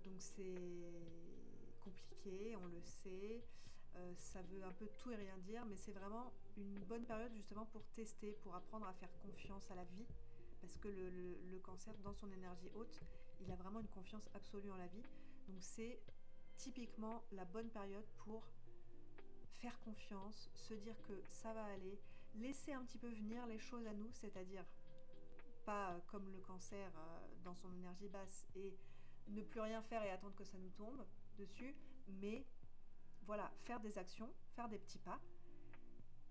Donc c'est compliqué, on le sait, ça veut un peu tout et rien dire, mais c'est vraiment une bonne période justement pour tester, pour apprendre à faire confiance à la vie, parce que le cancer, dans son énergie haute, il a vraiment une confiance absolue en la vie. Donc c'est typiquement la bonne période pour faire confiance, se dire que ça va aller, laisser un petit peu venir les choses à nous, c'est-à-dire pas comme le cancer dans son énergie basse et ne plus rien faire et attendre que ça nous tombe dessus, mais voilà, faire des actions, faire des petits pas,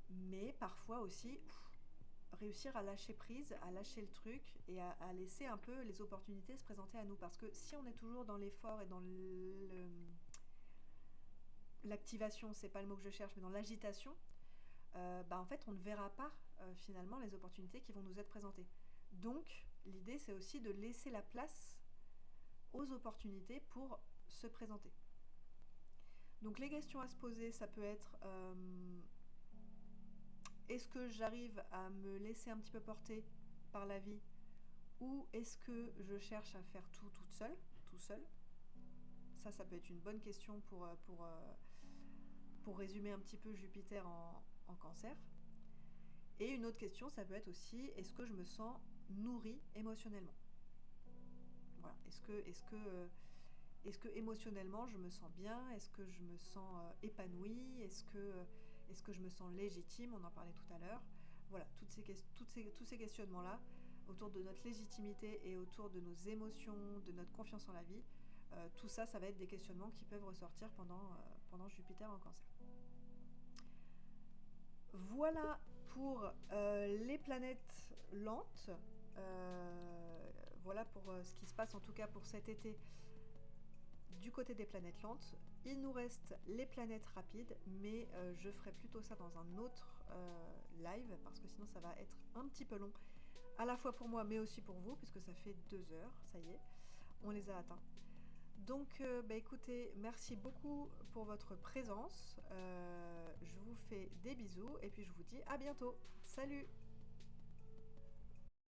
mais parfois aussi réussir à lâcher prise, à lâcher le truc et à laisser un peu les opportunités se présenter à nous. Parce que si on est toujours dans l'effort et dans l'activation, c'est pas le mot que je cherche, mais dans l'agitation, bah en fait on ne verra pas finalement les opportunités qui vont nous être présentées. Donc l'idée c'est aussi de laisser la place aux opportunités pour se présenter. Donc les questions à se poser, ça peut être est-ce que j'arrive à me laisser un petit peu porter par la vie, ou est-ce que je cherche à faire tout toute seule, tout seul. Ça peut être une bonne question pour résumer un petit peu Jupiter en cancer. Et une autre question, ça peut être aussi est-ce que je me sens nourrie émotionnellement. Voilà. Est-ce que émotionnellement je me sens bien? Est-ce que je me sens épanouie? Est-ce que je me sens légitime? On en parlait tout à l'heure. Voilà, tous ces questionnements-là autour de notre légitimité et autour de nos émotions, de notre confiance en la vie, tout ça, ça va être des questionnements qui peuvent ressortir pendant Jupiter en cancer. Voilà pour les planètes lentes. Voilà pour ce qui se passe en tout cas pour cet été du côté des planètes lentes. Il nous reste les planètes rapides, mais je ferai plutôt ça dans un autre live, parce que sinon ça va être un petit peu long, à la fois pour moi, mais aussi pour vous, puisque ça fait 2 heures, ça y est, on les a atteints. Donc bah écoutez, merci beaucoup pour votre présence, je vous fais des bisous, et puis je vous dis à bientôt. Salut!